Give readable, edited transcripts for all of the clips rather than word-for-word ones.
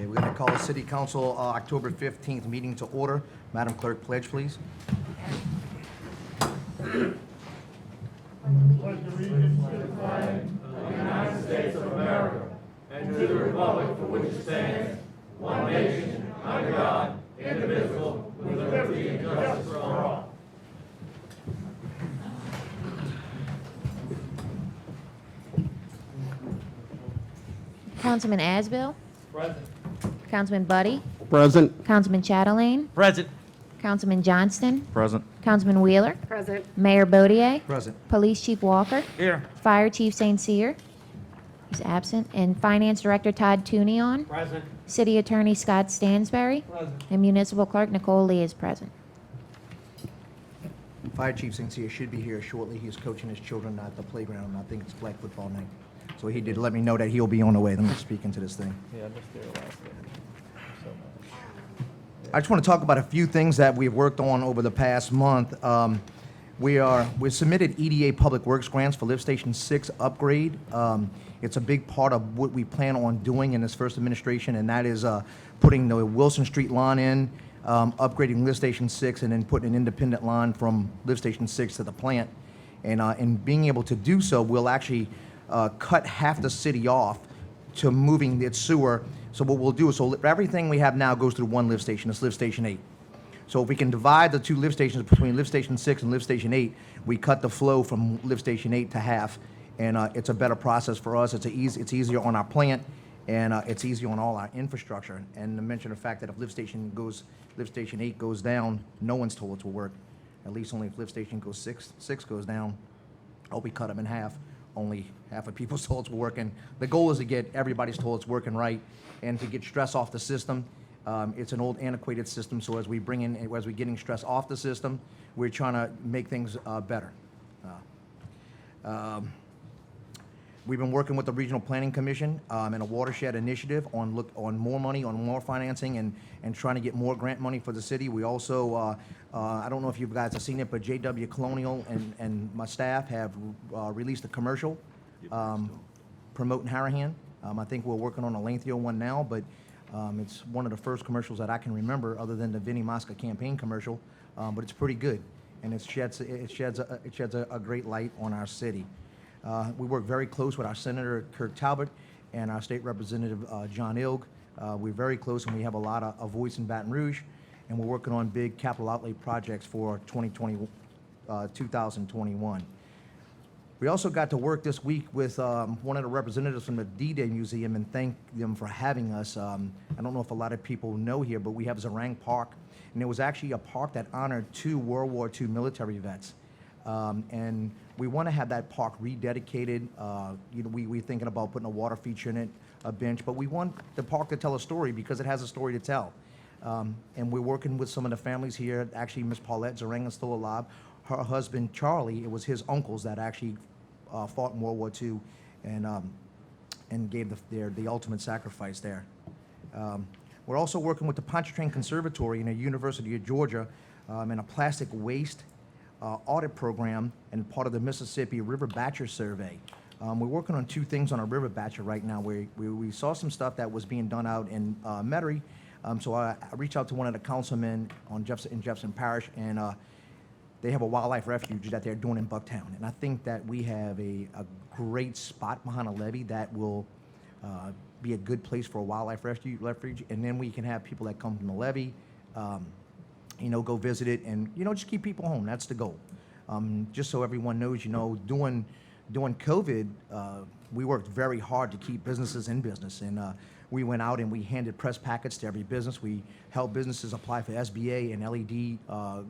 Okay, we're going to call the City Council October 15th meeting to order. Madam Clerk, pledge, please. Councilman Asbill. Present. Councilman Buddy. Present. Councilman Chatelain. Present. Councilman Johnston. Present. Councilman Wheeler. Present. Mayor Bodier. Present. Police Chief Walker. Here. Fire Chief St. Cyr is absent. And Finance Director Todd Tunion. Present. City Attorney Scott Stansberry. Present. And Municipal Clerk Nicole Lee is present. Fire Chief St. Cyr should be here shortly. He is coaching his children at the playground. I think it's flag football night. So he did let me know that he'll be on the way. Let me speak into this thing. Yeah, I missed there last day. So much. I just want to talk about a few things that we've worked on over the past month. We submitted EDA Public Works grants for Lift Station 6 upgrade. It's a big part of what we plan on doing in this first administration, and that is putting the Wilson Street line in, upgrading Lift Station 6, and then putting an independent line from Lift Station 6 to the plant. And in being able to do so, we'll actually cut half the city off to moving its sewer. So what we'll do is, so everything we have now goes through one lift station. It's Lift Station 8. So if we can divide the two lift stations between Lift Station 6 and Lift Station 8, we cut the flow from Lift Station 8 to half, and it's a better process for us. It's easier on our plant, and it's easier on all our infrastructure. And to mention the fact that if Lift Station 8 goes down, no one's toilets will work. At least only if Lift Station 6 goes down, we cut them in half. Only half of people's toilets will work. And the goal is to get everybody's toilets working right and to get stress off the system. It's an old antiquated system, so as we're getting stress off the system, we're trying to make things better. We've been working with the Regional Planning Commission and a watershed initiative on more money, on more financing, and trying to get more grant money for the city. We also, I don't know if you guys have seen it, but JW Colonial and my staff have released a commercial promoting Harahan. I think we're working on a lengthier one now, but it's one of the first commercials that I can remember, other than the Vinnie Mosca campaign commercial. But it's pretty good, and it sheds a great light on our city. We work very close with our Senator Kirk Talbot and our State Representative John Ilg. We're very close, and we have a lot of a voice in Baton Rouge, and we're working on big capital outlay projects for 2021. We also got to work this week with one of the representatives from the D-Day Museum and thank them for having us. I don't know if a lot of people know here, but we have Zerang Park, and it was actually a park that honored 2 World War II military vets. And we want to have that park rededicated. We're thinking about putting a water feature in it, a bench, but we want the park to tell a story because it has a story to tell. And we're working with some of the families here. Actually, Miss Paulette Zerang is still alive. Her husband, Charlie, it was his uncles that actually fought in World War II and gave the ultimate sacrifice there. We're also working with the Pontchartrain Conservatory and the University of Georgia in a plastic waste audit program and part of the Mississippi River Batcher Survey. We're working on 2 things on a river batcher right now. We saw some stuff that was being done out in Metairie, so I reached out to one of the councilmen in Jefferson Parish, and they have a wildlife refuge that they're doing in Bucktown. And I think that we have a great spot behind a levee that will be a good place for a wildlife refuge, and then we can have people that come from the levee, go visit it, and just keep people home. That's the goal. Just so everyone knows, during COVID, we worked very hard to keep businesses in business, and we went out and we handed press packets to every business. We helped businesses apply for SBA and LED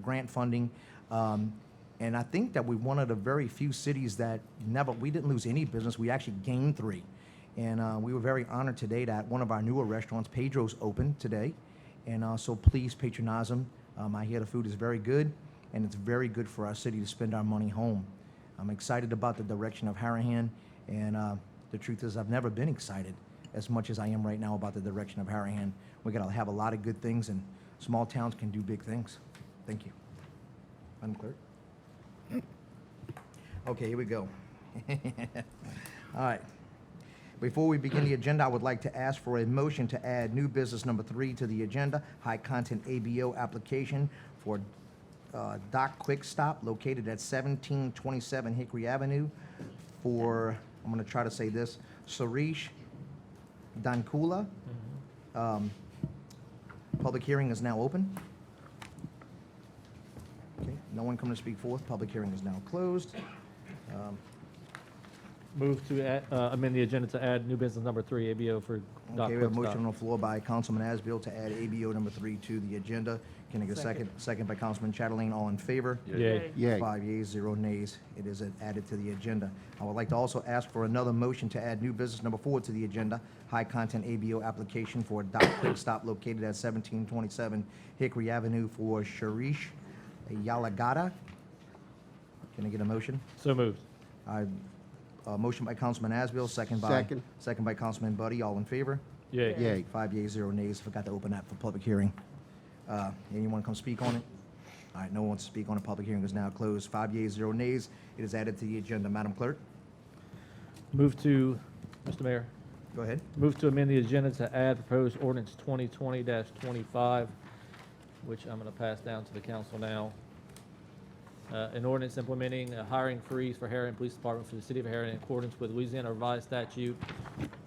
grant funding, and I think that we're one of the very few cities that we didn't lose any business. We actually gained 3, and we were very honored today that one of our newer restaurants, Pedro's, opened today, and so please patronize them. I hear the food is very good, and it's very good for our city to spend our money home. I'm excited about the direction of Harahan, and the truth is I've never been excited as much as I am right now about the direction of Harahan. We're going to have a lot of good things, and small towns can do big things. Thank you. Madam Clerk? Okay, here we go. All right. Before we begin the agenda, I would like to ask for a motion to add new business number 3 to the agenda, high-content ABO application for Dock Quick Stop located at 1727 Hickory Avenue for, I'm going to try to say this, Suresh Dankula. Public hearing is now open. Okay, no one coming to speak forth. Public hearing is now closed. Move to amend the agenda to add new business number 3, ABO for Dock Okay, we have a Quick motion Stop. on the floor by Councilman Asbill to add ABO number 3 to the agenda. Can I get a second? Second by Councilman Chatterley. All in favor? Yay. Yay. 5 yeas, 0 nays. It is added to the agenda. I would like to also ask for another motion to add new business number 4 to the agenda, high-content ABO application for a Dock Quick Stop located at 1727 Hickory Avenue for Sharish Yalagada. Can I get a motion? So moved. Motion by Councilman Asbill, second by Councilman Buddy. All in favor? Yay. Yay. 5 yeas, 0 nays. Forgot to open that for public hearing. Anyone come speak on it? All right, no one wants to speak on it. Public hearing is now closed. 5 yeas, 0 nays. It is added to the agenda. Madam Clerk, Move to, Mr. Mayor, go ahead. move to amend the agenda to add proposed ordinance 2020-25, which I'm going to pass down to the council now. An ordinance implementing a hiring freeze for Harahan Police Department for the City of Harahan in accordance with Louisiana Revised Statute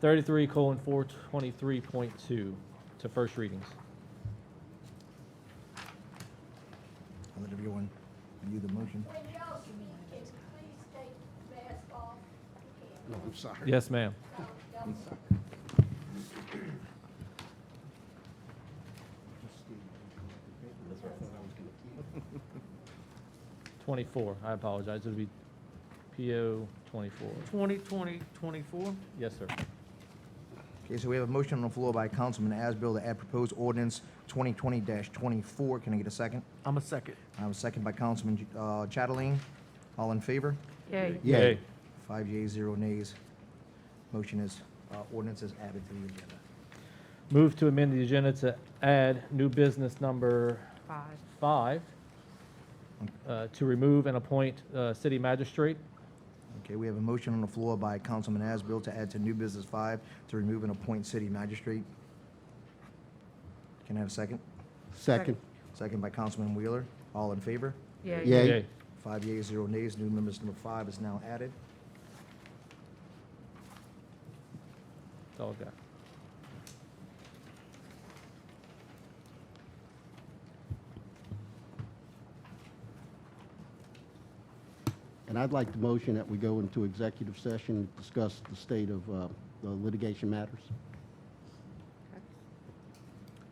33:423.2 to first readings. I'll let everyone review the motion. When y'all speak, can you please take the mask off? No, I'm sorry. Yes, ma'am. Y'all sorry. 24, I apologize. It would be PO 24. 2020-24. Yes, sir. Okay, so we have a motion on the floor by Councilman Asbill to add proposed ordinance 2020-24. Can I get a second? I'm a second. I have a second by Councilman Chatterley. All in favor? Yay. Yay. 5 yeas, 0 nays. Motion is, ordinance is added to the agenda. Move to amend the agenda to add new business number 5, to remove and appoint city magistrate. Okay, we have a motion on the floor by Councilman Asbill to add to new business 5 to remove and appoint city magistrate. Can I have a second? Second. Second by Councilman Wheeler. All in favor? Yay. 5 yeas, 0 nays. New members number 5 is now added. That's all I've got. And I'd like to motion that we go into executive session to discuss the state of the litigation matters.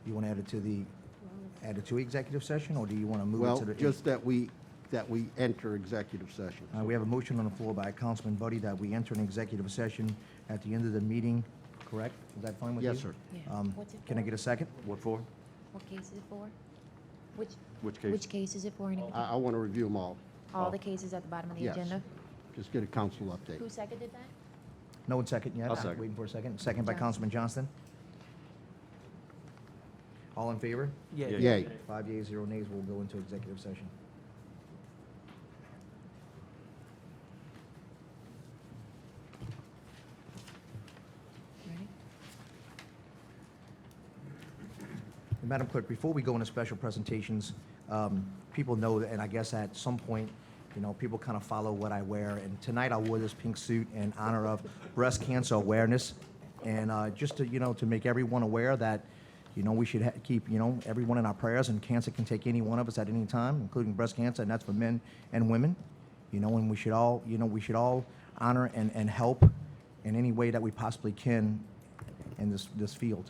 You want to add it to executive session, or do you want to move it Well, to the? just that we enter executive session. We have a motion on the floor by Councilman Buddy that we enter an executive session at the end of the meeting, correct? Is that fine with you? Yes, sir. Yeah. What's it Can I for? get a second? What for? What case is it for? Which Which Which case is it for? I want to review them all. All the cases at the bottom of the Yes. agenda? Just get a council update. Who seconded that? No one second yet? I'll second. Waiting for a second. Second by Johnson. Councilman Johnston. All in favor? Yay. Yay. 5 yeas, 0 nays. We'll go into executive session. Ready? Madam Clerk, before we go into special presentations, people know, that, and I guess at some point, you know, people kind of follow what I wear. And tonight I wore this pink suit in honor of breast cancer awareness. And just to, you know, to make everyone aware that, you know, we should keep, you know, everyone in our prayers, and cancer can take any one of us at any time, including breast cancer, and that's for men and women. You know, and we should all, you know, we should all honor and help in any way that we possibly can in this field.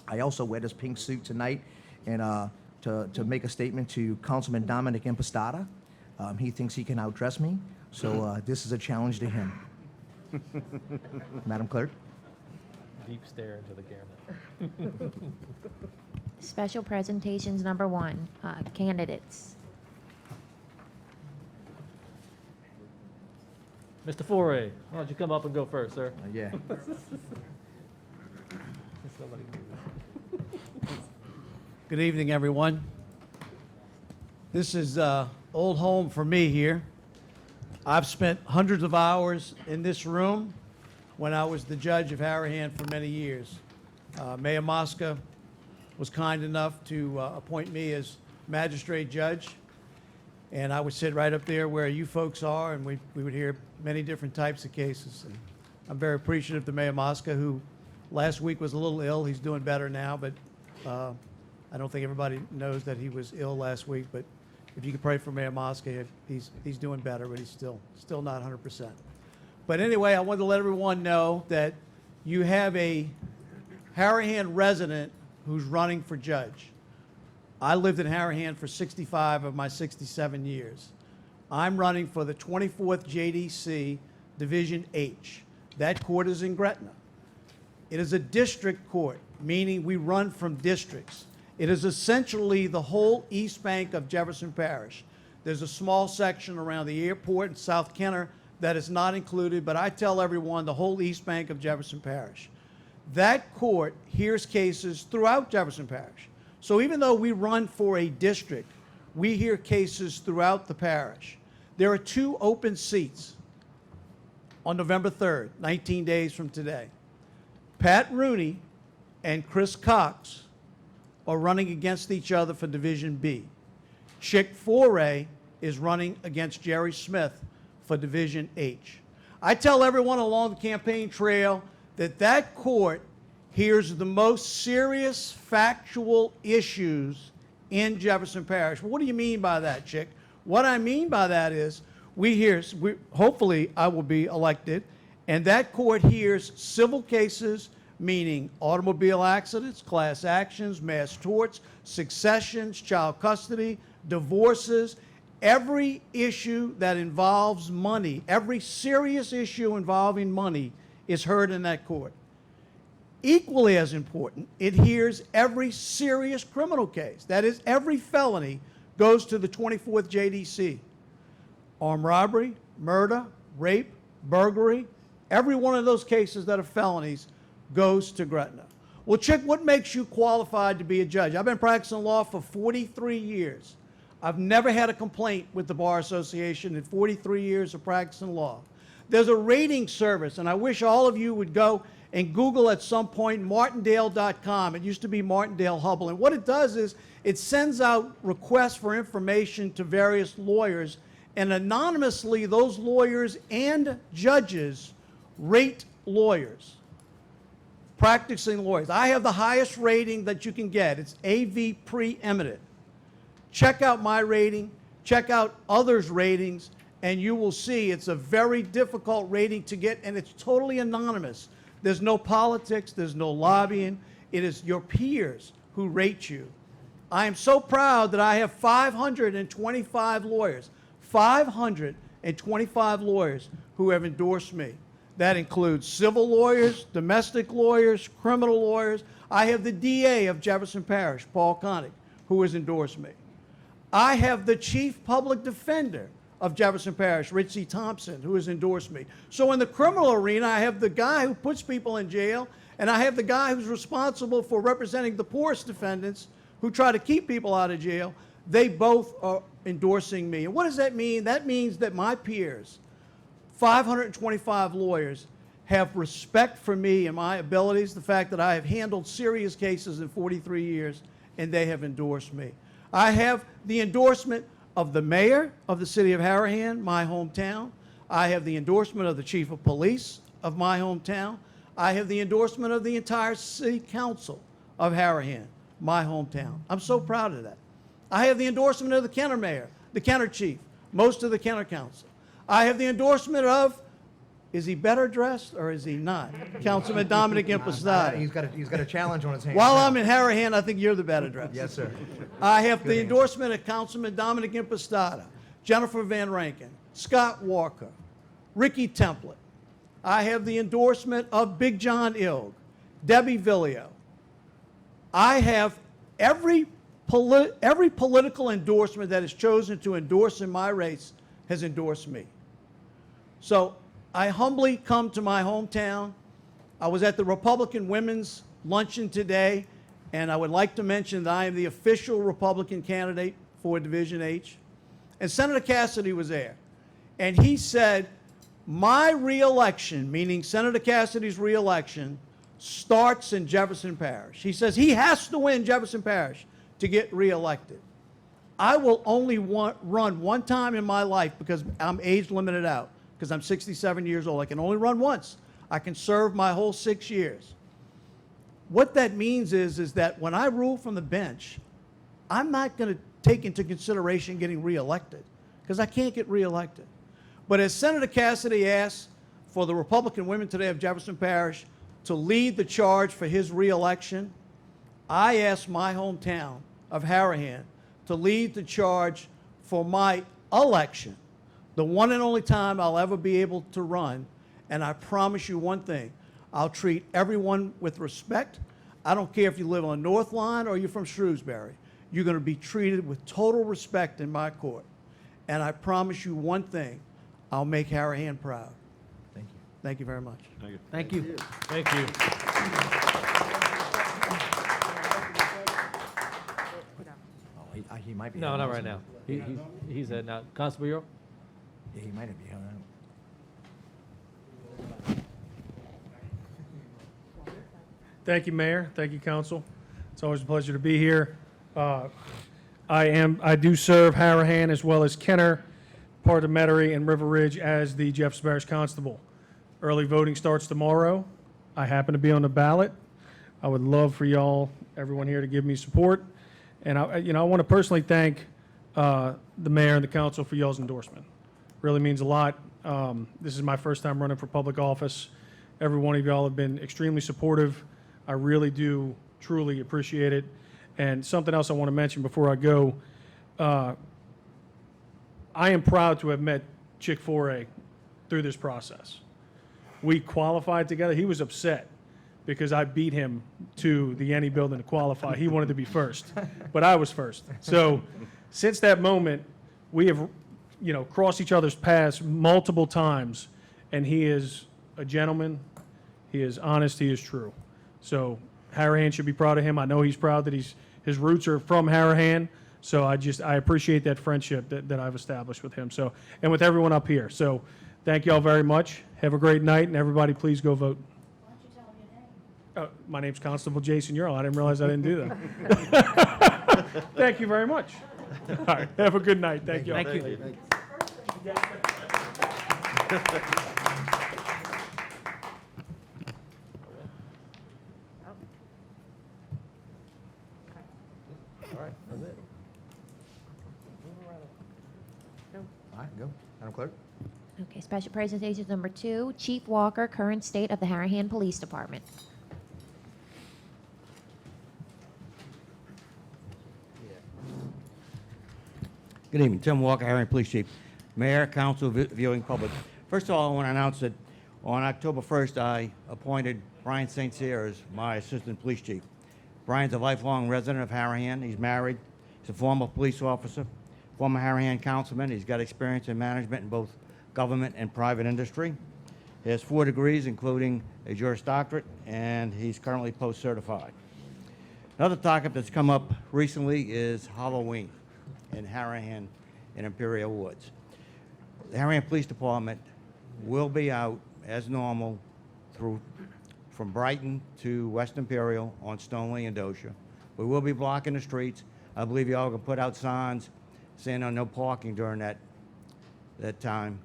I also wear this pink suit tonight and to make a statement to Councilman Dominic Impostata. He thinks he can outdress me, so this is a challenge to him. Madam Clerk? Deep stare into the camera. Special presentations number 1, candidates. Mr. Foray, why don't you come up and go first, sir? Yeah. Somebody move. Good evening, everyone. This is old home for me here. I've spent hundreds of hours in this room when I was the judge of Harahan for many years. Mayor Mosca was kind enough to appoint me as magistrate judge, and I would sit right up there where you folks are, and we would hear many different types of cases. And I'm very appreciative to Mayor Mosca, who last week was a little ill. He's doing better now, but I don't think everybody knows that he was ill last week. But if you could pray for Mayor Mosca, he's doing better, but he's still not 100%. But anyway, I wanted to let everyone know that you have a Harahan resident who's running for judge. I lived in Harahan for 65 of my 67 years. I'm running for the 24th JDC, Division H. That court is in Gretna. It is a district court, meaning we run from districts. It is essentially the whole East Bank of Jefferson Parish. There's a small section around the airport in South Kenner that is not included, but I tell everyone the whole East Bank of Jefferson Parish. That court hears cases throughout Jefferson Parish. So even though we run for a district, we hear cases throughout the parish. There are 2 open seats on November 3rd, 19 days from today. Pat Rooney and Chris Cox are running against each other for Division B. Chick Foray is running against Jerry Smith for Division H. I tell everyone along the campaign trail that that court hears the most serious factual issues in Jefferson Parish. What do you mean by that, Chick? What I mean by that is hopefully I will be elected, and that court hears civil cases, meaning automobile accidents, class actions, mass torts, successions, child custody, divorces, every issue that involves money, every serious issue involving money is heard in that court. Equally as important, it hears every serious criminal case. That is, every felony goes to the 24th JDC. Armed robbery, murder, rape, burglary, every one of those cases that are felonies goes to Gretna. Well, Chick, what makes you qualified to be a judge? I've been practicing law for 43 years. I've never had a complaint with the Bar Association in 43 years of practicing law. There's a rating service, and I wish all of you would go and Google at some point martindale.com. It used to be Martindale Hubble. And what it does is it sends out requests for information to various lawyers, and anonymously those lawyers and judges rate lawyers, practicing lawyers. I have the highest rating that you can get. It's AV preeminent. Check out my rating, check out others' ratings, and you will see it's a very difficult rating to get, and it's totally anonymous. There's no politics, there's no lobbying. It is your peers who rate you. I am so proud that I have 525 lawyers, 525 lawyers who have endorsed me. That includes civil lawyers, domestic lawyers, criminal lawyers. I have the DA of Jefferson Parish, Paul Koenig, who has endorsed me. I have the chief public defender of Jefferson Parish, Richie Thompson, who has endorsed me. So in the criminal arena, I have the guy who puts people in jail, and I have the guy who's responsible for representing the poorest defendants who try to keep people out of jail. They both are endorsing me. And what does that mean? That means that my peers, 525 lawyers, have respect for me and my abilities, the fact that I have handled serious cases in 43 years, and they have endorsed me. I have the endorsement of the mayor of the city of Harahan, my hometown. I have the endorsement of the chief of police of my hometown. I have the endorsement of the entire city council of Harahan, my hometown. I'm so proud of that. I have the endorsement of the Kenner mayor, the Kenner chief, most of the Kenner council. I have the endorsement of, is he better dressed or is he not? Councilman Dominic Impostata. He's got a challenge on his hands. While now. I'm in Harahan, I think you're the better dressed. Yes, sir. I have the Good endorsement of Councilman Dominic Impostata, Jennifer Van Rankin, Scott Walker, Ricky Templett. I have the endorsement of Big John Ilg, Debbie Villio. I have every political endorsement that is chosen to endorse in my race has endorsed me. So I humbly come to my hometown. I was at the Republican Women's Luncheon today, and I would like to mention that I am the official Republican candidate for Division H. And Senator Cassidy was there. And he said, My reelection, meaning Senator Cassidy's reelection, starts in Jefferson Parish. He says he has to win Jefferson Parish to get reelected. I will only run one time in my life because I'm age limited out, because I'm 67 years old. I can only run once. I can serve my whole 6 years. What that means is that when I rule from the bench, I'm not going to take into consideration getting reelected, because I can't get reelected. But as Senator Cassidy asked for the Republican women today of Jefferson Parish to lead the charge for his reelection, I asked my hometown of Harahan to lead the charge for my election, the one and only time I'll ever be able to run. And I promise you one thing, I'll treat everyone with respect. I don't care if you live on North Line or you're from Shrewsbury. You're going to be treated with total respect in my court. And I promise you one thing, I'll make Harahan proud. Thank you. Thank you very much. Thank you. Thank you. Oh, he might be. No, not right now. He's at now. Constable Earl? Yeah, he might be. Thank you, Mayor. Thank you, Council. It's always a pleasure to be here. I do serve Harahan as well as Kenner, part of Metairie and River Ridge as the Jefferson Parish Constable. Early voting starts tomorrow. I happen to be on the ballot. I would love for y'all, everyone here, to give me support. And I want to personally thank the mayor and the council for y'all's endorsement. Really means a lot. This is my first time running for public office. Every one of y'all have been extremely supportive. I really do truly appreciate it. And something else I want to mention before I go, I am proud to have met Chick Foray through this process. We qualified together. He was upset because I beat him to the Yenny building to qualify. He wanted to be first, but I was first. So since that moment, we have, crossed each other's paths multiple times, and he is a gentleman. He is honest. He is true. So Harahan should be proud of him. I know he's proud that his roots are from Harahan. So I appreciate that friendship that I've established with him. So, and with everyone up here. So thank you all very much. Have a great night, and everybody please go vote. Why don't you tell them your name? My name's Constable Jason Earl. I didn't realize I didn't do that. Thank you very much. All right, have a good night. Thank you all. Thank you. All right, that's it. All right, go. Madam Clerk. Okay, special presentations number 2, Chief Walker, current state of the Harahan Police Department. Good evening, Tim Walker, Harahan Police Chief. Mayor, council, viewing public. First of all, I want to announce that on October 1st, I appointed Brian St. Cyr as my assistant police chief. Brian's a lifelong resident of Harahan. He's married. He's a former police officer, former Harahan councilman. He's got experience in management in both government and private industry. He has 4 degrees, including a Juris Doctorate, and he's currently post-certified. Another topic that's come up recently is Halloween in Harahan and Imperial Woods. The Harahan Police Department will be out as normal from Brighton to West Imperial on Stoneleigh and Docia. We will be blocking the streets. I believe y'all can put out signs saying no parking during that time.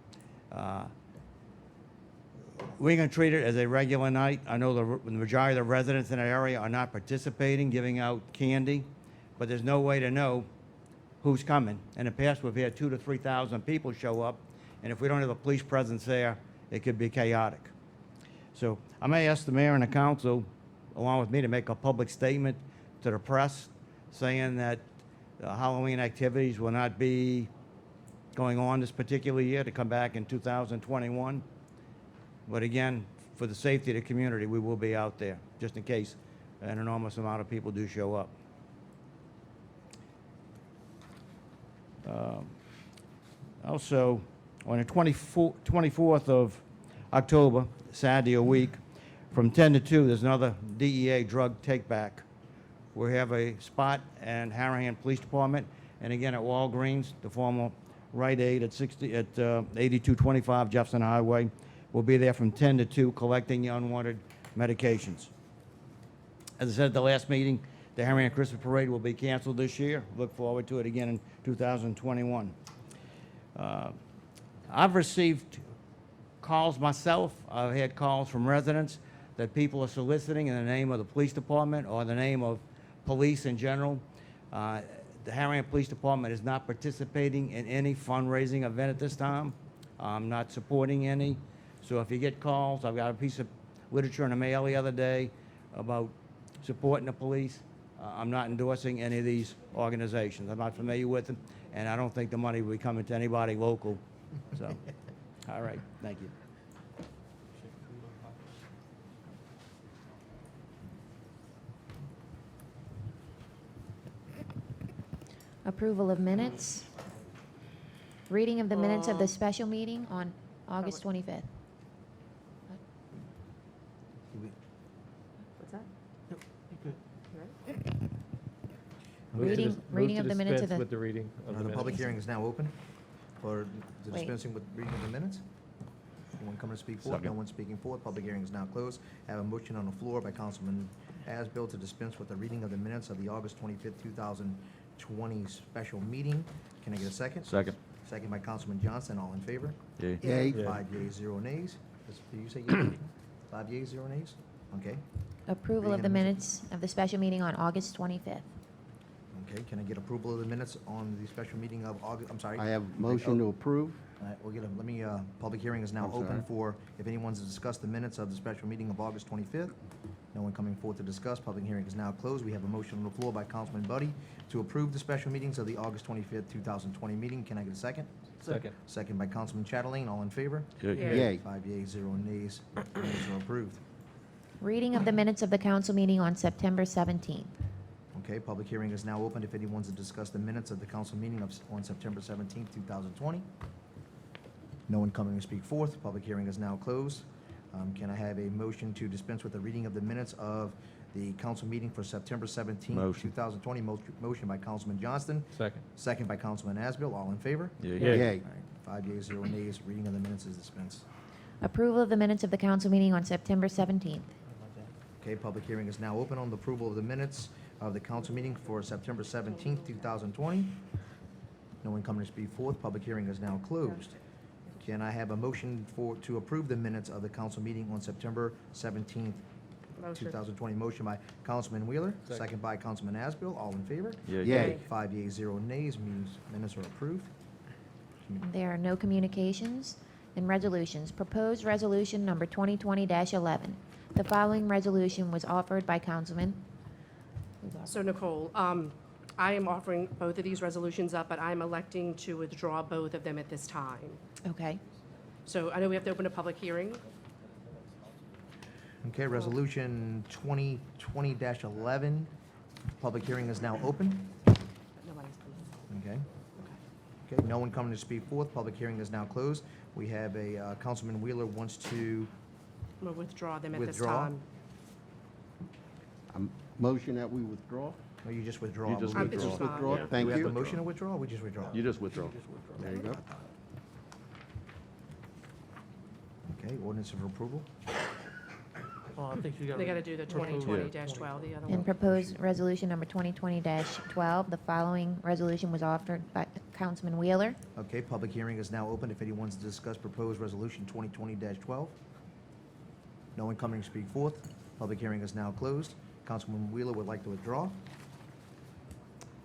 We're going to treat it as a regular night. I know the majority of the residents in the area are not participating, giving out candy, but there's no way to know who's coming. In the past, we've had 2,000 to 3,000 people show up, and if we don't have a police presence there, it could be chaotic. So I may ask the mayor and the council, along with me, to make a public statement to the press saying that Halloween activities will not be going on this particular year, to come back in 2021. But again, for the safety of the community, we will be out there, just in case an enormous amount of people do show up. Also, on the 24th of October, Saturday a week, from 10 to 2, there's another DEA drug take-back. We have a spot in Harahan Police Department, and again at Walgreens, the former Rite Aid at 8225 Jefferson Highway. We'll be there from 10 to 2 collecting the unwanted medications. As I said at the last meeting, the Harahan Christmas Parade will be canceled this year. Look forward to it again in 2021. I've received calls myself. I've had calls from residents that people are soliciting in the name of the police department or the name of police in general. The Harahan Police Department is not participating in any fundraising event at this time. I'm not supporting any. So if you get calls, I've got a piece of literature in the mail the other day about supporting the police. I'm not endorsing any of these organizations. I'm not familiar with them, and I don't think the money will be coming to anybody local. So, all right, thank you. Approval of minutes. Reading of the minutes of the special meeting on August 25th. What's that? Move to Reading- dis- reading move of to the minutes of dispense the- with the reading of the The public minutes. hearing is now open for the Wait. dispensing with reading of the minutes. Anyone coming to speak for it? No one speaking for it. Public hearing is now closed. I have a motion on the floor by Councilman Asbill to dispense with the reading of the minutes of the August 25th, 2020 special meeting. Can I get a second? Second. Second by Councilman Johnson. All in favor? Yay. Yay. Yeah. 5 yeas, 0 nays. Did you say yea? 5 yeas, 0 nays? Okay. Approval of Reading the of the minutes of the special meeting on August 25th. Okay, can I get approval of the minutes on the special meeting of August, I'm sorry? I have motion to approve. All right, we'll get a, let me, public hearing is now I'm open sorry. for, if anyone's to discuss the minutes of the special meeting of August 25th. No one coming forth to discuss. Public hearing is now closed. We have a motion on the floor by Councilman Buddy to approve the special meetings of the August 25th, 2020 meeting. Can I get a second? Second. Second by Councilman Chatterlane. All in favor? Yay. Yay. 5 yeas, 0 nays. Minutes are approved. Reading of the minutes of the council meeting on September 17th. Okay, public hearing is now open if anyone's to discuss the minutes of the council meeting on September 17th, 2020. No one coming to speak forth. Public hearing is now closed. Can I have a motion to dispense with the reading of the minutes of the council meeting for September 17th, Motion. 2020? Motion by Councilman Johnston, Second. second by Councilman Asbill. All in favor? Yay. Yay. Yay. All right, 5 yeas, 0 nays. Reading of the minutes is dispensed. Approval of the minutes of the council meeting on September 17th. Okay, public hearing is now open on the approval of the minutes of the council meeting for September 17th, 2020. No one coming to speak forth. Public hearing is now closed. Can I have a motion to approve the minutes of the council meeting on September 17th, 2020? Motion by Councilman Wheeler, Second. second by Councilman Asbill. All in favor? Yay. Yay. 5 yeas, 0 nays. Minutes are approved. There are no communications and resolutions. Proposed resolution number 2020-11. The following resolution was offered by Councilman. So Nicole, I am offering both of these resolutions up, but I'm electing to withdraw both of them at this time. Okay. So I know we have to open a public hearing. Okay, resolution 2020-11. Public hearing is now open. but nobody's coming. Okay. Okay, no one coming to speak forth. Public hearing is now closed. We have a, Councilman Wheeler wants to, I'm going to withdraw them at this Withdraw? time. Motion that we withdraw. or you just withdraw? You just I believe? It's withdraw. just fine, Withdraw. yeah. Do Thank we have you. the motion to withdraw, or we just withdraw? You just withdraw. There you go. Okay, ordinance of approval. They got to do the 2020-12, the other And one. proposed resolution number 2020-12. The following resolution was offered by Councilman Wheeler. Okay, public hearing is now open if anyone's to discuss proposed resolution 2020-12. No one coming to speak forth. Public hearing is now closed. Councilman Wheeler would like to withdraw.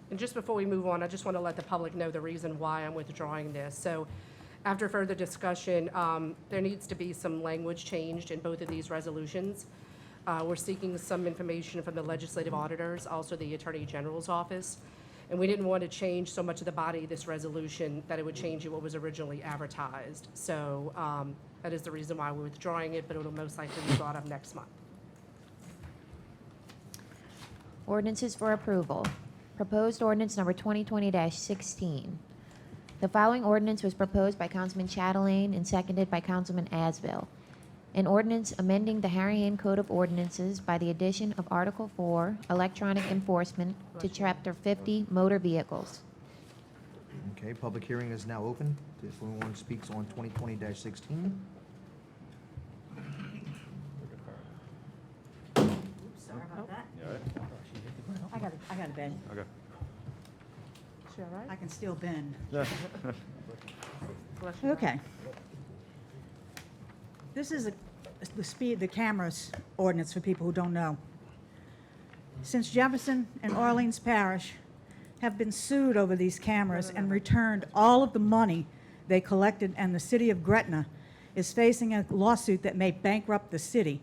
And just before we move on, I just want to let the public know the reason why I'm withdrawing this. So after further discussion, there needs to be some language changed in both of these resolutions. We're seeking some information from the legislative auditors, also the Attorney General's office. And we didn't want to change so much of the body of this resolution that it would change what was originally advertised. So that is the reason why we're withdrawing it, but it'll most likely be brought up next month. Ordinances for approval. Proposed ordinance number 2020-16. The following ordinance was proposed by Councilman Chatelain and seconded by Councilman Asbill. An ordinance amending the Harahan Code of Ordinances by the addition of Article 4, Electronic Enforcement, to Chapter 50, Motor Vehicles. Okay, Okay, public hearing is now open. If anyone speaks on 2020-16. Sorry about that. I got to bend. Okay. She all right? I can still bend. Okay. This is the cameras ordinance for people who don't know. Since Jefferson and Orleans Parish have been sued over these cameras and returned all of the money they collected, and the city of Gretna is facing a lawsuit that may bankrupt the city,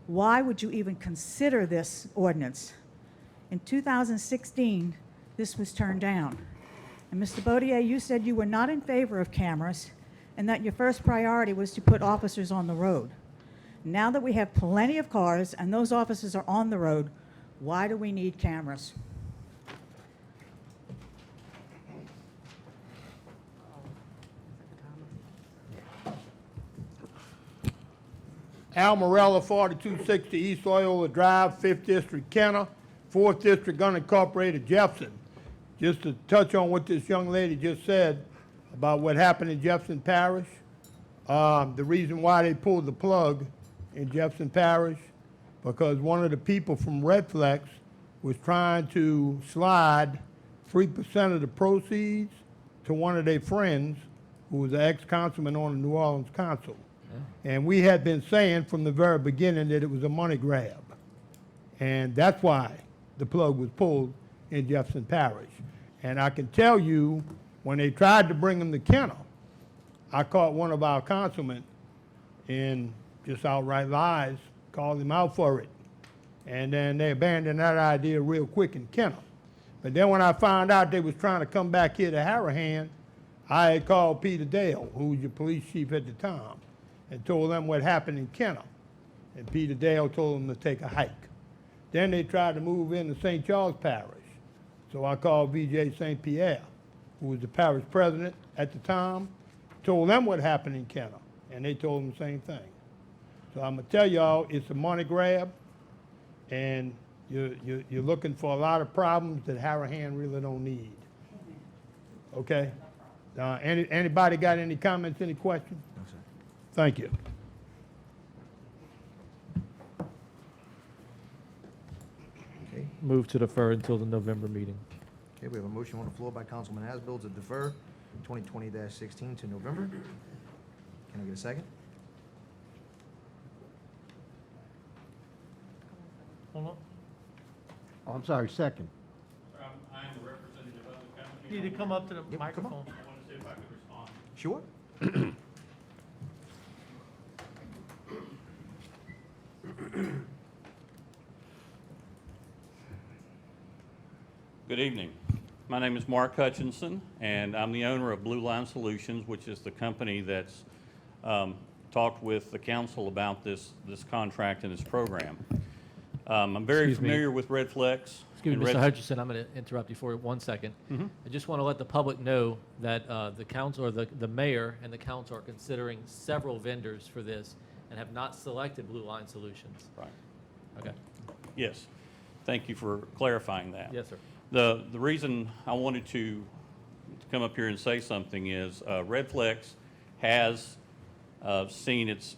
why would you even consider this ordinance? In 2016, this was turned down. And Mr. Baudier, you said you were not in favor of cameras and that your first priority was to put officers on the road. Now that we have plenty of cars and those officers are on the road, why do we need cameras? Al Morella, 4260 East Loyola Drive, 5th District, Kenner, 4th District, unincorporated Jefferson. Just to touch on what this young lady just said about what happened in Jefferson Parish, the reason why they pulled the plug in Jefferson Parish, because one of the people from Redflex was trying to slide 3% of the proceeds to one of their friends who was an ex-councilman on the New Orleans Council. And we had been saying from the very beginning that it was a money grab. And that's why the plug was pulled in Jefferson Parish. And I can tell you, when they tried to bring him to Kenner, I caught one of our councilmen in just outright lies, called him out for it. And then they abandoned that idea real quick in Kenner. But then when I found out they was trying to come back here to Harahan, I had called Peter Dale, who was your police chief at the time, and told them what happened in Kenner. And Peter Dale told them to take a hike. Then they tried to move into St. Charles Parish. So I called V.J. St. Pierre, who was the parish president at the time, told them what happened in Kenner, and they told them the same thing. So I'm gonna tell y'all, it's a money grab, and you're looking for a lot of problems that Harahan really don't need. Okay? Anybody got any comments, any questions? No, sir. Thank you. Okay. Move to defer until the November meeting. Okay, we have a motion on the floor by Councilman Asbill to defer 2020-16 to November. Can I get a second? Hold on. Oh, I'm sorry, second. I am a representative of the company. You need to come up to the Yep, come on. microphone. I want to see if I could respond. Sure. Good evening. My name is Mark Hutchinson, and I'm the owner of Blue Line Solutions, which is the company that's talked with the council about this contract and this program. I'm very Excuse me. familiar with Redflex. Excuse and me, Mr. Red- Hutchinson, I'm going to interrupt you for 1 second. I just want to let the public know that the council, or the mayor and the council are considering several vendors for this and have not selected Blue Line Solutions. Right. Okay. Yes. Thank you for clarifying that. Yes, sir. The reason I wanted to come up here and say something is Redflex has seen its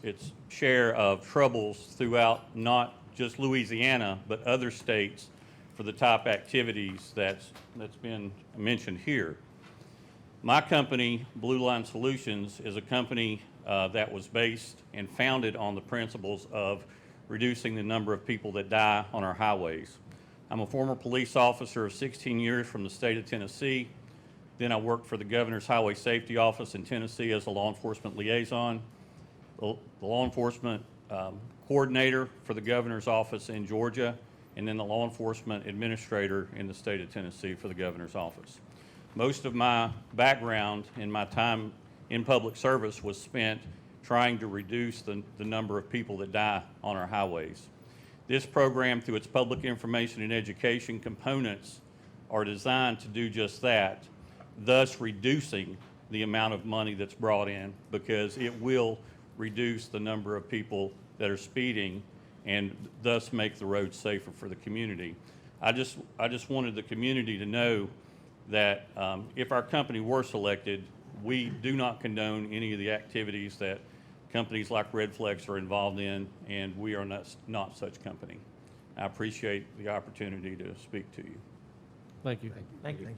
share of troubles throughout not just Louisiana, but other states for the type activities that's been mentioned here. My company, Blue Line Solutions, is a company that was based and founded on the principles of reducing the number of people that die on our highways. I'm a former police officer of 16 years from the state of Tennessee. Then I worked for the Governor's Highway Safety Office in Tennessee as a law enforcement liaison, the law enforcement coordinator for the Governor's Office in Georgia, and then the law enforcement administrator in the state of Tennessee for the Governor's Office. Most of my background in my time in public service was spent trying to reduce the number of people that die on our highways. This program, through its public information and education components, are designed to do just that, thus reducing the amount of money that's brought in, because it will reduce the number of people that are speeding and thus make the roads safer for the community. I just wanted the community to know that if our company were selected, we do not condone any of the activities that companies like Redflex are involved in, and we are not such company. I appreciate the opportunity to speak to you. Thank you. Thank you.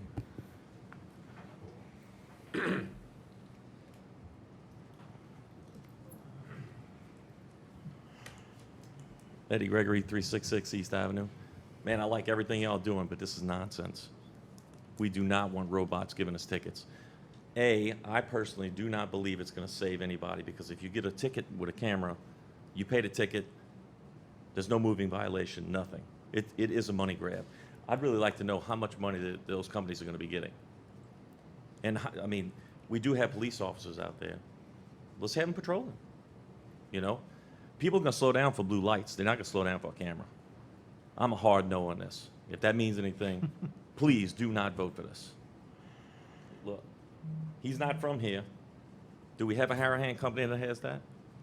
Eddie Gregory, 366 East Avenue. Man, I like everything y'all doing, but this is nonsense. We do not want robots giving us tickets. I personally do not believe it's going to save anybody, because if you get a ticket with a camera, you pay the ticket, there's no moving violation, nothing. It is a money grab. I'd really like to know how much money those companies are going to be getting. And, I mean, we do have police officers out there. Let's have them patrolling, you know? People are going to slow down for blue lights. They're not going to slow down for a camera. I'm a hard no on this. If that means anything, please do not vote for this. Look, he's not from here. Do we have a Harahan company that has that?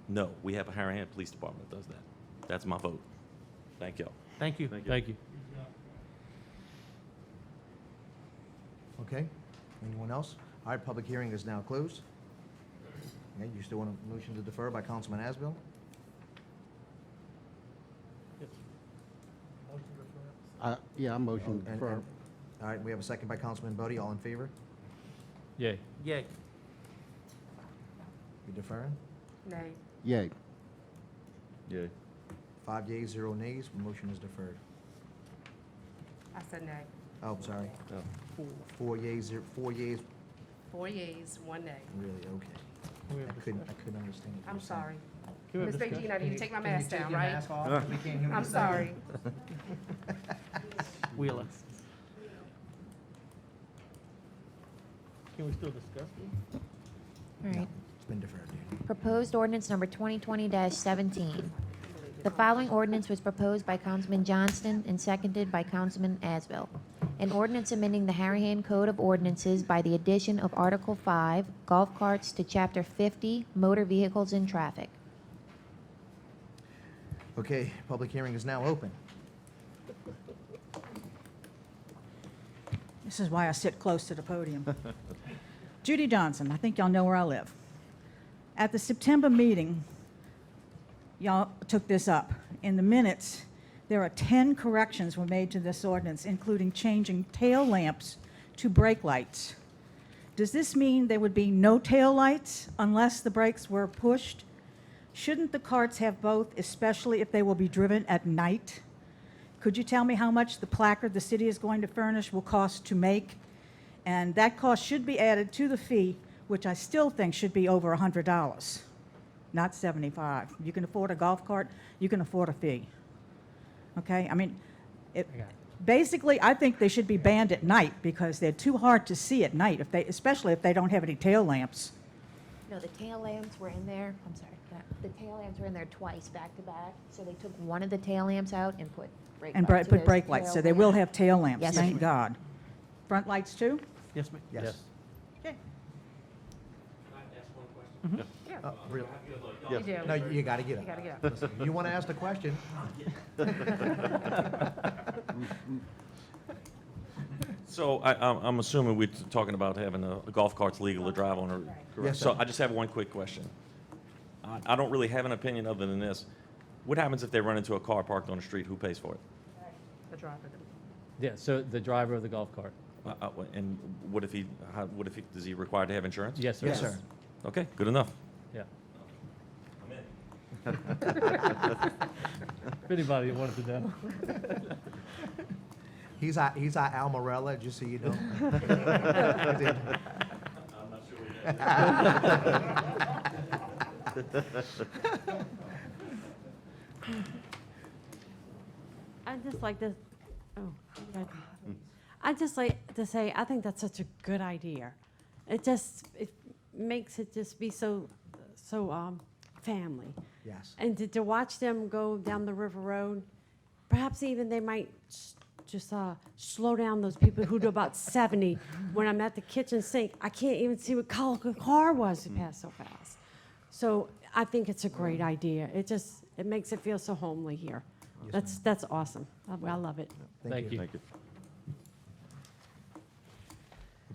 No, we have a Harahan Police Department that does that. That's my vote. Thank y'all. Thank you. Thank you. Okay, anyone else? All right, public hearing is now closed. Okay, you still want a motion to defer by Councilman Asbill? Yeah, I'm motion to And- defer. and- All right, we have a second by Councilman Bodie, all in favor? Yay. You deferring? Nay. Yay. Yeah. 5 yeas, 0 nays, motion is deferred. I said nay. Oh, sorry. 4 yeas, 4 yeas, 4 yeas, 1 nay. really, okay. I couldn't understand. what you I'm were saying. sorry. Ms. McGee, I need to take my mask down, right? We can't hear what I'm you're saying. sorry. Wheeler. Can we still discuss it? All right. It's been deferred, dude. Proposed ordinance number 2020-17. The following ordinance was proposed by Councilman Johnston and seconded by Councilman Asbill. An ordinance amending the Harahan Code of Ordinances by the addition of Article 5, golf carts, to Chapter 50, motor vehicles and traffic. Okay, public hearing is now open. This is why I sit close to the podium. Judy Johnson, I think y'all know where I live. At the September meeting, y'all took this up. In the minutes, there are 10 corrections were made to this ordinance, including changing tail lamps to brake lights. Does this mean there would be no tail lights unless the brakes were pushed? Shouldn't the carts have both, especially if they will be driven at night? Could you tell me how much the placard the city is going to furnish will cost to make? And that cost should be added to the fee, which I still think should be over $100, not $75. You can afford a golf cart, you can afford a fee. Okay, I mean, basically, I think they should be banned at night because they're too hard to see at night, especially if they don't have any tail lamps. No, the tail lamps were in there, I'm sorry, the tail lamps were in there twice, back to back, so they took one of the tail lamps out and put brake And lights. So put there's brake lights, so tail they will lamp. have tail lamps, Yes, thank ma'am. God. Front lights too? Yes, ma'am. Yes. Okay. Really? You do. No, you gotta get You up. gotta get up. Listen, you want to ask the question? So I'm assuming we're talking about having a golf carts legal to drive on. Yes, So sir. I just have one quick question. I don't really have an opinion other than this. What happens if they run into a car parked on the street? Who pays for it? The driver. Yeah, so the driver of the golf cart. And what if does he require to have insurance? Yes, sir. Yes, sir. Okay, good enough. Yeah. If anybody wanted to know. He's our Almarella, just so you know. I'd just like to, I'd just like to say, I think that's such a good idea. It makes it just be so family. Yes. And to watch them go down the river road, perhaps even they might just slow down those people who do about 70. When I'm at the kitchen sink, I can't even see what color the car was to pass so fast. So I think it's a great idea. It makes it feel so homely here. That's awesome. I love it. Thank you. Thank you.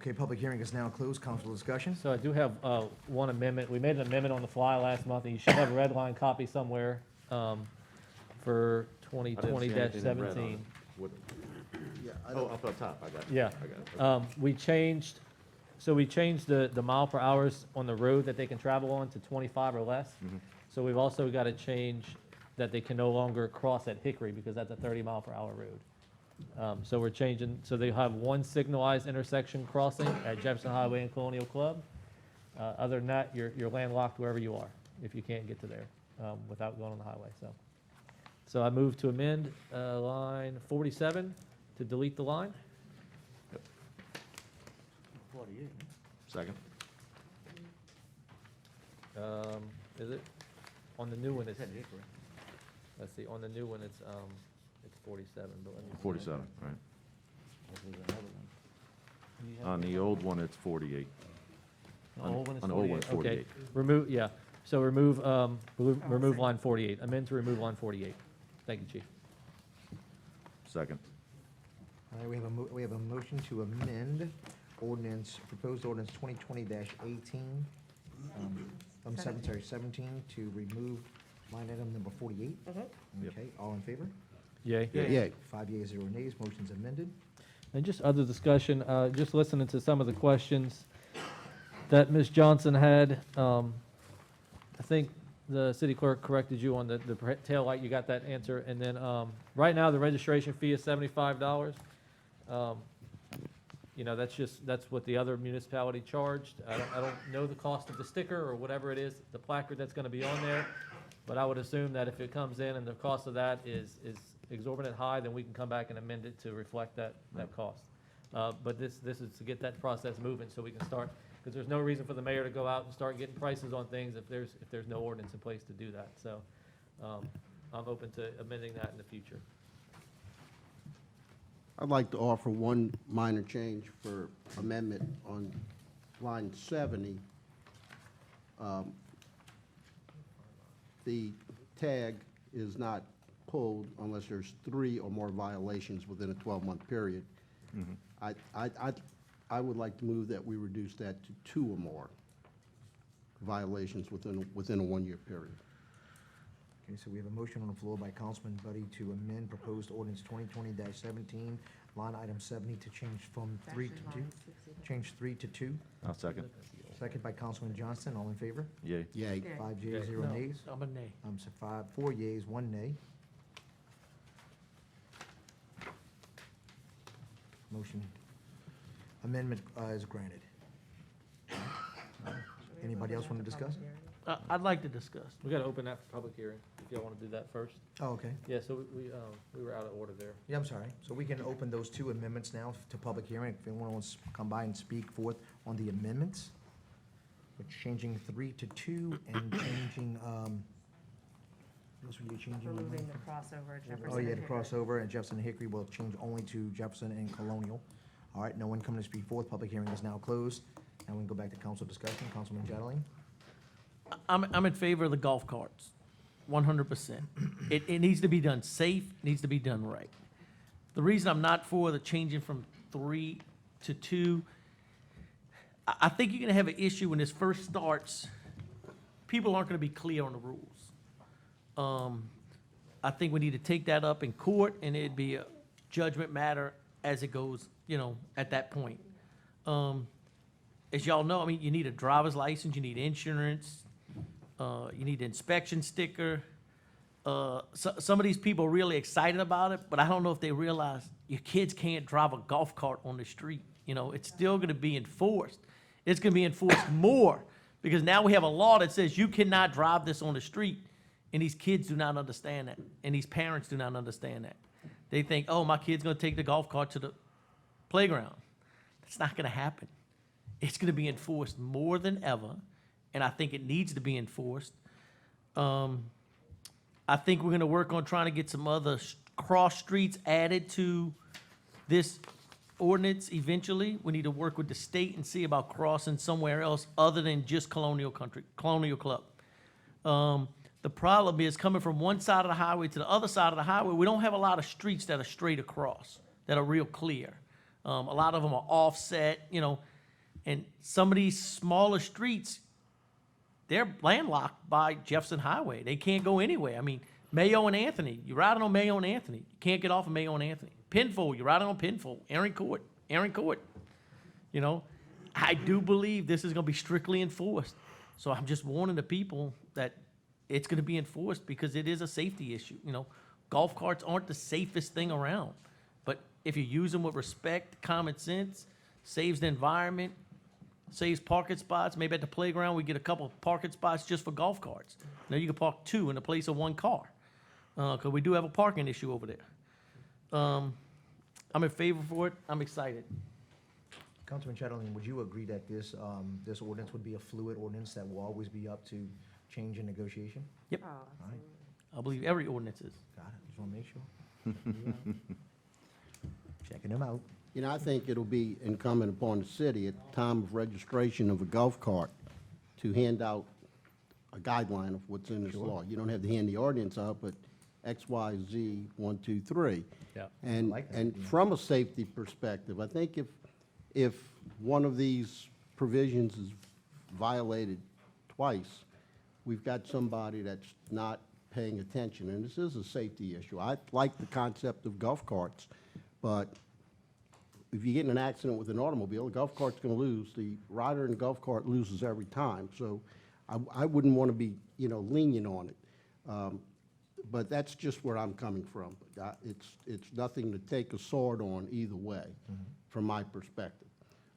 Okay, public hearing is now closed. Council discussion. So I do have one amendment. We made an amendment on the fly last month, and you should have a red line copy somewhere for 2020-17. Oh, up on top, I got it. Yeah. We changed the mile per hours on the road that they can travel on to 25 or less. So we've also got to change that they can no longer cross at Hickory because that's a 30 mile per hour road. So we're changing, so they have one signalized intersection crossing at Jefferson Highway and Colonial Club. Other than that, you're landlocked wherever you are if you can't get to there without going on the highway. So I move to amend line 47 to delete the line. Second. Is it? On the new one, it's, let's see, on the new one, it's 47, but let me. 47, right. On the old one, it's 48. The old one is On the old one, 48, it's okay. 48. Remove, yeah, so remove line 48, amend to remove line 48. Thank you, Chief. Second. All right, we have a motion to amend proposed ordinance 2020-18, 17, to remove line item number 48. Okay, all in favor? Yay. Yay. 5 yeas, 0 nays, motion's amended. And just other discussion, just listening to some of the questions that Ms. Johnson had. I think the city clerk corrected you on the tail light, you got that answer. And then, right now, the registration fee is $75. You know, that's what the other municipality charged. I don't know the cost of the sticker or whatever it is, the placard that's gonna be on there. But I would assume that if it comes in and the cost of that is exorbitant high, then we can come back and amend it to reflect that cost. But this is to get that process moving so we can start, because there's no reason for the mayor to go out and start getting prices on things if there's no ordinance in place to do that. So, I'm open to amending that in the future. I'd like to offer one minor change for amendment on line 70. The tag is not pulled unless there's 3 or more violations within a 12-month period. I would like to move that we reduce that to 2 or more violations within a 1-year period. Okay, so we have a motion on the floor by Councilman Buddy to amend proposed ordinance 2020-17, line item 70, to change from 3 to 2. Change 3 to 2. I'll second. Second by Councilman Johnston, all in favor? Yay. Yay. 5 yeas, 0 nays. I'm a nay. So 4 yeas, 1 nay. Motion amendment is granted. Anybody else want to discuss? I'd like to discuss. We gotta open that for public hearing, if y'all wanna do that first. Oh, okay. Yeah, so we were out of order there. Yeah, I'm sorry. So we can open those 2 amendments now to public hearing. If anyone wants to come by and speak forth on the amendments. We're changing 3 to 2 and changing, what else were you changing? Removing the crossover at Jefferson. Oh, yeah, and the Hickory. crossover and Jefferson and Hickory will change only to Jefferson and Colonial. All right, no one coming to speak forth. Public hearing is now closed. Now we can go back to council discussion. Councilman Jadaline? I'm in favor of the golf carts, 100%. It needs to be done safe, needs to be done right. The reason I'm not for the changing from 3 to 2, I think you're gonna have an issue when this first starts. People aren't gonna be clear on the rules. I think we need to take that up in court, and it'd be a judgment matter as it goes, at that point. As y'all know, I mean, you need a driver's license, you need insurance, you need an inspection sticker. Some of these people are really excited about it, but I don't know if they realize your kids can't drive a golf cart on the street. It's still gonna be enforced. It's gonna be enforced more, because now we have a law that says you cannot drive this on the street, and these kids do not understand that, and these parents do not understand that. They think, oh, my kid's gonna take the golf cart to the playground. That's not gonna happen. It's gonna be enforced more than ever, and I think it needs to be enforced. I think we're gonna work on trying to get some other cross streets added to this ordinance eventually. We need to work with the state and see about crossing somewhere else other than just Colonial Club. The problem is coming from one side of the highway to the other side of the highway, we don't have a lot of streets that are straight across, that are real clear. A lot of them are offset, And some of these smaller streets, they're landlocked by Jefferson Highway. They can't go anywhere. I mean, Mayo and Anthony, you're riding on Mayo and Anthony. You can't get off of Mayo and Anthony. Pinfold, you're riding on Pinfold. Aaron Court. You know, I do believe this is going to be strictly enforced. So I'm just warning the people that it's going to be enforced because it is a safety issue. You know, golf carts aren't the safest thing around. But if you use them with respect, common sense, saves the environment, saves parking spots. Maybe at the playground, we get a couple of parking spots just for golf carts. Now you can park 2 in the place of 1 car, because we do have a parking issue over there. I'm in favor for it. I'm excited. Councilman Chatelain, would you agree that this, this ordinance would be a fluid ordinance that will always be up to change and negotiation? Yep. All right, I believe every ordinance is. got it, just want to make sure. Checking them out. You know, I think it'll be incumbent upon the city at the time of registration of a golf cart to hand out a guideline of what's in this law. You don't have to hand the ordinance out, but X, Y, Z, 1, 2, 3. Yeah. And, like that and idea. from a safety perspective, I think if one of these provisions is violated twice, we've got somebody that's not paying attention, and this is a safety issue. I like the concept of golf carts, but if you get in an accident with an automobile, the golf cart's going to lose. The rider in the golf cart loses every time. So I wouldn't want to be, you know, lenient on it. But that's just where I'm coming from. It's nothing to take a sword on either way, from my perspective.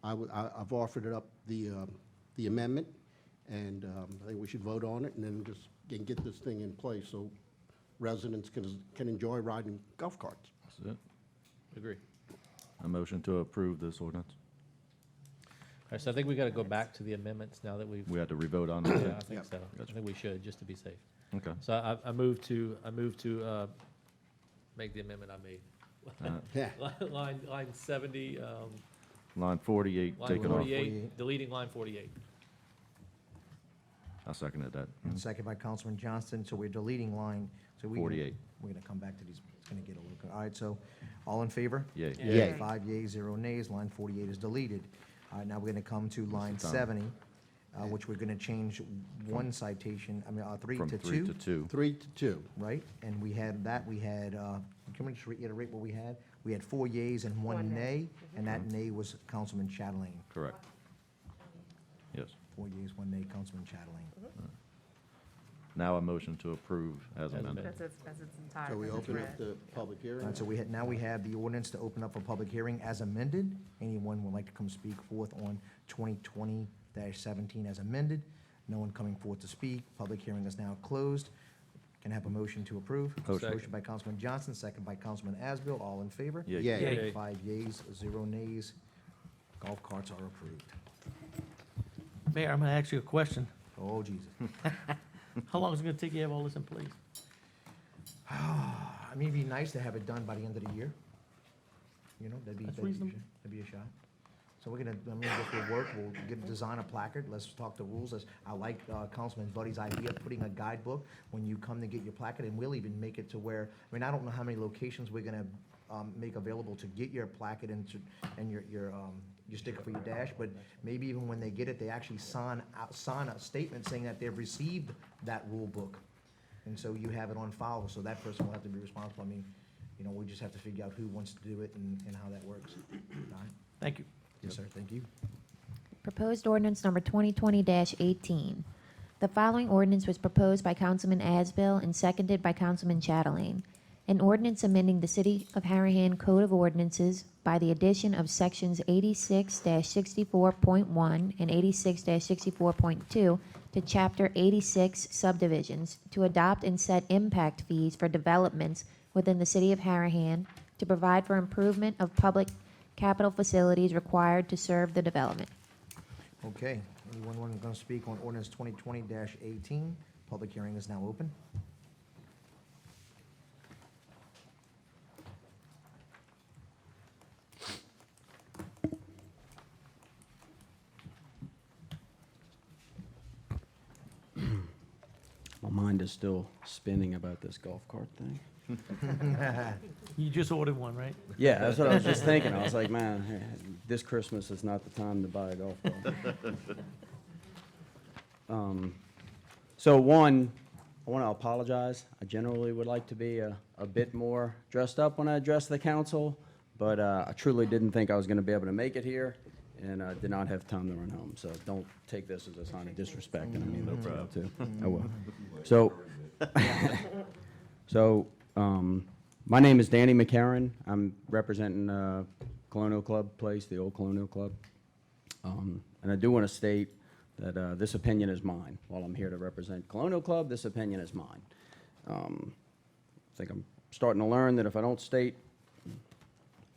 I've offered it up the amendment, and I think we should vote on it and then just get this thing in place so residents can enjoy riding golf carts. That's it. Agree. A motion to approve this ordinance. All right, so I think we got to go back to the amendments now that we've, We had to revote on yeah, it. I think so. I think we should, just to be safe. Okay. So I move to make the amendment I made. Yeah. Line 70, Line 48, line take it off. 48, deleting line 48. I seconded that. And second by Councilman Johnston, so we're deleting line, so we. 48. We're gonna come back to these, it's gonna get a little, all right, so, all in favor? Yay. Yay. 5 yeas, 0 nays, line 48 is deleted. All right, now we're gonna come to line Mr. Tom. 70, which we're gonna change one citation, 3 From to 3 2, to 2. 3 to 2. right? And we had, can we just reiterate what we had? We had 4 yeas and 1 One nay. nay, and that nay was Councilman Chatelain. Correct. Yes. 4 yeas, 1 nay, Councilman Chatelain. Now a motion to approve as amended. That's its entire. So we that's open read. up the public All hearing? right, so now we have the ordinance to open up for public hearing as amended. Anyone would like to come speak forth on 2020-17 as amended? No one coming forth to speak. Public hearing is now closed. Can I have a motion to approve? Motion. Motion by Councilman Johnson, second by Councilman Asbill. All in favor? Yay. Yay. Yay. 5 yeas, 0 nays. Golf carts are approved. Mayor, I'm going to ask you a question. Oh, Jesus. How long is it going to take you to have all this in place? I mean, it'd be nice to have it done by the end of the year. You know, That's that'd reasonable. be a shot. So we're gonna, this will work, we'll design a placard, let's talk the rules. I like Councilman Buddy's idea of putting a guidebook when you come to get your placard, and we'll even make it to where, I mean, I don't know how many locations we're gonna make available to get your placard and your sticker for your dash, but maybe even when they get it, they actually sign a statement saying that they've received that rule book. And so you have it on file, so that person will have to be responsible. I mean, you know, we just have to figure out who wants to do it and how that works. All right? Thank you. Yes, sir, thank you. Proposed ordinance number 2020-18. The following ordinance was proposed by Councilman Asbill and seconded by Councilman Chatelain. An ordinance amending the City of Harahan Code of Ordinances by the addition of sections 86-64.1 and 86-64.2 to Chapter 86 subdivisions to adopt and set impact fees for developments within the City of Harahan to provide for improvement of public capital facilities required to serve the development. Okay, anyone going to speak on ordinance 2020-18? Public hearing is now open. My mind is still spinning about this golf cart thing. You just ordered one, right? Yeah, that's what I was just thinking. I was like, man, this Christmas is not the time to buy a golf ball. So one, I want to apologize. I generally would like to be a bit more dressed up when I address the council, but I truly didn't think I was going to be able to make it here, and I did not have time to run home. So don't take this as a sign of disrespect, and I mean that too. I will. So, my name is Danny McCarron. I'm representing Colonial Club Place, the old Colonial Club. And I do want to state that this opinion is mine. While I'm here to represent Colonial Club, this opinion is mine. I think I'm starting to learn that if I don't state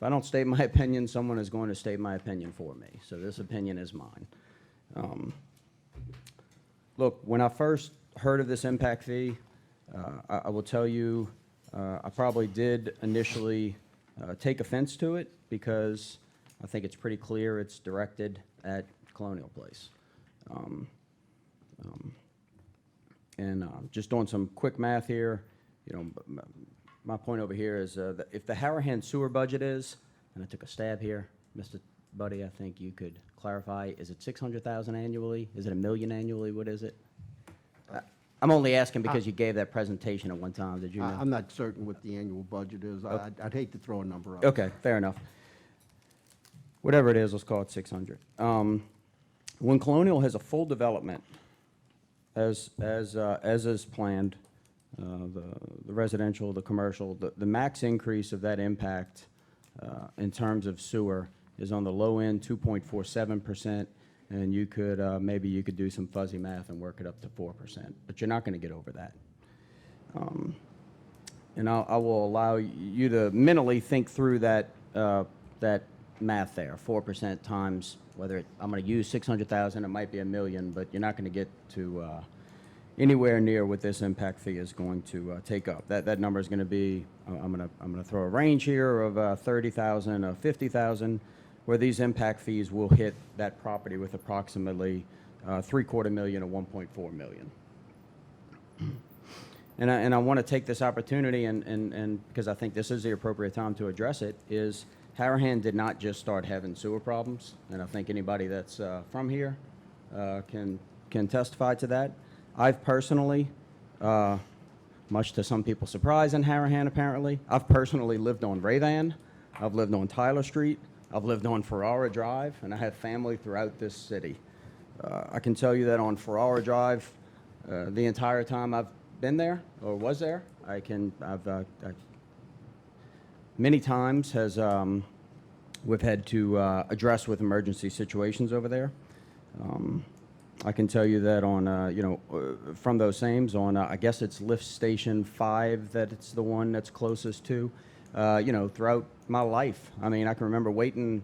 my opinion, someone is going to state my opinion for me. So this opinion is mine. Look, when I first heard of this impact fee, I will tell you, I probably did initially take offense to it because I think it's pretty clear it's directed at Colonial Place. Just doing some quick math here, you know, my point over here is that if the Harahan sewer budget is, and I took a stab here, Mr. Buddy, I think you could clarify, is it 600,000 annually? Is it $1 million annually? What is it? I'm only asking because you gave that presentation at one time. Did you know? I'm not certain what the annual budget is. I'd hate to throw a number out. Okay, fair enough. Whatever it is, let's call it 600. When Colonial has a full development, as is planned, the residential, the commercial, the max increase of that impact in terms of sewer is on the low end, 2.47%, and you could, maybe you could do some fuzzy math and work it up to 4%, but you're not going to get over that. And I will allow you to mentally think through that, that math there, 4% times, I'm going to use 600,000, it might be $1 million, but you're not going to get to anywhere near what this impact fee is going to take up. That number is going to be, I'm going to throw a range here of 30,000, 50,000, where these impact fees will hit that property with approximately $750,000 to $1.4 million. And I want to take this opportunity, and because I think this is the appropriate time to address it, is Harahan did not just start having sewer problems, and I think anybody that's from here can testify to that. I've personally, much to some people's surprise in Harahan apparently, I've personally lived on Rayvan, I've lived on Tyler Street, I've lived on Ferrara Drive, and I have family throughout this city. I can tell you that on Ferrara Drive, the entire time I've been there or was there, many times we've had to address with emergency situations over there. I can tell you that on, from those sames on, I guess it's lift station 5 that it's the one that's closest to, throughout my life. I mean, I can remember waiting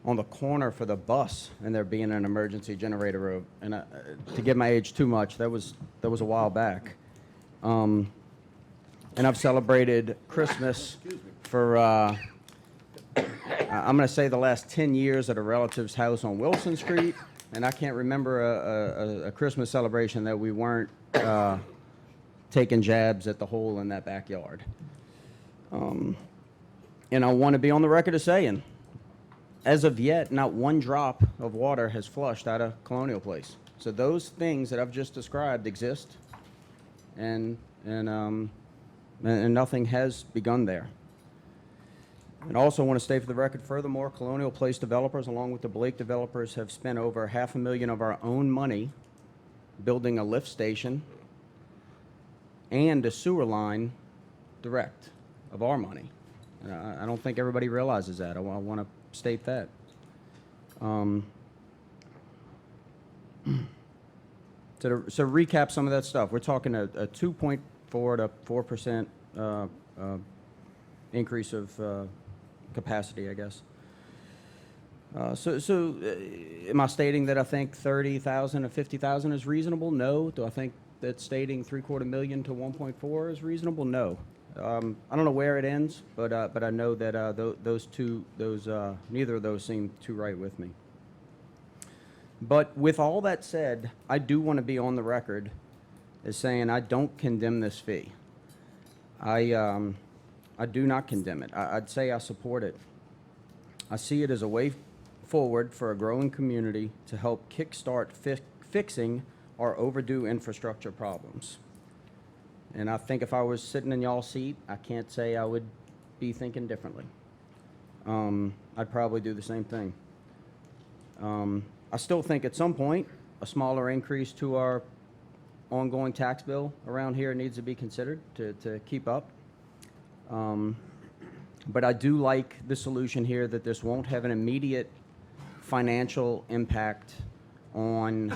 on the corner for the bus and there being an emergency generator, and to give my age too much, that was a while back. And I've celebrated Christmas for, I'm going to say the last 10 years at a relative's house on Wilson Street, and I can't remember a Christmas celebration that we weren't taking jabs at the hole in that backyard. And I want to be on the record as saying, as of yet, not one drop of water has flushed out of Colonial Place. So those things that I've just described exist, and nothing has begun there. And I also want to state for the record, furthermore, Colonial Place developers, along with the Blake developers, have spent over $500,000 of our own money building a lift station and a sewer line direct of our money. And I don't think everybody realizes that. I want to state that. So recap some of that stuff. We're talking a 2.4 to 4% increase of capacity, I guess. Am I stating that I think 30,000 to 50,000 is reasonable? No. Do I think that stating $750,000 to 1.4 is reasonable? No. I don't know where it ends, but I know that neither of those seem too right with me. But with all that said, I do want to be on the record as saying I don't condemn this fee. I do not condemn it. I'd say I support it. I see it as a way forward for a growing community to help kickstart fixing our overdue infrastructure problems. And I think if I was sitting in y'all's seat, I can't say I would be thinking differently. I'd probably do the same thing. I still think at some point, a smaller increase to our ongoing tax bill around here needs to be considered to keep up. But I do like the solution here that this won't have an immediate financial impact on,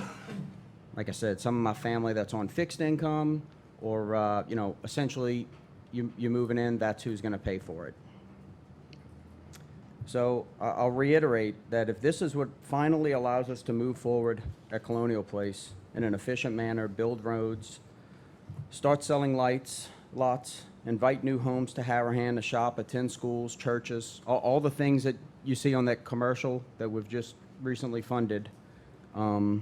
like I said, some of my family that's on fixed income, or you know, essentially you're moving in, that's who's going to pay for it. So I'll reiterate that if this is what finally allows us to move forward at Colonial Place in an efficient manner, build roads, start selling lots, invite new homes to Harahan to shop, attend schools, churches, all the things that you see on that commercial that we've just recently funded, then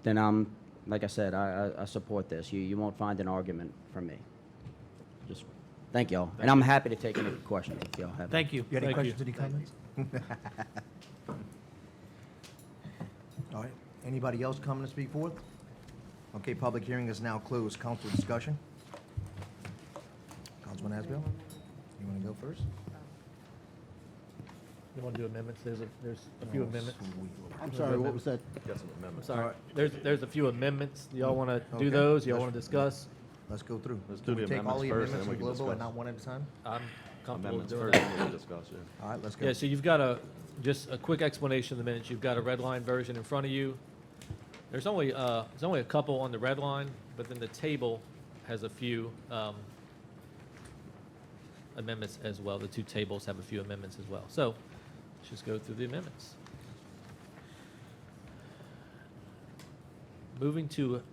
I'm, like I said, I support this. You won't find an argument from me. Just thank y'all. And I'm happy to take any questions if y'all have. Thank you. You got any Thank you. questions, any comments? All right, anybody else coming to speak forth? Okay, public hearing is now closed. Council discussion? Councilman Asbill, you want to go first? You want to do amendments? There's a few amendments. I'm sorry, what was that? I'm sorry. There's a few amendments. Do y'all want to do those? Y'all want to discuss? Let's go through. Let's do Can we the take all the amendments first, amendments and in then we can global and discuss. not one at a time? I'm comfortable Amendments doing first, that. and then we'll discuss, yeah. All right, let's go. Yeah, so you've got just a quick explanation of the minutes. You've got a red line version in front of you. There's only a couple on the red line, but then the table has a few amendments as well. The two tables have a few amendments as well. So let's just go through the amendments. Moving to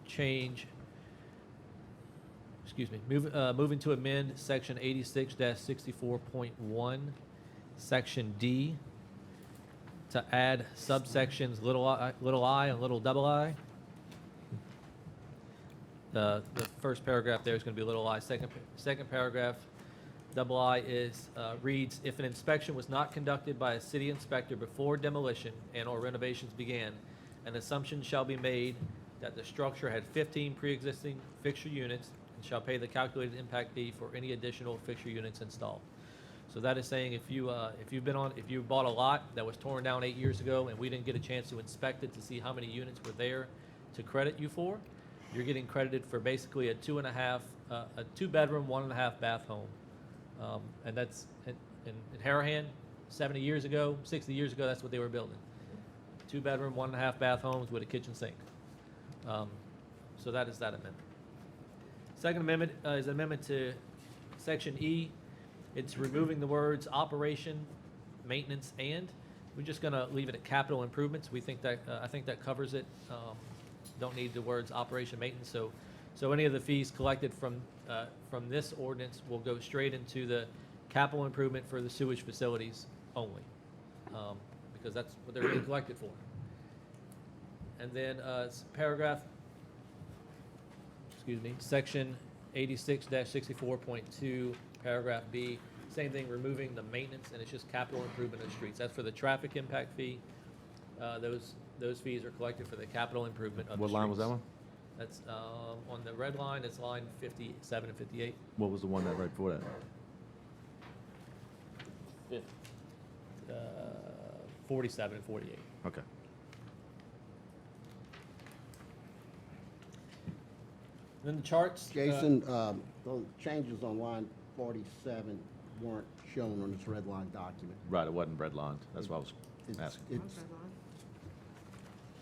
change, moving to amend section 86-64.1, section D, to add subsections little I and little double I. The first paragraph there is going to be little I. Second paragraph, double I reads, if an inspection was not conducted by a city inspector before demolition and or renovations began, an assumption shall be made that the structure had 15 pre-existing fixture units and shall pay the calculated impact fee for any additional fixture units installed. So that is saying if you bought a lot that was torn down 8 years ago and we didn't get a chance to inspect it to see how many units were there to credit you for, you're getting credited for basically a 2-bedroom, 1.5 bath home. And that's in Harahan, 70 years ago, 60 years ago, that's what they were building. 2-bedroom, 1.5 bath homes with a kitchen sink. So that is that amendment. Second amendment is an amendment to section E. It's removing the words operation, maintenance, and. We're just going to leave it at capital improvements. We think that I think that covers it. Don't need the words operation, maintenance. So any of the fees collected from this ordinance will go straight into the capital improvement for the sewage facilities only, because that's what they're being collected for. And then section 86-64.2, paragraph B, same thing, removing the maintenance, and it's just capital improvement of streets. That's for the traffic impact fee. Those fees are collected for the capital improvement of the streets. What line was that one? That's on the red line, it's line 57 and 58. What was the one that right before that? 47 and 48. Okay. Then the charts. Jason, those changes on line 47 weren't shown on this red line document. Right, it wasn't redlined. That's why I was asking.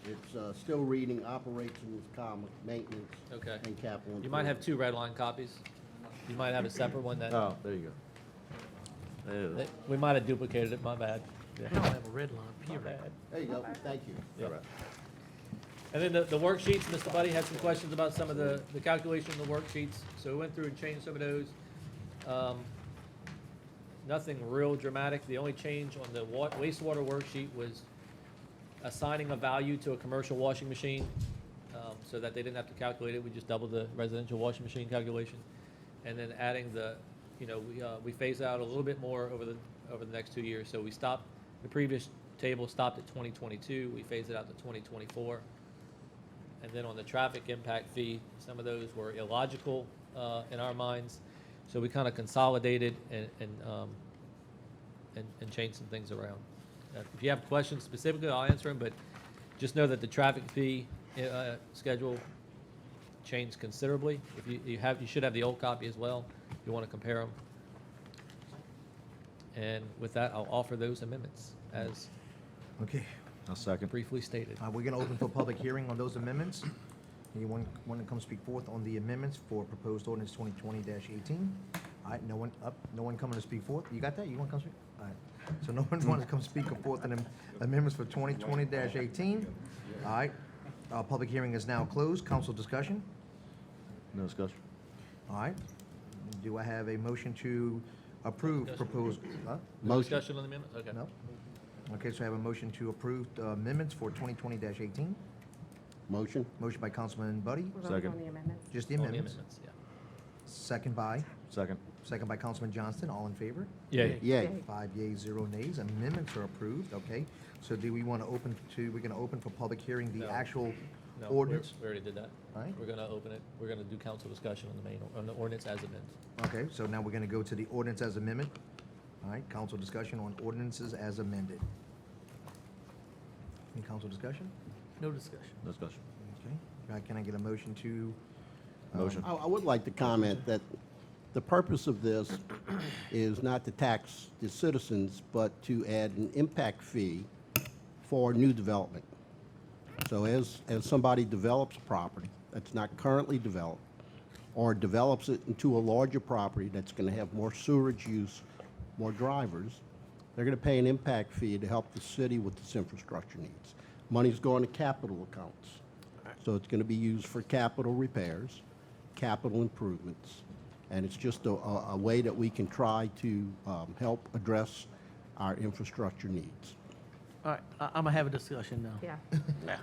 It's still reading operations, comma, maintenance, Okay. and capital. You might have two red line copies. You might have a separate one that, Oh, there you go. Ew. that we might have duplicated it, my bad. I don't have a red line, My period. bad. There you go, thank you. Yeah. And then the worksheets, Mr. Buddy had some questions about some of the calculation of the worksheets, so we went through and changed some of those. Nothing real dramatic. The only change on the wastewater worksheet was assigning a value to a commercial washing machine. so that they didn't have to calculate it. We just doubled the residential washing machine calculation. And then adding the, we phase out a little bit more over the next 2 years. So we stopped, the previous table stopped at 2022. We phased it out to 2024. And then on the traffic impact fee, some of those were illogical in our minds. So we kind of consolidated and changed some things around. If you have questions specifically, I'll answer them, but just know that the traffic fee schedule changed considerably. If you should have the old copy as well, if you want to compare them. And with that, I'll offer those amendments as Okay. I'll second. briefly stated. We're going to open for public hearing on those amendments. Anyone want to come speak forth on the amendments for proposed ordinance 2020-18? All right, no one coming to speak forth? You got that? You want to come speak? All right. So no one wants to come speak forth on the amendments for 2020-18? All right. Public hearing is now closed. Council discussion? No discussion. All right. Do I have a motion to approve proposed? No discussion on the amendments? Okay. No? Okay, so I have a motion to approve the amendments for 2020-18. Motion? Motion by Councilman Buddy, We're voting Second. on the amendments. just the On the amendments. amendments, yeah. Second by, Second. second by Councilman Johnston, all in favor? Yay. Yay. 5 yeas, 0 nays, amendments are approved, okay? So do we want to we're going to open for public hearing the No. actual No, ordinance? we already did that. All right. We're going to open it. We're going to do council discussion on the ordinance as amended. Okay, so now we're going to go to the ordinance as amendment. All right, council discussion on ordinances as amended. Any council discussion? No discussion. No discussion. Okay, can I get a motion to? Motion. I would like to comment that the purpose of this is not to tax the citizens, but to add an impact fee for new development. So as somebody develops a property that's not currently developed, or develops it into a larger property that's going to have more sewerage use, more drivers, they're going to pay an impact fee to help the city with its infrastructure needs. Money's going to capital accounts. So it's going to be used for capital repairs, capital improvements, and it's just a way that we can try to help address our infrastructure needs. All right, I'm gonna have a discussion now. Yeah.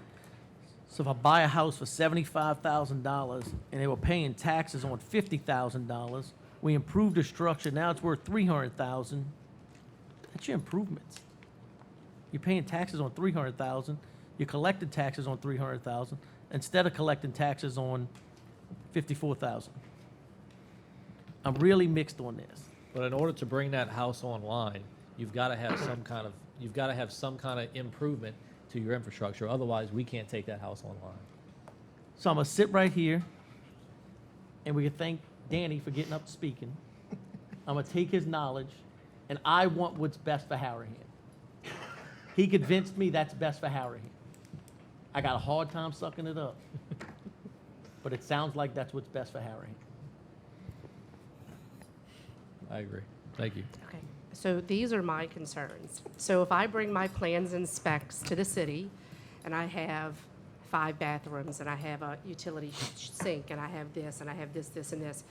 So if I buy a house for $75,000 and they were paying taxes on $50,000, we improved the structure, now it's worth $300,000. That's your improvements. You're paying taxes on $300,000, you collected taxes on $300,000, instead of collecting taxes on $54,000. I'm really mixed on this. But in order to bring that house online, you've got to have some kind of improvement to your infrastructure. Otherwise, we can't take that house online. So I'm gonna sit right here, and we can thank Danny for getting up speaking. I'm gonna take his knowledge, and I want what's best for Harahan. He convinced me that's best for Harahan. I got a hard time sucking it up, but it sounds like that's what's best for Harahan. I agree. Thank you. Okay, so these are my concerns. So if I bring my plans and specs to the city, and I have 5 bathrooms, and I have a utility sink, and I have this, and I have this, this, and this,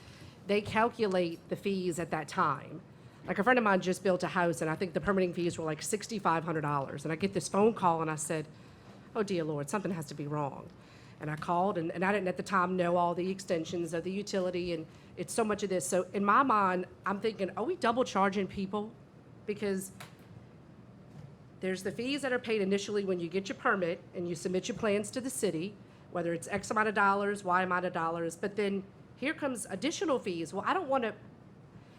they calculate the fees at that time. Like a friend of mine just built a house, and I think the permitting fees were like $6,500. And I get this phone call, and I said, oh dear Lord, something has to be wrong. And I called, and I didn't at the time know all the extensions of the utility, and it's so much of this. So in my mind, I'm thinking, are we double charging people? Because there's the fees that are paid initially when you get your permit and you submit your plans to the city, whether it's X amount of dollars, Y amount of dollars, but then here comes additional fees. Well, I don't want to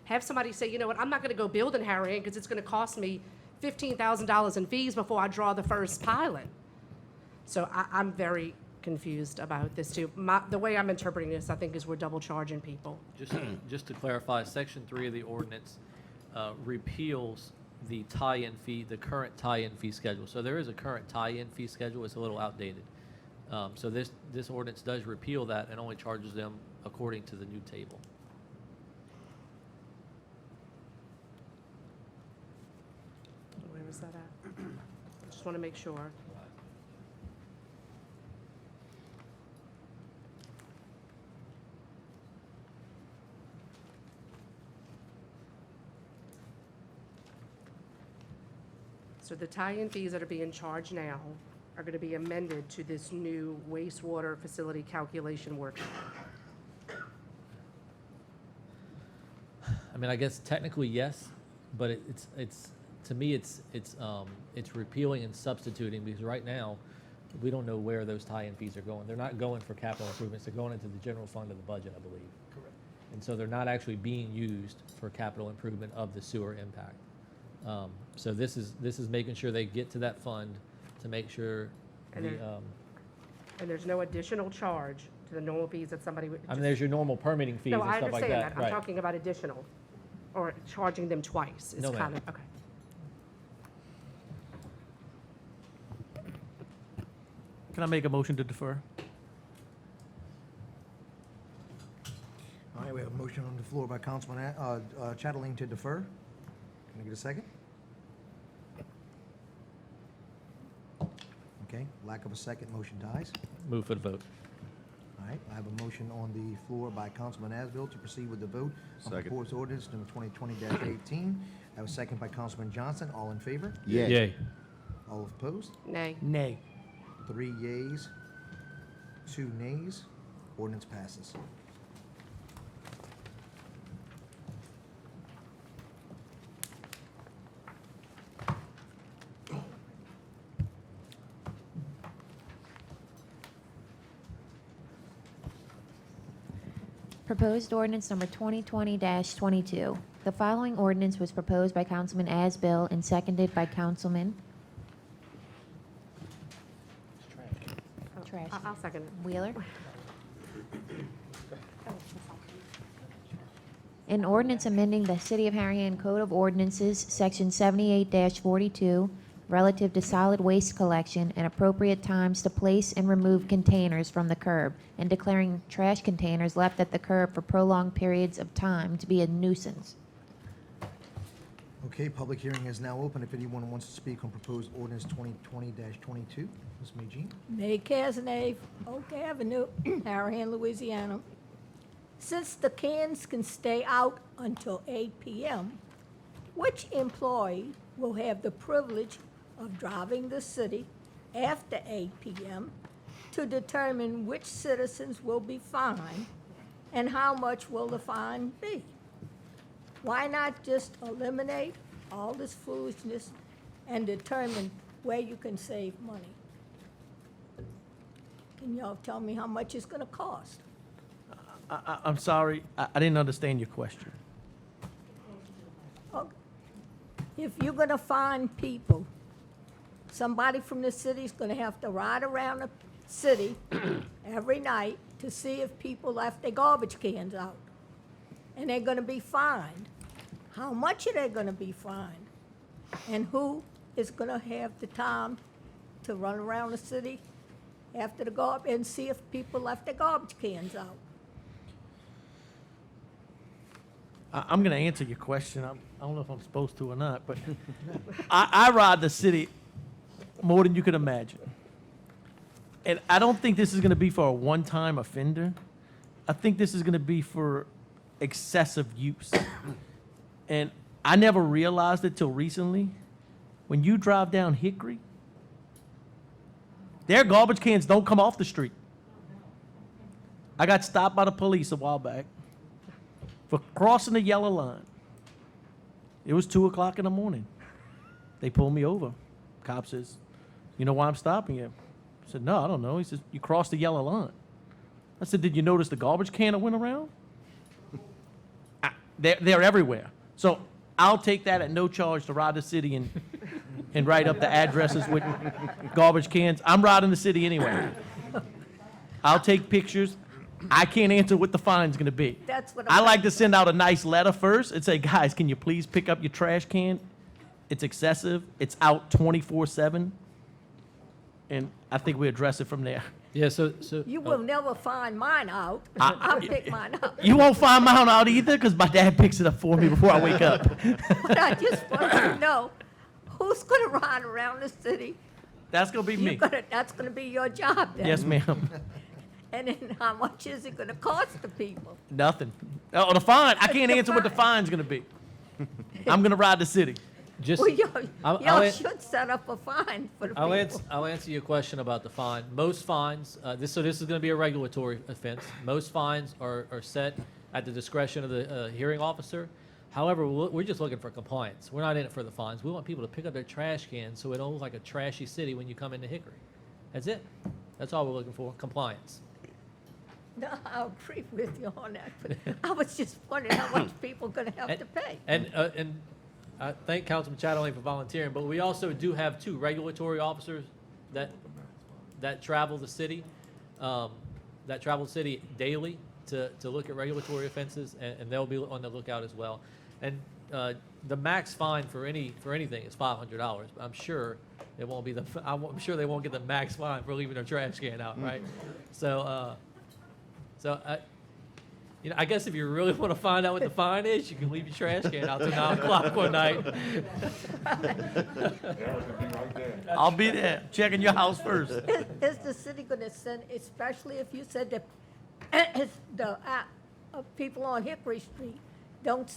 have somebody say, you know what, I'm not going to go build in Harahan because it's going to cost me $15,000 in fees before I draw the first pilot. So I'm very confused about this too. The way I'm interpreting this, I think, is we're double charging people. Just to clarify, Section 3 of the ordinance repeals the tie-in fee, the current tie-in fee schedule. So there is a current tie-in fee schedule. It's a little outdated. So this ordinance does repeal that and only charges them according to the new table. Where was that at? I just want to make sure. So the tie-in fees that are being charged now are going to be amended to this new wastewater facility calculation worksheet? I mean, I guess technically yes, but it's to me it's repealing and substituting, because right now we don't know where those tie-in fees are going. They're not going for capital improvements. They're going into the general fund of the budget, I believe. Correct. And so they're not actually being used for capital improvement of the sewer impact. So this is making sure they get to that fund to make sure And the, there- And there's no additional charge to the normal fees that somebody would. I mean, there's your normal permitting fees No, and I stuff like understand that. that. I'm talking about additional, or charging them twice is No, ma'am. kind of, okay. Can I make a motion to defer? All right, we have a motion on the floor by Councilman Chatelain to defer. Can I get a second? Okay, lack of a second, motion dies. Move for the vote. All right, I have a motion on the floor by Councilman Asbill to proceed with the vote on Second. proposed ordinance number 2020-18. I have a second by Councilman Johnson. All in favor? Yay. All opposed? Nay. Nay. 3 yeas, 2 nays. Ordinance passes. Proposed ordinance number 2020-22. The following ordinance was proposed by Councilman Asbill and seconded by Councilman Trash. I'll second it. Wheeler. An ordinance amending the City of Harahan Code of Ordinances, Section 78-42, relative to solid waste collection and appropriate times to place and remove containers from the curb, and declaring trash containers left at the curb for prolonged periods of time to be a nuisance. Okay, public hearing is now open. If anyone wants to speak on proposed ordinance 2020-22, Ms. Majin. May Cazenave, Oak Avenue, Harahan, Louisiana. Since the cans can stay out until 8 p.m., which employee will have the privilege of driving the city after 8 p.m. to determine which citizens will be fined and how much will the fine be? Why not just eliminate all this foolishness and determine where you can save money? Can y'all tell me how much it's gonna cost? I'm sorry, I didn't understand your question. Okay. If you're gonna find people, somebody from the city's gonna have to ride around the city every night to see if people left their garbage cans out. And they're gonna be fined. How much are they gonna be fined? And who is gonna have the time to run around the city after the garbage and see if people left their garbage cans out? I'm going to answer your question. I don't know if I'm supposed to or not, but I ride the city more than you could imagine. And I don't think this is going to be for a one-time offender. I think this is going to be for excessive use. And I never realized it till recently. When you drive down Hickory, their garbage cans don't come off the street. I got stopped by the police a while back for crossing the yellow line. It was 2 o'clock in the morning. They pulled me over. Cop says, "You know why I'm stopping you?" I said, "No, I don't know." He says, "You crossed the yellow line." I said, "Did you notice the garbage can that went around?" They're everywhere. So I'll take that at no charge to ride the city and write up the addresses with garbage cans. I'm riding the city anyway. I'll take pictures. I can't answer what the fine's gonna be. That's what I I'm like to send out a nice letter first and say, "Guys, can you please pick up your trash can? It's excessive. It's out 24/7." And I think we address it from there. Yeah, so. You will never find mine out. I'll pick mine up. You won't find mine out either, because my dad picks it up for me before I wake up. But I just want to know, who's gonna ride around the city? That's gonna be me. That's gonna be your job then. Yes, ma'am. And then how much is it gonna cost the people? Nothing. Oh, the fine. I can't The answer what the fine. fine's gonna be. I'm gonna ride the city. Just, Well, I'll y'all an- should set up a fine for the I'll people. answer, I'll answer your question about the fine. Most fines, so this is gonna be a regulatory offense. Most fines are set at the discretion of the hearing officer. However, we're just looking for compliance. We're not in it for the fines. We want people to pick up their trash cans so it don't look like a trashy city when you come into Hickory. That's it. That's all we're looking for, compliance. No, I agree with you on that, but I was just wondering how much people gonna have to pay. And I thank Councilman Chatelain for volunteering, but we also do have 2 regulatory officers that travel the city, daily to look at regulatory offenses, and they'll be on the lookout as well. And the max fine for anything is $500. But I'm sure it won't be I'm sure they won't get the max fine for leaving their trash can out, right? So I guess if you really want to find out what the fine is, you can leave your trash can out till 9 o'clock one night. I'll be there, checking your house first. Is the city gonna send, especially if you said that the people on Hickory Street don't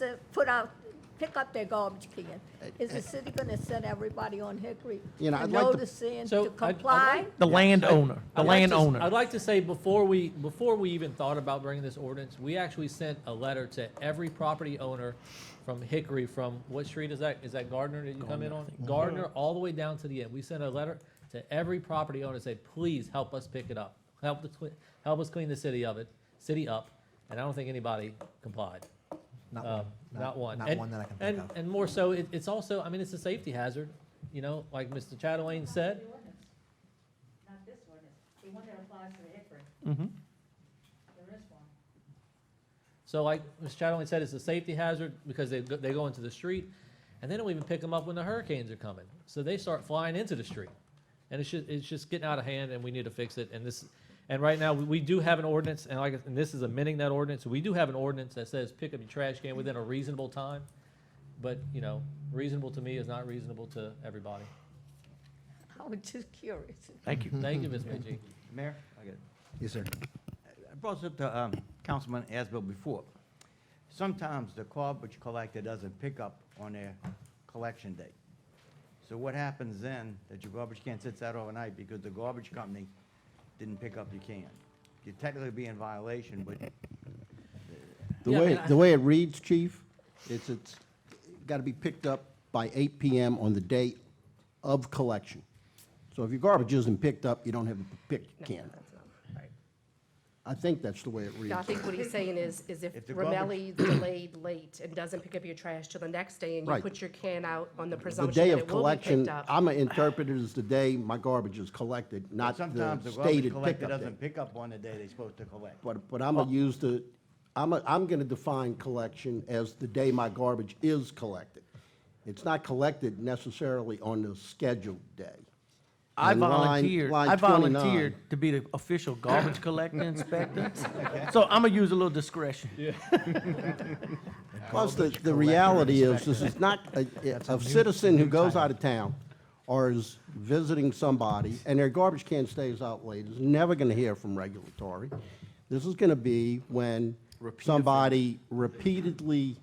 pick up their garbage can? Is the city gonna send everybody on Hickory You know, a I'd like to- notice in So, to I'd comply? like- The landowner, the landowner. I'd like to say before we even thought about bringing this ordinance, we actually sent a letter to every property owner from Hickory, from what street is that? Is that Gardner that you come in on? Gardner, all the way down to the end. We sent a letter to every property owner, say, please help us pick it up. Help us clean the city up, and I don't think anybody complied. Not one. Not one. Not And- one that I can think of. And more so, it's also, I mean, it's a safety hazard, like Mr. Chatelain said. Not this ordinance, the one that applies to the Hickory. Mm-hmm. There is one. So like Mr. Chatelain said, it's a safety hazard because they go into the street, and they don't even pick them up when the hurricanes are coming. So they start flying into the street. And it's just getting out of hand, and we need to fix it. And right now, we do have an ordinance, and this is amending that ordinance. We do have an ordinance that says pick up your trash can within a reasonable time. But, reasonable to me is not reasonable to everybody. I was just curious. Thank you. Thank you, Ms. Majee. Mayor, I got it. Yes, sir. I brought this up to Councilman Asbill before. Sometimes the garbage collector doesn't pick up on their collection date. So what happens then, that your garbage can sits out overnight because the garbage company didn't pick up your can? You'd technically be in violation, but The way it reads, Chief, it's got to be picked up by 8 PM on the day of collection. So if your garbage isn't picked up, you don't have to pick your can. I think that's the way it reads. I think what he's saying is if If the garbage- Romelli's delayed late and doesn't pick up your trash till the next day, and you Right. put your can out on the The presumption day that of it will be collection, picked up. I'm gonna interpret it as the day my garbage is collected, not the sometimes the garbage stated collector pickup doesn't date. pick up on the day they're supposed to collect. But I'm gonna use I'm gonna define collection as the day my garbage is collected. It's not collected necessarily on the scheduled day. I And line volunteered 29. to be the official garbage collector inspector. So I'm gonna use a little discretion. Plus, the reality is, this is not a citizen who goes out of town or is visiting somebody, and their garbage can stays out late, is never gonna hear from regulatory. This is gonna be when somebody repeatedly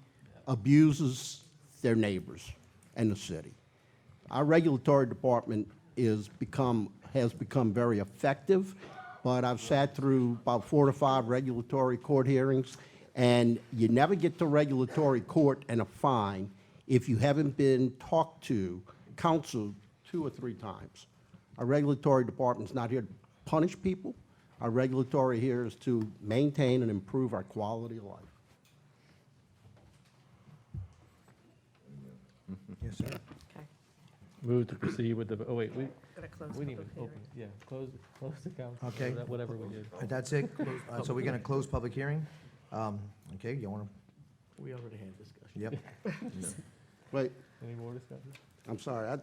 abuses their neighbors and the city. Our regulatory department has become very effective, but I've sat through about 4 to 5 regulatory court hearings, and you never get to regulatory court and a fine if you haven't been talked to, counseled 2 or 3 times. Our regulatory department's not here to punish people. Our regulatory here is to maintain and improve our quality of life. Yes, sir. Okay, Move to proceed with the, we gonna close the didn't even public open, hearing. close the council. Okay. Whatever we did. That's it. So we're going to close public hearing. Okay, you want We already had discussion. to, yep. Wait, Any more discussion? I'm sorry.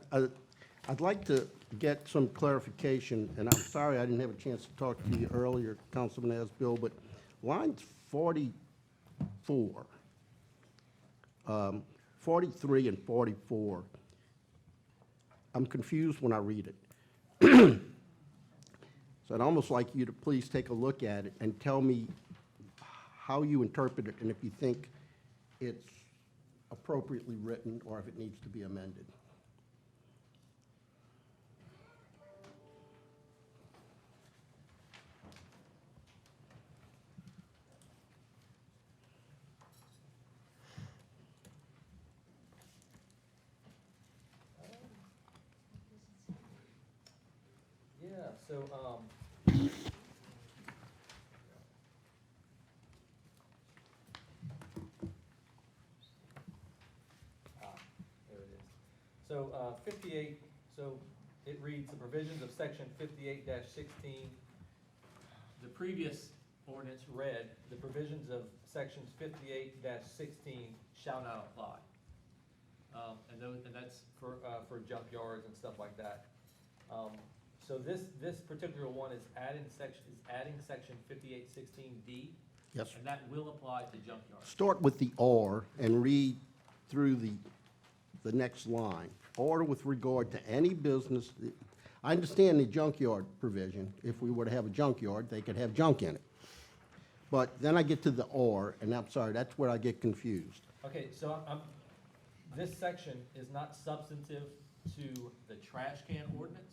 I'd like to get some clarification, and I'm sorry I didn't have a chance to talk to you earlier, Councilman Asbill, but lines 44, 43 and 44, I'm confused when I read it. So I'd almost like you to please take a look at it and tell me how you interpret it and if you think it's appropriately written or if it needs to be amended. Yeah, so, there it is. So, 58, so it reads, the provisions of section 58-16. The previous ordinance read, the provisions of sections 58-16 shall not apply. And that's for junkyards and stuff like that. So this particular one is adding section 5816D. Yes, sir. And that will apply to junkyards. Start with the "or" and read through the next line. Or with regard to any business, I understand the junkyard provision. If we were to have a junkyard, they could have junk in it. But then I get to the "or," and I'm sorry, that's where I get confused. Okay, so this section is not substantive to the trash can ordinance.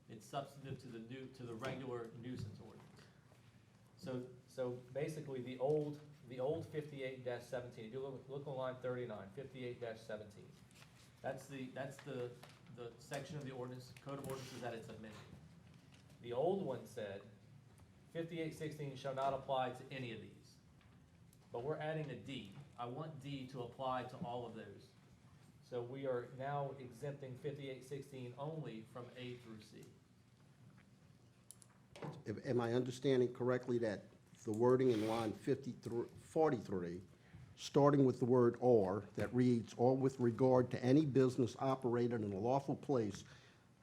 It's substantive to the regular nuisance ordinance. So basically, the old 58-17, if you look on line 39, 58-17. That's the section of the ordinance, code of ordinances that it's amending. The old one said 5816 shall not apply to any of these. But we're adding a D. I want D to apply to all of those. So we are now exempting 5816 only from A through C. Am I understanding correctly that the wording in line 43, starting with the word "or," that reads, "or with regard to any business operated in a lawful place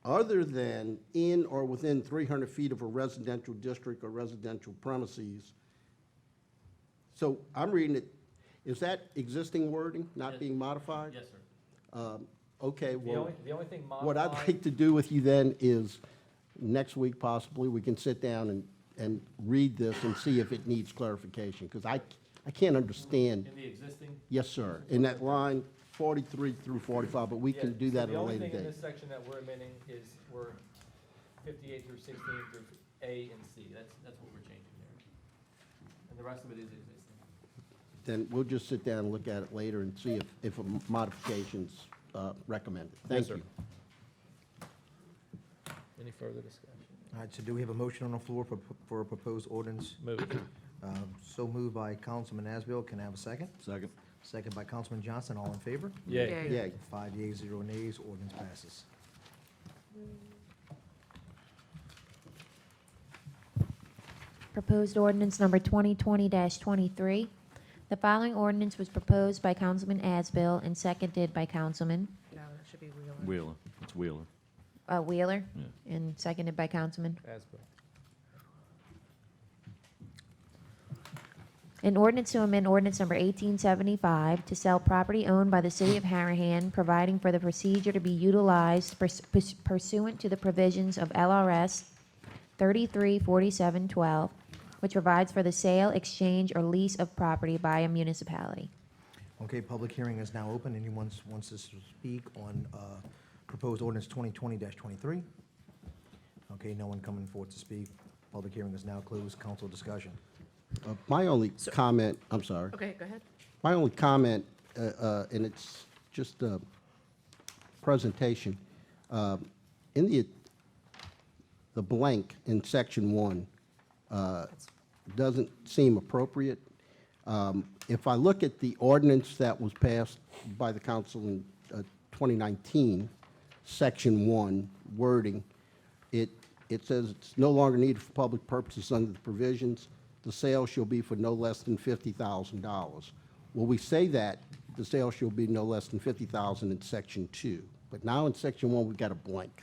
other than in or within 300 feet of a residential district or residential premises." So I'm reading it, is that existing wording not Yes. being modified? Yes, sir. Okay, well, The only thing what I'd modified, like to do with you then is, next week possibly, we can sit down and read this and see if it needs clarification, because I can't understand. in the existing. Yes, sir, in that line 43 through 45, but we Yeah, can do so that at a later The only thing in date. this section that we're amending is we're 58 through 16 through A and C. That's what we're changing there. And the rest of it is existing. Then we'll just sit down and look at it later and see if a modification's recommended. Thank sir. you. Any further discussion? All right, so do we have a motion on the floor for a proposed ordinance? Move. So moved by Councilman Asbill. Can I have a second? Second. Second by Councilman Johnson. All in favor? Yay. Yay. Yay. 5 yeas, 0 nays. Ordinance passes. Proposed ordinance number 2020-23. The following ordinance was proposed by Councilman Asbill and seconded by Councilman No, that should be Wheeler. Wheeler. It's Wheeler. Wheeler, Yeah. and seconded by Councilman. Asbill. An ordinance to amend ordinance number 1875 to sell property owned by the city of Harahan, providing for the procedure to be utilized pursuant to the provisions of LRS 334712, which provides for the sale, exchange, or lease of property by a municipality. Okay, public hearing is now open. Anyone wants to speak on proposed ordinance 2020-23? Okay, no one coming forward to speak. Public hearing is now closed. Council discussion. My only comment, I'm sorry. Okay, go ahead. My only comment, and it's just a presentation, in the blank in section 1 doesn't seem appropriate. If I look at the ordinance that was passed by the council in 2019, section 1 wording, it says it's no longer needed for public purposes under the provisions. The sale shall be for no less than $50,000. Well, we say that the sale shall be no less than $50,000 in section 2, but now in section 1, we've got a blank.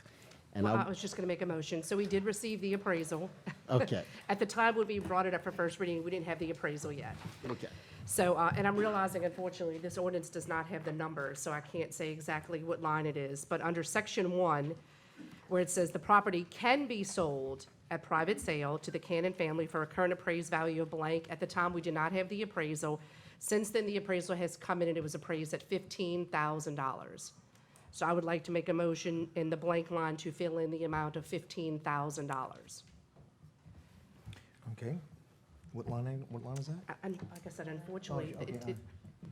And Well, I was just going to make a motion. So we did receive the appraisal. Okay. At the time when we brought it up for first reading, we didn't have the appraisal yet. Okay. So, and I'm realizing unfortunately, this ordinance does not have the numbers, so I can't say exactly what line it is. But under section 1, where it says the property can be sold at private sale to the Cannon family for a current appraised value of blank. At the time, we did not have the appraisal. Since then, the appraisal has come in and it was appraised at $15,000. So I would like to make a motion in the blank line to fill in the amount of $15,000. Okay. What line is that? And like I said, unfortunately, Oh, okay,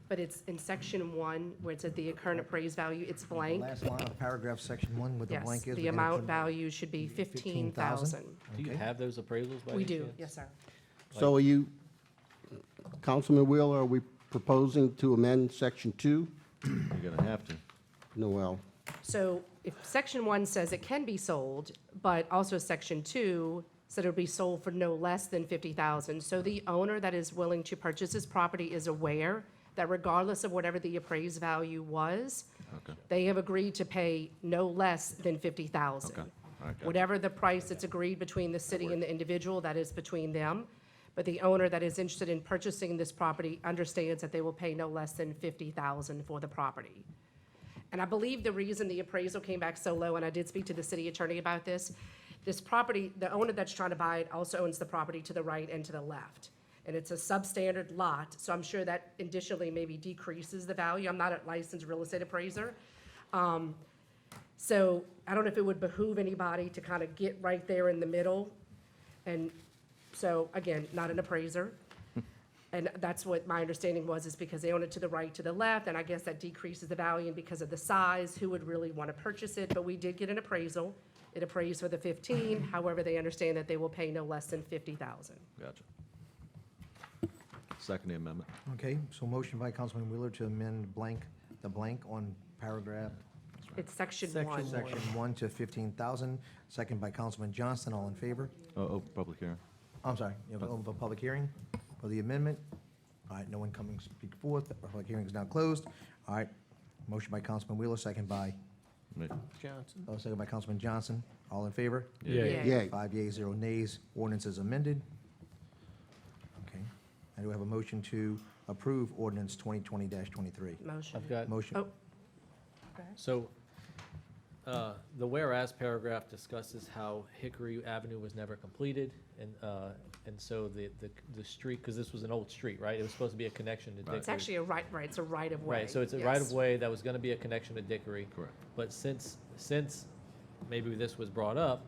but it's in section 1 where it said the current appraised value, it's The blank. last line of paragraph, section 1, with the Yes, blank is. the we're gonna amount put- value should be 15,000. Do you Okay. have those appraisals by We any do, chance? yes, sir. So are you, Councilman Wheeler, are we proposing to amend section 2? You're gonna have to. Noel. So if section 1 says it can be sold, but also section 2 said it'll be sold for no less than 50,000. So the owner that is willing to purchase this property is aware that regardless of whatever the appraised value was, Okay. they have agreed to pay no less than 50,000. Okay. All right, gotcha. Whatever the price that's agreed between the city and the individual, that is between them. But the owner that is interested in purchasing this property understands that they will pay no less than 50,000 for the property. And I believe the reason the appraisal came back so low, and I did speak to the city attorney about this property, the owner that's trying to buy it also owns the property to the right and to the left. And it's a substandard lot, so I'm sure that additionally maybe decreases the value. I'm not a licensed real estate appraiser. So I don't know if it would behoove anybody to kind of get right there in the middle. And so, again, not an appraiser. And that's what my understanding was, is because they own it to the right, to the left, and I guess that decreases the value, and because of the size, who would really want to purchase it? But we did get an appraisal. It appraised for the 15, however, they understand that they will pay no less than 50,000. Gotcha. Second the amendment. Okay, so motion by Councilman Wheeler to amend the blank on paragraph, It's section Section 1. section 1 to 15,000, second by Councilman Johnston, all in favor? Oh, public hearing. I'm sorry, you have a public hearing for the amendment. All right, no one coming to speak forth, the public hearing is now closed. All right, motion by Councilman Wheeler, second by, Me. Johnson. second by Councilman Johnson, all in favor? Yeah. Yay. 5 yeas, 0 nays, ordinance is amended. Okay, I do have a motion to approve ordinance 2020-23. Motion. I've got, Motion, Oh. so, the whereas paragraph discusses how Hickory Avenue was never completed, and so the street, because this was an old street, right? It was supposed to be a connection to Dickory. It's actually right, it's a right-of-way. Right, so it's a Yes. right-of-way that was gonna be a connection to Dickory. Correct. But since maybe this was brought up,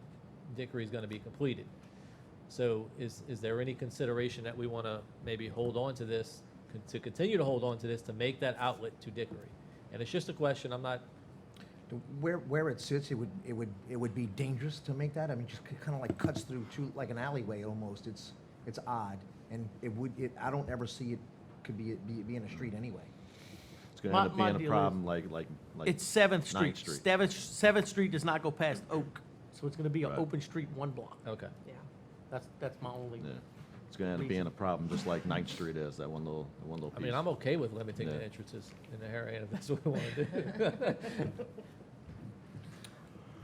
Dickory's gonna be completed. So is there any consideration that we wanna maybe hold on to this, to continue to hold on to this, to make that outlet to Dickory? And it's just a question, I'm not, where it sits, it would be dangerous to make that. I mean, just kind of like cuts through like an alleyway almost. It's odd, and I don't ever see it could be in a street anyway. It's gonna My- end up my being a deal problem like. It's 7th Ninth Street. Street. 7th Street does not go past Oak, so it's gonna be an Right. open street, one block. okay. Yeah. That's my only. Yeah. It's gonna end up being a problem, just like Ninth Street is, that one little I piece. mean, I'm okay with limiting the Yeah. entrances in the Harahan if that's what we wanna do.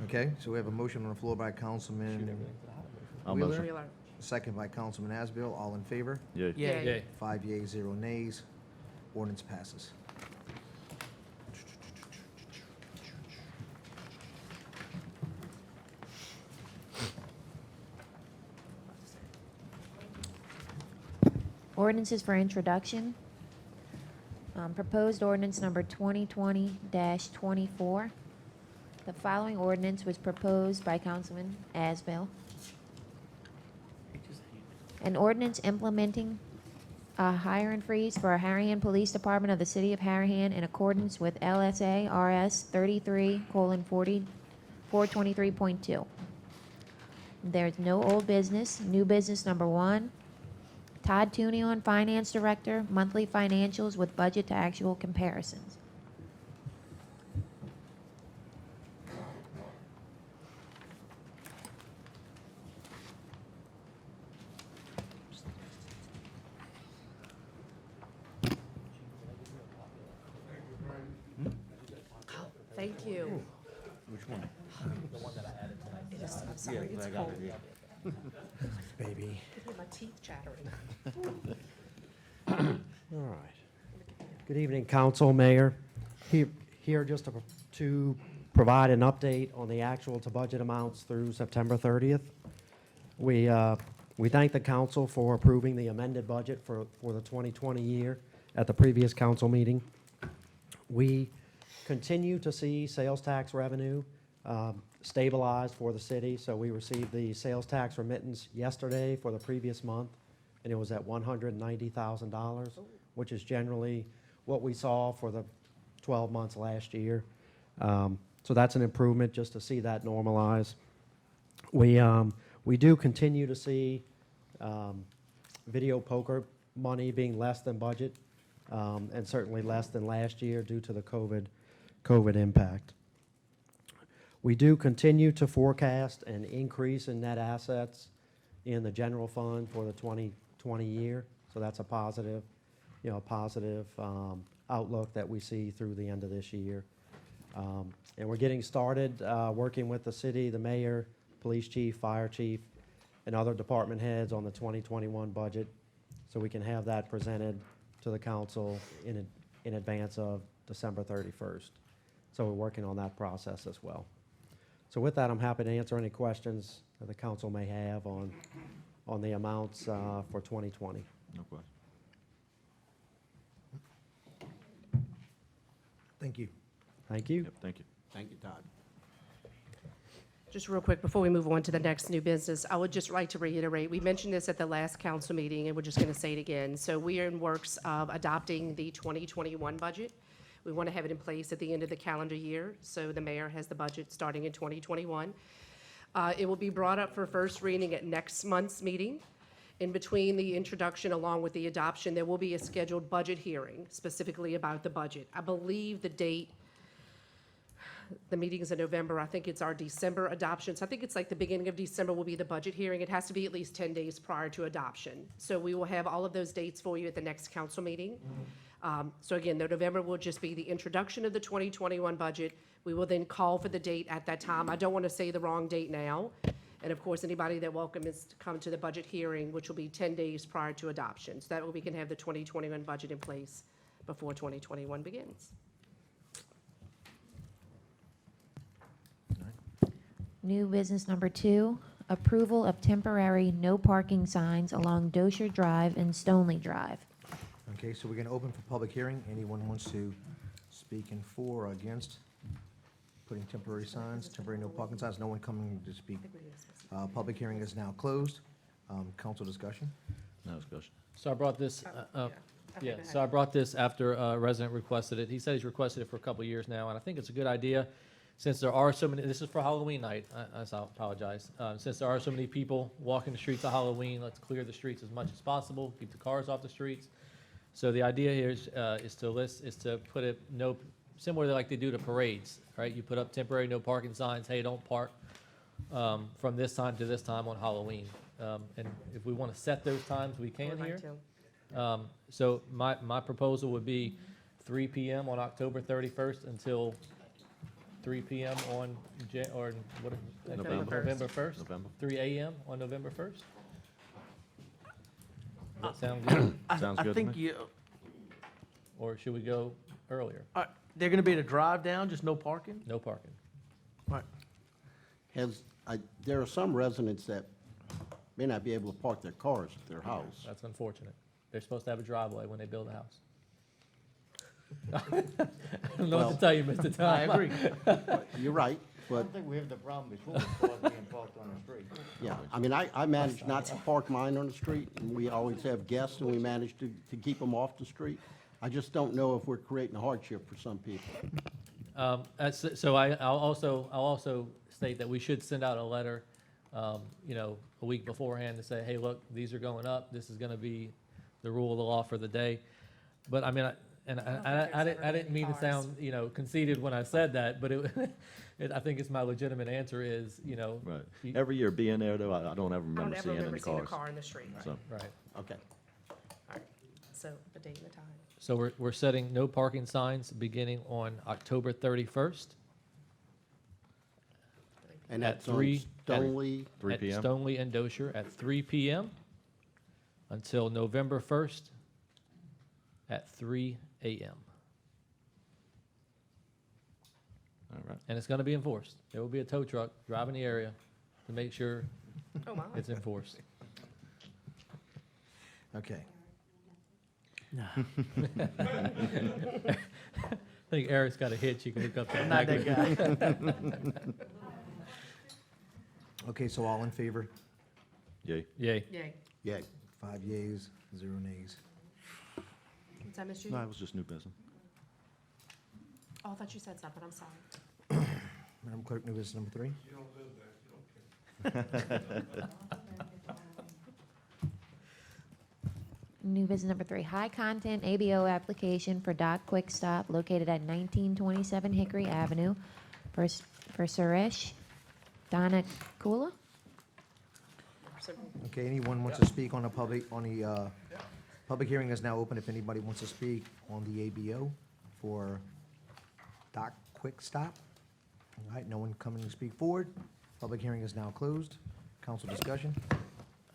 Okay, so we have a motion on the floor by Councilman I'll Wheeler. motion. Wheeler. Second by Councilman Asbill, all in favor? Yeah. Yeah. Yay. 5 yeas, 0 nays, ordinance passes. Ordinances for introduction. Proposed ordinance number 2020-24. The following ordinance was proposed by Councilman Asbill. An ordinance implementing a hire and freeze for a Harahan Police Department of the City of Harahan in accordance with LSA RS 33:423.2. There's no old business. New business number 1. Todd Tunion, Finance Director, monthly financials with budget to actual comparisons. Thank you. Which one? It is, I'm sorry, it's cold. Baby. My teeth chattering. All right. Good evening, council, mayor. Here just to provide an update on the actual to budget amounts through September 30th. We thank the council for approving the amended budget for the 2020 year at the previous council meeting. We continue to see sales tax revenue stabilized for the city. So we received the sales tax remittance yesterday for the previous month, and it was at $190,000, which is generally what we saw for the 12 months last year. So that's an improvement just to see that normalize. We do continue to see video poker money being less than budget, and certainly less than last year due to the COVID impact. We do continue to forecast an increase in net assets in the general fund for the 2020 year. So that's a positive, outlook that we see through the end of this year. And we're getting started working with the city, the mayor, police chief, fire chief, and other department heads on the 2021 budget, so we can have that presented to the council in advance of December 31st. So we're working on that process as well. So with that, I'm happy to answer any questions that the council may have on the amounts for 2020. No question. Thank you. Thank you. Yep, thank you. Thank you, Todd. Just real quick, before we move on to the next new business, I would just like to reiterate, we mentioned this at the last council meeting, and we're just going to say it again. So we are in works of adopting the 2021 budget. We want to have it in place at the end of the calendar year, so the mayor has the budget starting in 2021. It will be brought up for first reading at next month's meeting. In between the introduction along with the adoption, there will be a scheduled budget hearing specifically about the budget. I believe the date, the meeting's in November, I think it's our December adoption. So I think it's like the beginning of December will be the budget hearing. It has to be at least 10 days prior to adoption. So we will have all of those dates for you at the next council meeting. So again, the November will just be the introduction of the 2021 budget. We will then call for the date at that time. I don't want to say the wrong date now. And of course, anybody that welcome is to come to the budget hearing, which will be 10 days prior to adoption. So that way we can have the 2021 budget in place before 2021 begins. New business number 2, approval of temporary no parking signs along Dozier Drive and Stonley Drive. Okay, so we're going to open for public hearing. Anyone wants to speak in for or against putting temporary signs, temporary no parking signs? No one coming to speak. Public hearing is now closed. Council discussion? No discussion. So I brought this, so I brought this after a resident requested it. He said he's requested it for a couple of years now, and I think it's a good idea. Since there are so many, this is for Halloween night, I apologize. Since there are so many people walking the streets of Halloween, let's clear the streets as much as possible, keep the cars off the streets. So the idea here is to put it similar like they do to parades, right? You put up temporary no parking signs, hey, don't park from this time to this time on Halloween. And if we want to set those times, we can here. So my proposal would be 3 p.m. on October 31st until 3 p.m. on November 1st? November. 3 a.m. on November 1st? Does that sound good? Sounds I good to think me. you, Or should we go earlier? they're going to be able to drive down, just no parking? No parking. Right. There are some residents that may not be able to park their cars at their house. That's unfortunate. They're supposed to have a driveway when they build a house. I don't know what to tell you, Mr. Tom. I agree. You're right, I but, don't think we have the problem before with cars being parked on the street. yeah, I mean, I manage not to park mine on the street, and we always have guests, and we manage to keep them off the street. I just don't know if we're creating a hardship for some people. So I'll also state that we should send out a letter, a week beforehand to say, hey, look, these are going up. This is going to be the rule of the law for the day. But I mean, I didn't mean to sound, conceited when I said that, but I think it's my legitimate answer is, Right. Every year being there, though, I don't ever remember seeing any seeing a cars. car in the street. So, right. Okay. All right. So the date and the time. So we're setting no parking signs beginning on October 31st. And At that's on 3 Stoneley, 3 at p.m.? Stoneley and Dozier at 3 p.m. until November 1st at 3 a.m. All right. And it's going to be enforced. There will be a tow truck driving the area to make sure Oh, my. it's enforced. Okay. I think Eric's got a hitch. You can hook up to the Not that back. guy. Okay, so all in favor? Yay. Yay. Yay. Yay. 5 yeas, 0 nays. What's that, Ms. Judy? No, it was just new business. Oh, I thought you said something, I'm sorry. Madam Clerk, new business number 3. New business number 3, high content ABO application for Doc Quick Stop located at 1927 Hickory Avenue for Suresh Donakula. Okay, anyone wants to speak on the public hearing is now open if anybody wants to speak on the ABO for Doc Quick Stop. All right, no one coming to speak forward. Public hearing is now closed. Council discussion. I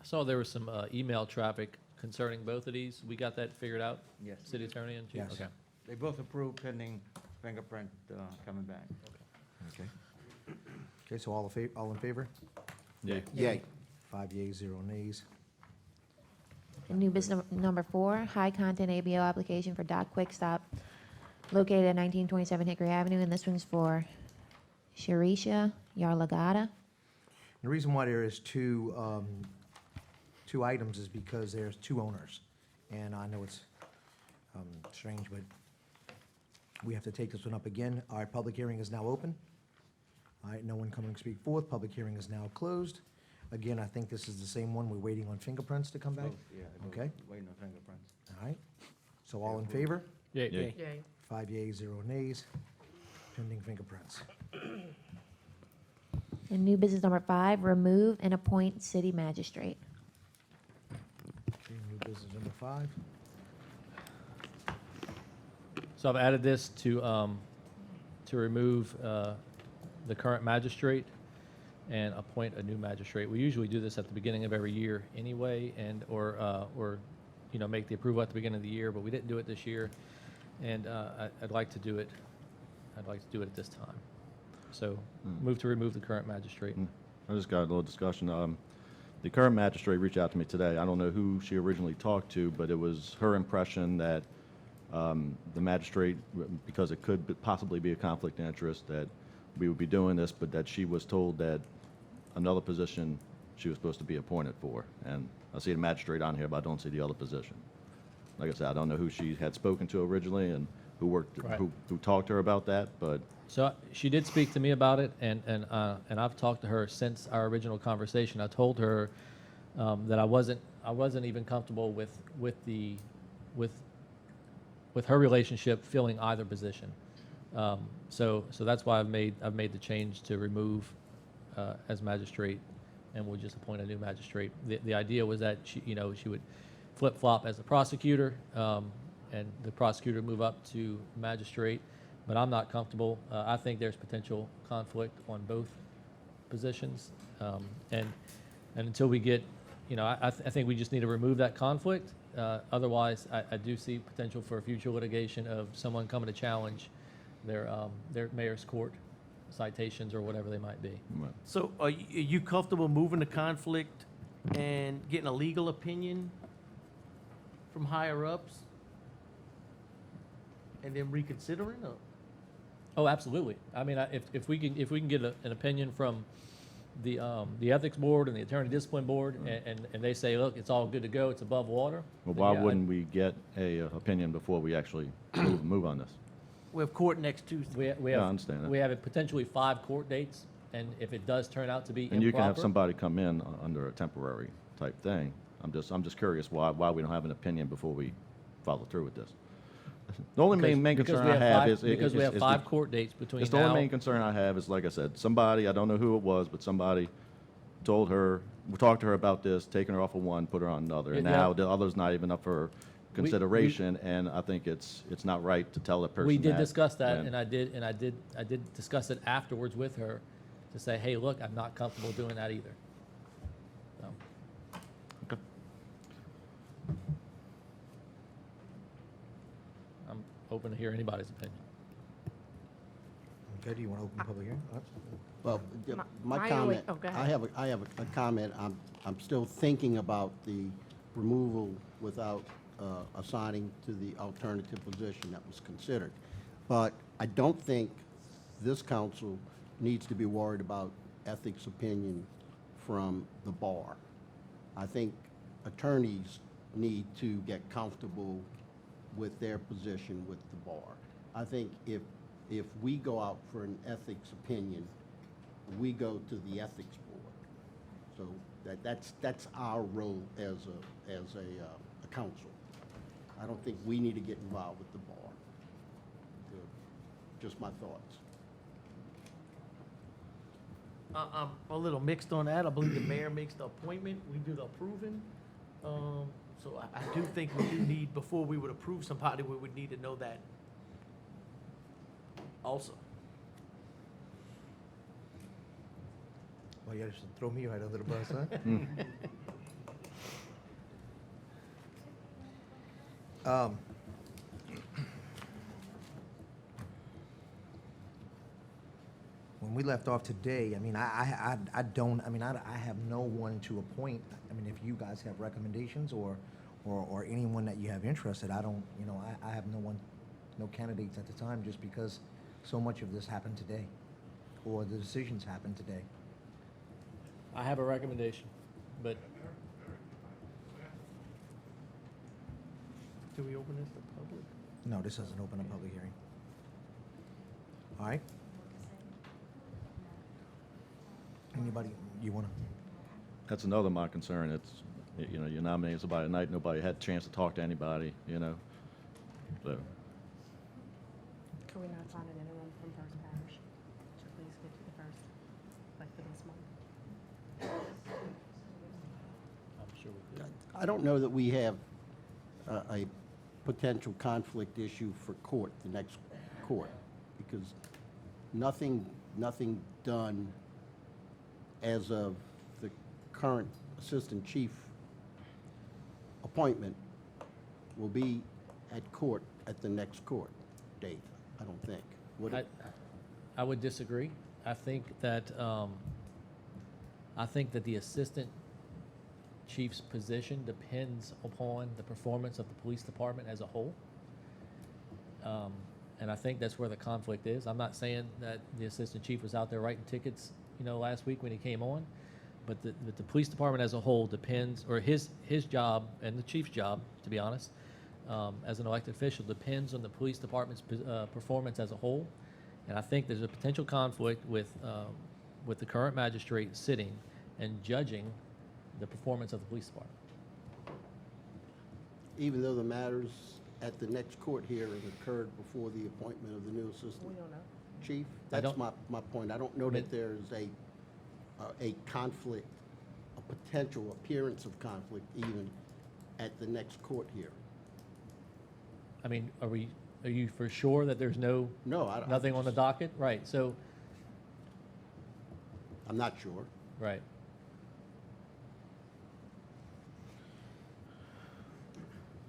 saw there was some email traffic concerning both of these. We got that figured out? Yes. City Attorney and Chief? Yes. Okay. They both approved pending fingerprint coming back. Okay. Okay, so all in favor? Yay. Yay. 5 yeas, 0 nays. And new business number 4, high content ABO application for Doc Quick Stop located at 1927 Hickory Avenue, and this one's for Shirisha Yarlagada. The reason why there is two items is because there's 2 owners. And I know it's strange, but we have to take this one up again. Our public hearing is now open. All right, no one coming to speak forth. Public hearing is now closed. Again, I think this is the same one. We're waiting on fingerprints to come back. Yeah, Okay. waiting on fingerprints. All right. So all in favor? Yay. Yay. Yay. 5 yeas, 0 nays, pending fingerprints. And new business number 5, remove and appoint city magistrate. Okay, new business number 5. So I've added this to remove the current magistrate and appoint a new magistrate. We usually do this at the beginning of every year anyway, and or make the approval at the beginning of the year, but we didn't do it this year, and I'd like to do it. I'd like to do it at this time. So move to remove the current magistrate. I just got a little discussion. The current magistrate reached out to me today. I don't know who she originally talked to, but it was her impression that the magistrate, because it could possibly be a conflict of interest, that we would be doing this, but that she was told that another position she was supposed to be appointed for. And I see the magistrate on here, but I don't see the other position. Like I said, I don't know who she had spoken to originally and who Right. who talked to her about that, but So she did speak to me about it, and I've talked to her since our original conversation. I told her that I wasn't even comfortable with her relationship filling either position. So that's why I've made the change to remove as magistrate, and we'll just appoint a new magistrate. The idea was that she would flip-flop as a prosecutor, and the prosecutor move up to magistrate. But I'm not comfortable. I think there's potential conflict on both positions, and until we get, I think we just need to remove that conflict. Otherwise, I do see potential for future litigation of someone coming to challenge their mayor's court citations or whatever they might be. So are you comfortable moving the conflict and getting a legal opinion from higher ups? And then reconsidering, or? Oh, absolutely. I mean, if we can get an opinion from the ethics board and the attorney discipline board, and they say, look, it's all good to go, it's above water. well, then why yeah, wouldn't we get a opinion before we actually move on this? We have court next Tuesday. we Yeah, have I understand that. we have potentially 5 court dates, and if it does turn out to be And you can have improper- somebody come in under a temporary type thing. I'm just curious why we don't have an opinion before we follow through with this. The only main because concern we I have have five- is because we have is 5 court dates between it's the now. only main concern I have is, like I said, somebody, I don't know who it was, but somebody told her, we talked to her about this, taking her off of one, put her on another, and Yeah. now the other's not even up for consideration, and I think it's not right to tell the person We did that discuss that, when- and I did discuss it afterwards with her to say, hey, look, I'm not comfortable doing that either. So, Okay. I'm open to hear anybody's opinion. Okay, do you want to open the public hearing? Well, my my comment, only- oh, go I have a comment. I'm still thinking about the removal without assigning to the alternative position that was considered. But I don't think this council needs to be worried about ethics opinion from the bar. I think attorneys need to get comfortable with their position with the bar. I think if we go out for an ethics opinion, we go to the ethics board. So that's our role as a council. I don't think we need to get involved with the bar. Just my thoughts. I'm a little mixed on that. I believe the mayor makes the appointment, we do the approving. So I do think we do need, before we would approve somebody, we would need to know that also. Well, you just throw me right under the bus, huh? When we left off today, I mean, I don't, I mean, I have no one to appoint. I mean, if you guys have recommendations or anyone that you have interested, I don't, you know, I have no one, no candidates at the time, just because so much of this happened today, or the decisions happened today. I have a recommendation, but Do we open this to public? No, this doesn't open a public hearing. All right? Anybody, you wanna? That's another of my concern. It's, you know, you nominate somebody tonight, nobody had a chance to talk to anybody, you know, so. Can we not find an interim from First Parish? So please get to the first, like for this month. I'm sure we could. I don't know that we have a potential conflict issue for court, the next court, because nothing done as of the current assistant chief appointment will be at court at the next court date, I don't think. Would it? I would disagree. I think that the assistant chief's position depends upon the performance of the police department as a whole. And I think that's where the conflict is. I'm not saying that the assistant chief was out there writing tickets, you know, last week when he came on, but the police department as a whole depends, or his job and the chief's job, to be honest, as an elected official, depends on the police department's performance as a whole. And I think there's a potential conflict with the current magistrate sitting and judging the performance of the police department. Even though the matters at the next court hearing occurred before the appointment of the new assistant We don't know. chief? I That's don't- my point. I don't know that there's a conflict, a potential appearance of conflict even at the next court hearing. I mean, are you for sure that there's No, nothing on the docket? Right, so, I'm not sure. right.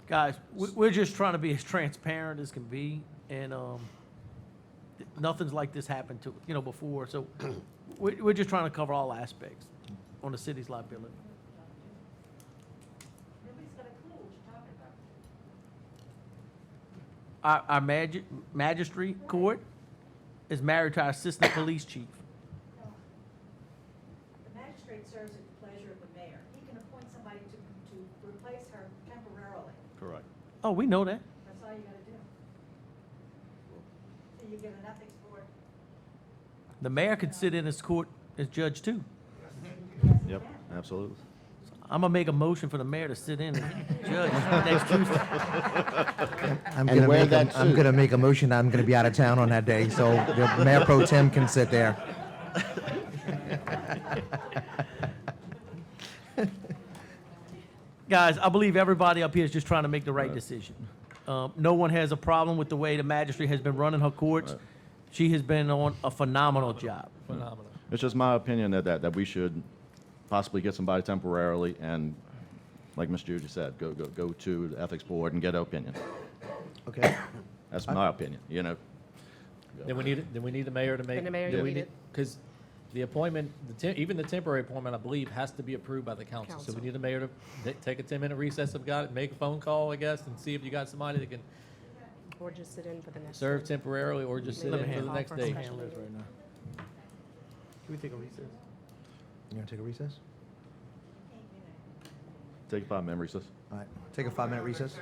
Guys, we're just trying to be as transparent as can be, and nothing's like this happened to, you know, before, so we're just trying to cover all aspects on the city's liability. Our magistrate court is married to our assistant police chief. The magistrate serves at the pleasure of the mayor. He can appoint somebody to replace her temporarily. Correct. Oh, we know that. That's all you gotta do. So you give an ethics board. The mayor could sit in his court as judge too. Yep, absolutely. I'm gonna make a motion for the mayor to sit in as judge next Tuesday. I'm gonna make a motion. I'm gonna be out of town on that day, so the Mayor Pro Tem can sit there. Guys, I believe everybody up here is just trying to make the right decision. No one has a problem with the way the magistrate has been running her courts. Right. She has been on a phenomenal job. Phenomenal. It's just my opinion that we should possibly get somebody temporarily and, like Ms. Judy said, go to the ethics board and get an opinion. Okay. That's my opinion, you know. Then we need the mayor to make. And the mayor, do you we need it. Because The appointment, even the temporary appointment, I believe, has to be approved by the council. So we Council. need the mayor to take a 10-minute recess if got it, make a phone call, I guess, and see if you got somebody that can Or just sit in for the next. serve one. temporarily or just sit Maybe in for the call next for a day. special Handle this meeting. right now. Can we take a recess? You gonna take a recess? Take a 5-minute recess. All right, take a 5-minute recess.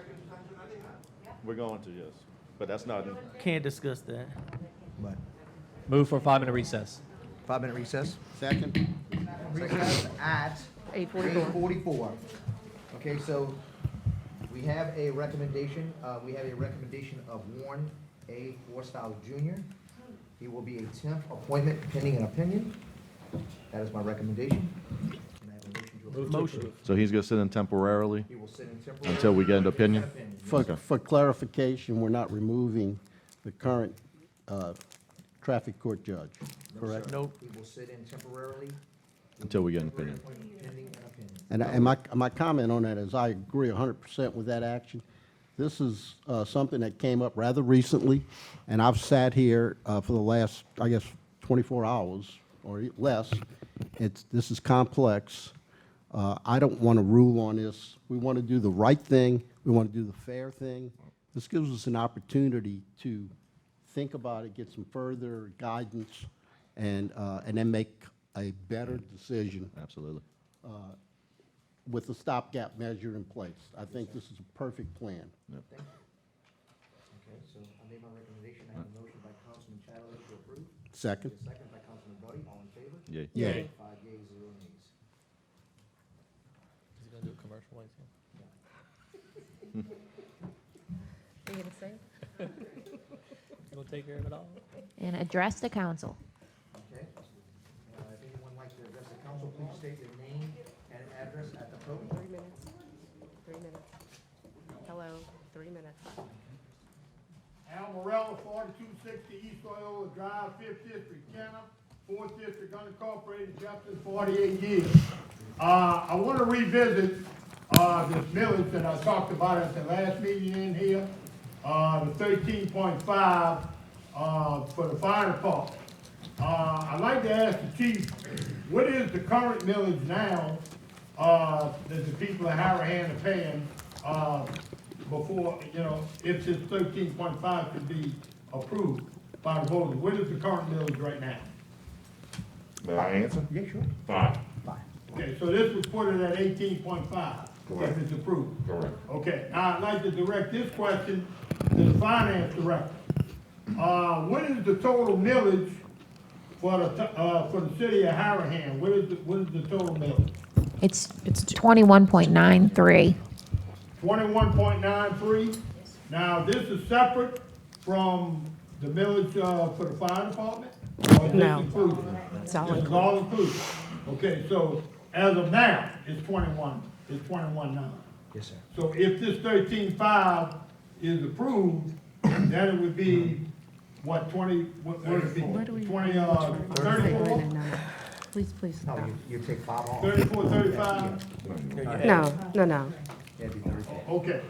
We're going to, yes. But that's not, Can't discuss that. But Move for a 5-minute recess. 5-minute recess. Second? Recess at 8:44. 8:44. Okay, so we have a recommendation, of Warren A. Forstall Jr. He will be a temp appointment pending an opinion. That is my recommendation. Can I have a motion to approve? Motion. so he's going to sit in temporarily He will sit in temporarily. until we get an opinion? For clarification, we're not removing the current traffic court judge, correct? Nope. He will sit in temporarily. Until we get an opinion. Appointment pending an opinion. And my comment on that is I agree 100% with that action. This is something that came up rather recently, and I've sat here for the last, I guess, 24 hours or less. This is complex. I don't want to rule on this. We want to do the right thing. We want to do the fair thing. This gives us an opportunity to think about it, get some further guidance, and then make a better decision Absolutely. with the stopgap measure in place. I think this is a perfect plan. Okay, so I made my recommendation. I have a motion by Councilman Chatterley to approve. Second? A second by Councilman Buddy. All in favor? Yay. Yay. 5 yeas, 0 nays. Is he gonna do a commercial like that? You gonna say? You gonna take care of it all? And address the council. Okay. If anyone would like to address the council, please state your name and address at the podium. 3 minutes. 3 minutes. Hello, 3 minutes. Al Morella, 4260 East Loyola Drive, 5th District, Kenner, 4th District, unincorporated, Jefferson, 48 years. I want to revisit this millage that I talked about at the last meeting in here, the 13.5 for the fire department. I'd like to ask the chief, what is the current millage now that the people of Harahan are paying before, if this 13.5 could be approved by the voters? What is the current millage right now? May I answer? Yeah, sure. Fine. Okay, so this would put it at 18.5 if Correct. it's approved. Correct. Okay, now I'd like to direct this question to the finance director. What is the total millage for the city of Harahan? What is the total millage? It's 21.93. 21.93? Now, this is separate from the millage for the fire department? Or is this No. included? It's all This is all included. Okay, so as of now, it's 21.9. Yes, sir. So if this 13.5 is approved, then it would be, what, 20, what would it be? 20, 34? Please No, stop. you take 5 off. 34, 35? No. Yeah, it'd be 34. Okay.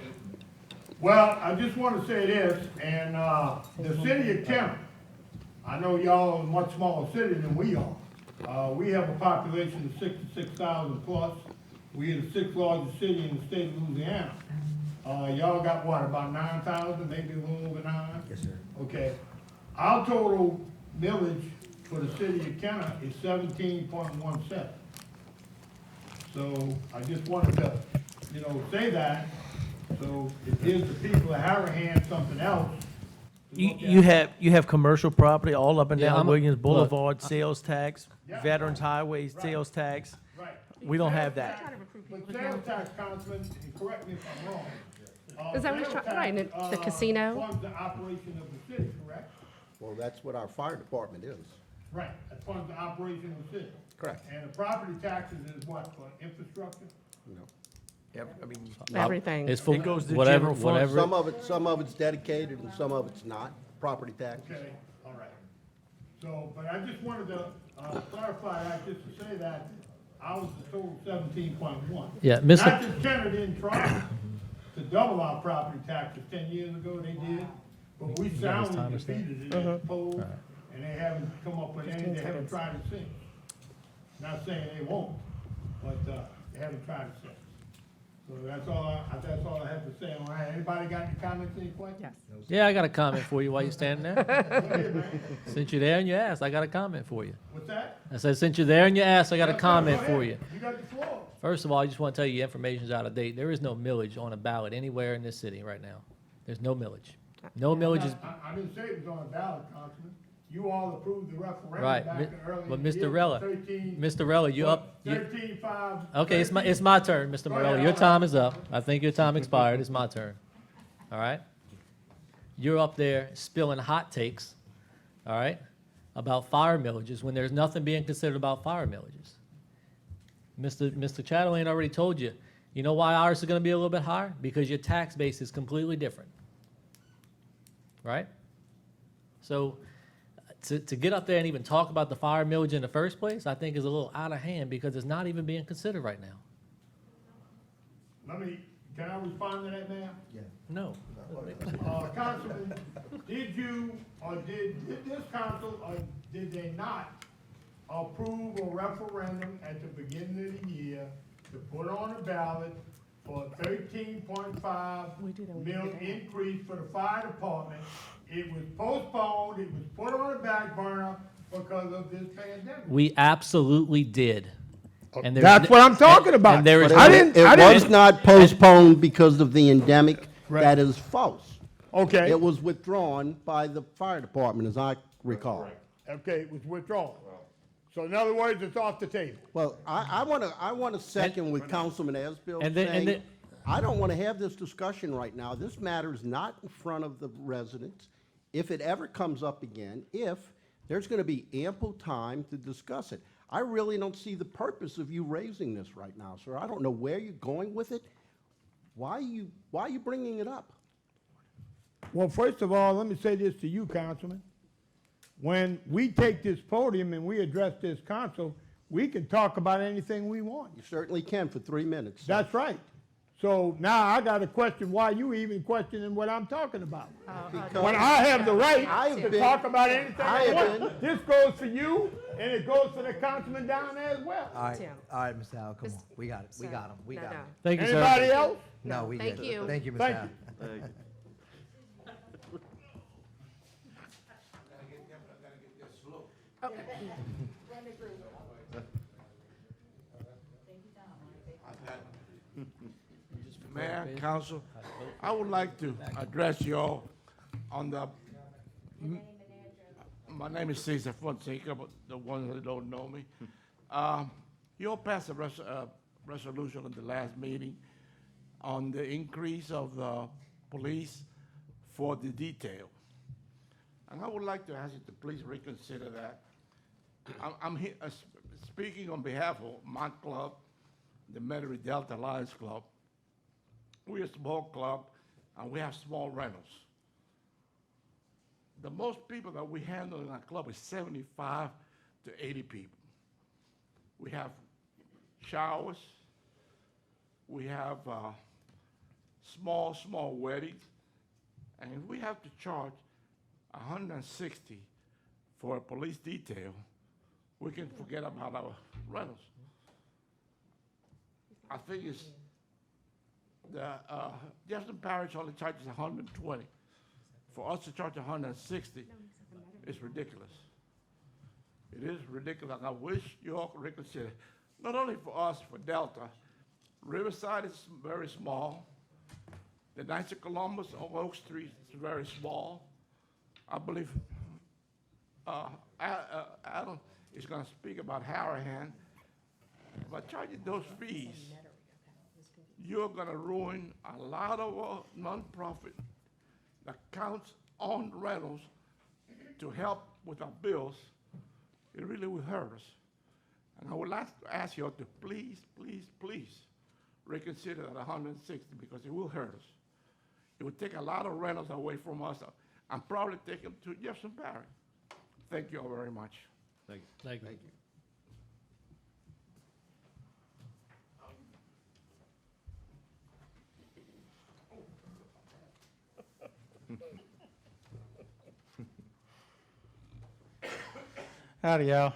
Well, I just want to say this, and the city of Kenner, I know y'all are a much smaller city than we are. We have a population of 66,000 plus. We are the 6th largest city in the state of Louisiana. Y'all got what, about 9,000, maybe a little over 9? Yes, sir. Okay. Our total millage for the city of Kenner is 17.17. So I just wanted to, say that, so it gives the people of Harahan something else. to look at. You have commercial property all up and Yeah, down I'm- Williams look, Boulevard, sales tax, Yeah. Veterans Highway, sales tax. Right. We don't have that. But sales tax, Councilman, and correct me if I'm wrong. Is that what he's sales trying- right, tax, and the casino? Funds the operation of the city, correct? Well, that's what our fire department is. Right, that funds the operation of the city. Correct. And the property taxes is what, for infrastructure? No. Everything. It's for It goes to whatever, general fund. whatever. Some of it's dedicated and some of it's not, property taxes. Okay, all right. So, but I just wanted to clarify that, just to say that ours is total 17.1. Yeah, Mr. Not that Kenner didn't try to double our property taxes 10 years ago, they did, but we soundly defeated it at the polls, and they haven't come up with anything, they haven't tried it since. Not saying they won't, but, they haven't tried it since. So that's all I have to say on that. Anybody got any comments, any questions? Yes. Yeah, I got a comment for you while you're standing there. Go ahead, man. Since you're there and you asked, I got a comment for you. What's that? I said, since you're there and you asked, I got a Yes, sir. comment Go for ahead. you. You got the floor. First of all, I just want to tell you, your information's out of date. There is no millage on a ballot anywhere in this city right now. There's no millage. No millage is, I didn't say it was on a ballot, Councilman. You all approved the referendum right. back in early But in the Mr. year, Rella, 13 Mr. Rella, you up? you- 13-5. Okay, it's my turn, Mr. Go Morello. ahead, Your all time is up. I think your time expired. It's my turn. All right? You're up there spilling hot takes, all right, about fire millages when there's nothing being considered about fire millages. Mr. Chatelain already told you. You know why ours is going to be a little bit higher? Because your tax base is completely different. Right? So to get up there and even talk about the fire millage in the first place, I think is a little out of hand because it's not even being considered right now. Can I respond to that, ma'am? Yeah. No. Councilman, did you, or did this council, or did they not approve a referendum at the beginning of the year to put on a ballot for a 13.5 mil increase for the fire department? It was postponed, it was put on the back burner because of this pandemic. We absolutely did. And there's That's what I'm talking about. And there is I no- didn't- It was not postponed because of the endemic. Right. That is false. Okay. It was withdrawn by the fire department, as I recall. Okay, it was withdrawn. So in other words, it's off the table. Well, I want to second with Councilman Asbill and then- and saying, then- I don't want to have this discussion right now. This matter is not in front of the residents. If it ever comes up again, there's going to be ample time to discuss it. I really don't see the purpose of you raising this right now, sir. I don't know where you're going with it. Why are you bringing it up? Well, first of all, let me say this to you, Councilman. When we take this podium and we address this council, we can talk about anything we want. You certainly can for 3 minutes. sir. That's right. So now I got to question why you even questioning what I'm talking about. When I have the right to talk about anything I want. This goes for you, and it goes for the councilman down there as well. All right, Tim. all right, Mr. Howell, come on. We got it. We got him. We No, got no. him. Thank you, sir. Anybody else? No, we Thank good. you. Thank you, Mr. Thank Howell. you. Mayor, Council, I would like to address you all on the, my name is Cesar Fonseca, but the ones that don't know me. You all passed a resolution at the last meeting on the increase of the police for the detail. And I would like to ask you to please reconsider that. I'm here, speaking on behalf of my club, the Metairie Delta Lions Club. We're a small club, and we have small rentals. The most people that we handle in our club is 75 to 80 people. We have showers. We have small weddings. And if we have to charge $160 for a police detail, we can forget about our rentals. I think it's Jefferson Parish only charges $120. For us to charge $160 is ridiculous. It is ridiculous. I wish you all could reconsider. Not only for us, for Delta. Riverside is very small. The Knights of Columbus on Oak Street is very small. I believe Adam is going to speak about Harahan. By charging those fees, you're going to ruin a lot of nonprofit that counts on rentals to help with our bills. It really will hurt us. And I would like to ask you all to please reconsider that 160 because it will hurt us. It would take a lot of rentals away from us and probably take them to Jefferson Parish. Thank you all very much. Thank you. Thank you. Howdy, y'all.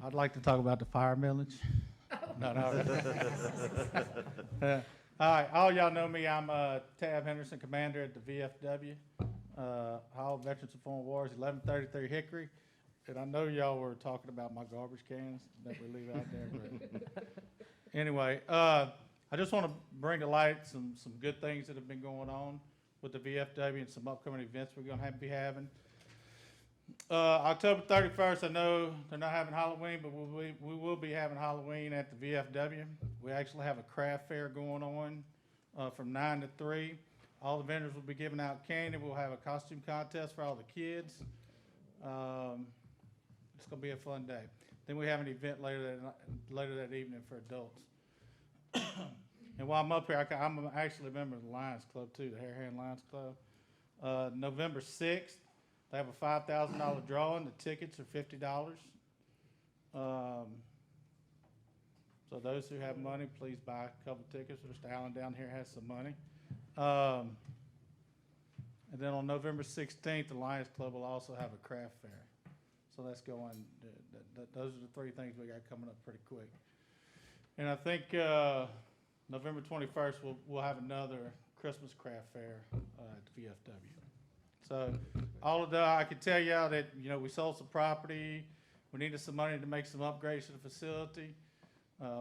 I'd like to talk about the fire millage. No, no. All right, all y'all know me. I'm Tab Henderson, commander at the VFW, Hall Veterans of Foreign Wars, 1133 Hickory. And I know y'all were talking about my garbage cans that we leave out there. But anyway, I just want to bring to light some good things that have been going on with the VFW and some upcoming events we're going to be having. October 31st, I know they're not having Halloween, but we will be having Halloween at the VFW. We actually have a craft fair going on from 9 to 3. All the vendors will be giving out candy. We'll have a costume contest for all the kids. It's going to be a fun day. Then we have an event later that evening for adults. And while I'm up here, I'm actually a member of the Lions Club too, the Harahan Lions Club. November 6th, they have a $5,000 drawing. The tickets are $50. So those who have money, please buy a couple tickets. Mr. Allen down here has some money. And then on November 16th, the Lions Club will also have a craft fair. So that's going, those are the three things we got coming up pretty quick. And I think November 21st, we'll have another Christmas craft fair at the VFW. So all of that, I can tell y'all that, you know, we sold some property. We needed some money to make some upgrades to the facility.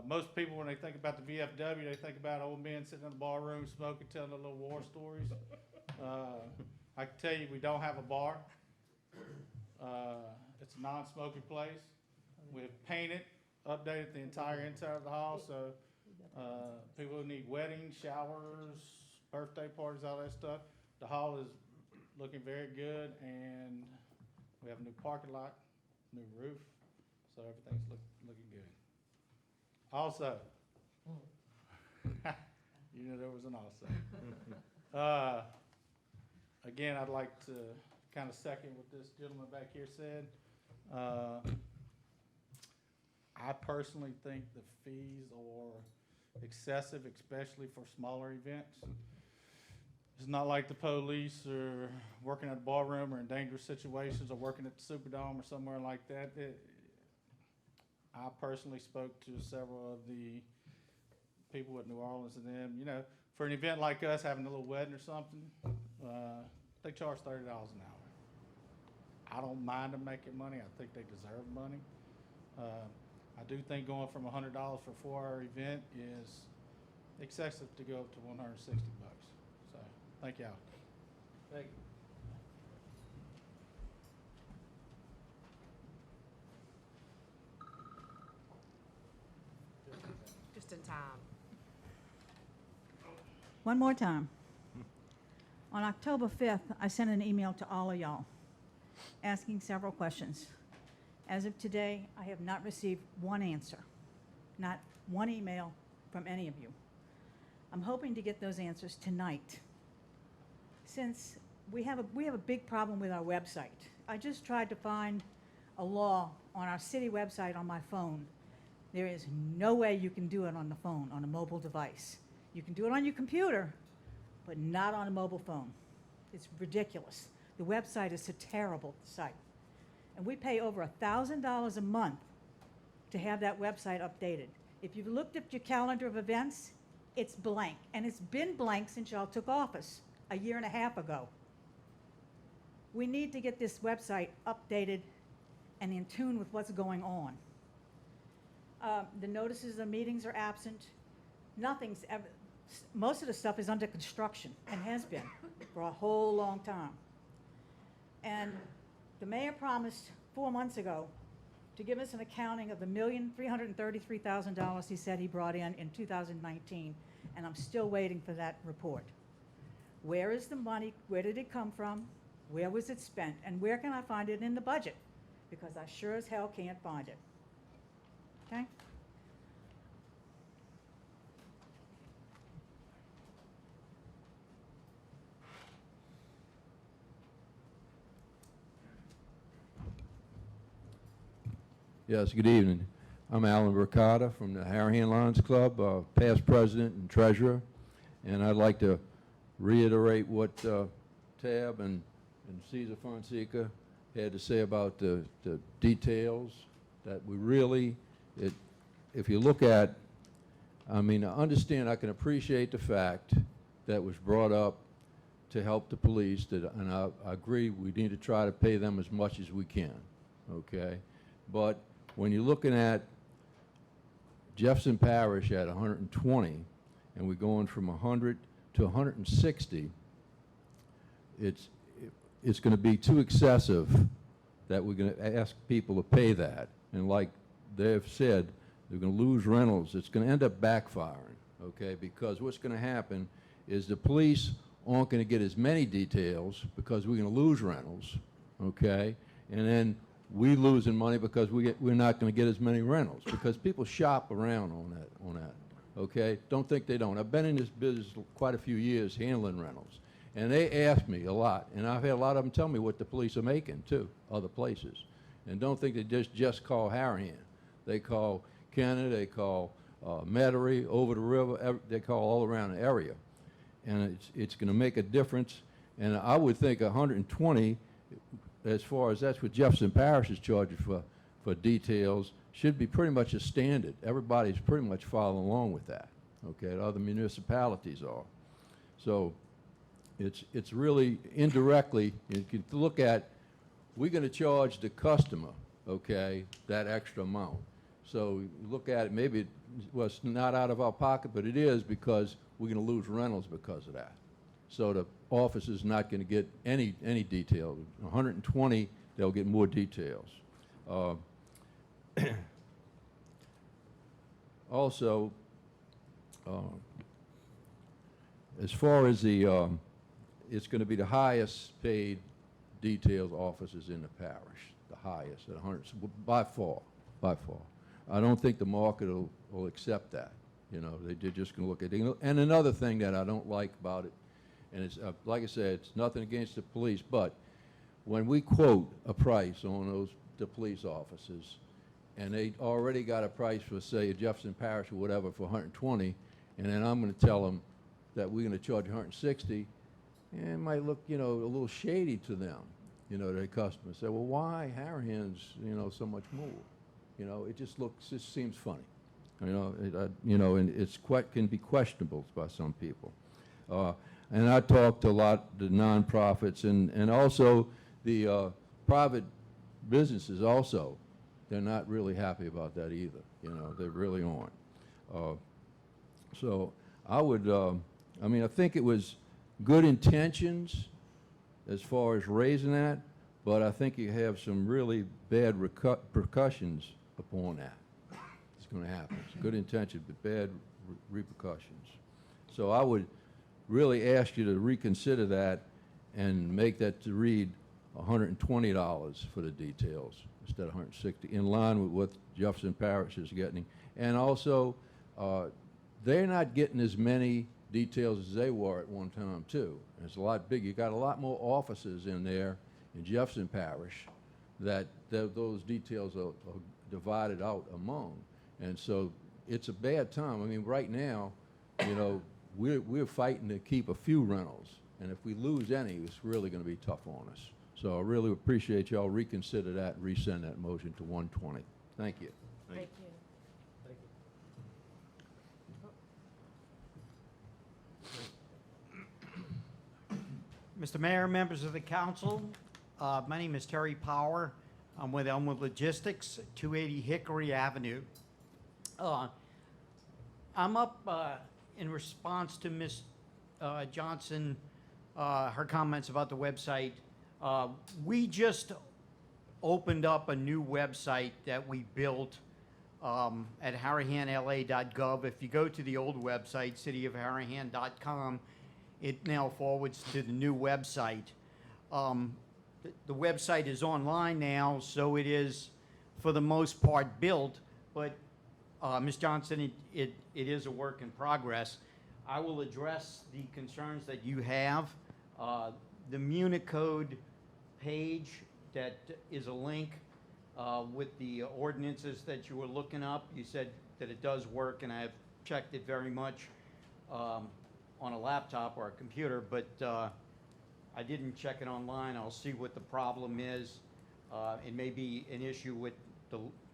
Most people, when they think about the VFW, they think about old men sitting in the bar room smoking, telling their little war stories. I can tell you we don't have a bar. It's a non-smoking place. We've painted, updated the entire inside of the hall, so people who need weddings, showers, birthday parties, all that stuff. The hall is looking very good, and we have a new parking lot, new roof, so everything's looking good. Also, you know there was an also. Again, I'd like to kind of second what this gentleman back here said. I personally think the fees are excessive, especially for smaller events. It's not like the police or working at a bar room or in dangerous situations or working at the Superdome or somewhere like that. I personally spoke to several of the people at New Orleans and them, you know, for an event like us, having a little wedding or something, they charge $30 an hour. I don't mind them making money. I think they deserve money. I do think going from $100 for a 4-hour event is excessive to go up to $160. So, thank y'all. Thank you. Just in time. One more time. On October 5th, I sent an email to all of y'all asking several questions. As of today, I have not received one answer, not one email from any of you. I'm hoping to get those answers tonight. Since we have a big problem with our website. I just tried to find a law on our city website on my phone. There is no way you can do it on the phone, on a mobile device. You can do it on your computer, but not on a mobile phone. It's ridiculous. The website is a terrible site. And we pay over $1,000 a month to have that website updated. If you've looked at your calendar of events, it's blank. And it's been blank since y'all took office a year and a half ago. We need to get this website updated and in tune with what's going on. The notices of meetings are absent. Nothing's ever, most of the stuff is under construction and has been for a whole long time. And the mayor promised 4 months ago to give us an accounting of the $1,333,000 he said he brought in 2019, and I'm still waiting for that report. Where is the money? Where did it come from? Where was it spent? And where can I find it in the budget? Because I sure as hell can't find it. Okay? Yes, good evening. I'm Alan Ricotta from the Harahan Lions Club, past president and treasurer, and I'd like to reiterate what Tab and Cesar Fonseca had to say about the details that we really, if you look at, I mean, I understand, I can appreciate the fact that was brought up to help the police, and I agree, we need to try to pay them as much as we can, okay? But when you're looking at Jefferson Parish at 120, and we're going from 100 to 160, it's going to be too excessive that we're going to ask people to pay that. And like they've said, they're going to lose rentals. It's going to end up backfiring, okay? Because what's going to happen is the police aren't going to get as many details because we're going to lose rentals, okay? And then we losing money because we're not going to get as many rentals because people shop around on that, okay? Don't think they don't. I've been in this business quite a few years handling rentals, and they ask me a lot, and I've had a lot of them tell me what the police are making too, other places. And don't think they just call Harahan. They call Kenner, they call Metairie, over the river, they call all around the area. And it's going to make a difference. And I would think 120, as far as that's what Jefferson Parish is charging for details, should be pretty much a standard. Everybody's pretty much following along with that. Okay, other municipalities are. So it's really indirectly, you can look at, we're going to charge the customer, okay, that extra amount. So you look at it, maybe it was not out of our pocket, but it is because we're going to lose rentals because of that. So the office is not going to get any detail. 120, they'll get more details. Also, as far as the, it's going to be the highest paid details officers in the parish, the highest at 100, by far. I don't think the market will accept that. You know, they're just going to look at it. And another thing that I don't like about it, and it's like I said, it's nothing against the police, but when we quote a price on the police officers, and they already got a price for, say, Jefferson Parish or whatever for 120, and then I'm going to tell them that we're going to charge 160, and it might look, you know, a little shady to them, you know, their customers. Say, well, why Harahan's, you know, so much more? You know, it just seems funny. You know, and it's can be questionable by some people. And I talked a lot to nonprofits and also the private businesses also. They're not really happy about that either. You know, they really aren't. So I would, I mean, I think it was good intentions as far as raising that, but I think you have some really bad repercussions upon that. It's going to happen. It's good intention, but bad repercussions. So I would really ask you to reconsider that and make that to read $120 for the details instead of $160, in line with what Jefferson Parish is getting. And also, they're not getting as many details as they were at one time, too. And it's a lot bigger. You got a lot more officers in there in Jefferson Parish that those details are divided out among. And so it's a bad time. I mean, right now, you know, we're fighting to keep a few rentals. And if we lose any, it's really going to be tough on us. So I really appreciate y'all reconsider that and resend that motion to 120. Thank you. Thank you. Mr. Mayor, members of the council, my name is Terry Power. I'm with Elmwood Logistics, 280 Hickory Avenue. I'm up in response to Ms. Johnson, her comments about the website. We just opened up a new website that we built at harahanla.gov. If you go to the old website, cityofharahan.com, it now forwards to the new website. The website is online now, so it is, for the most part, built, but Ms. Johnson, it is a work in progress. I will address the concerns that you have. The Municode page that is a link with the ordinances that you were looking up. You said that it does work, and I've checked it very much on a laptop or a computer, but I didn't check it online. I'll see what the problem is. It may be an issue with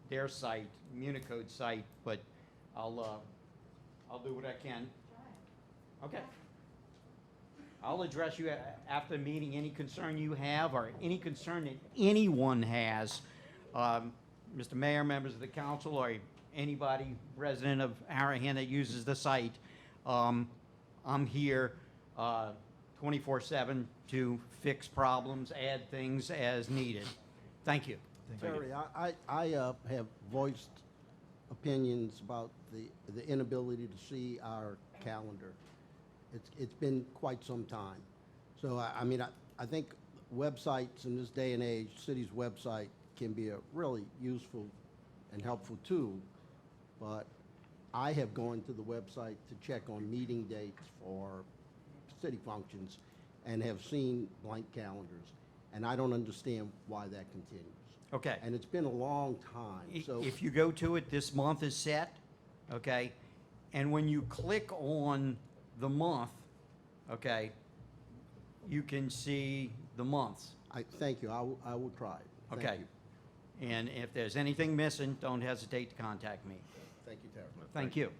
their site, Municode site, but I'll do what I can. Okay. I'll address you after the meeting, any concern you have or any concern that anyone has, Mr. Mayor, members of the council, or anybody, resident of Harahan that uses the site. I'm here 24/7 to fix problems, add things as needed. Thank you. Terry, I have voiced opinions about the inability to see our calendar. It's been quite some time. So, I mean, I think websites in this day and age, city's website can be a really useful and helpful tool, but I have gone to the website to check on meeting dates for city functions and have seen blank calendars, and I don't understand why that continues. Okay. And it's been a long time, so. If you go to it, this month is set, okay? And when you click on the month, okay, you can see the months. Thank you, I will try it. Thank Okay. you. And if there's anything missing, don't hesitate to contact me. Thank you, Terry. Thank you.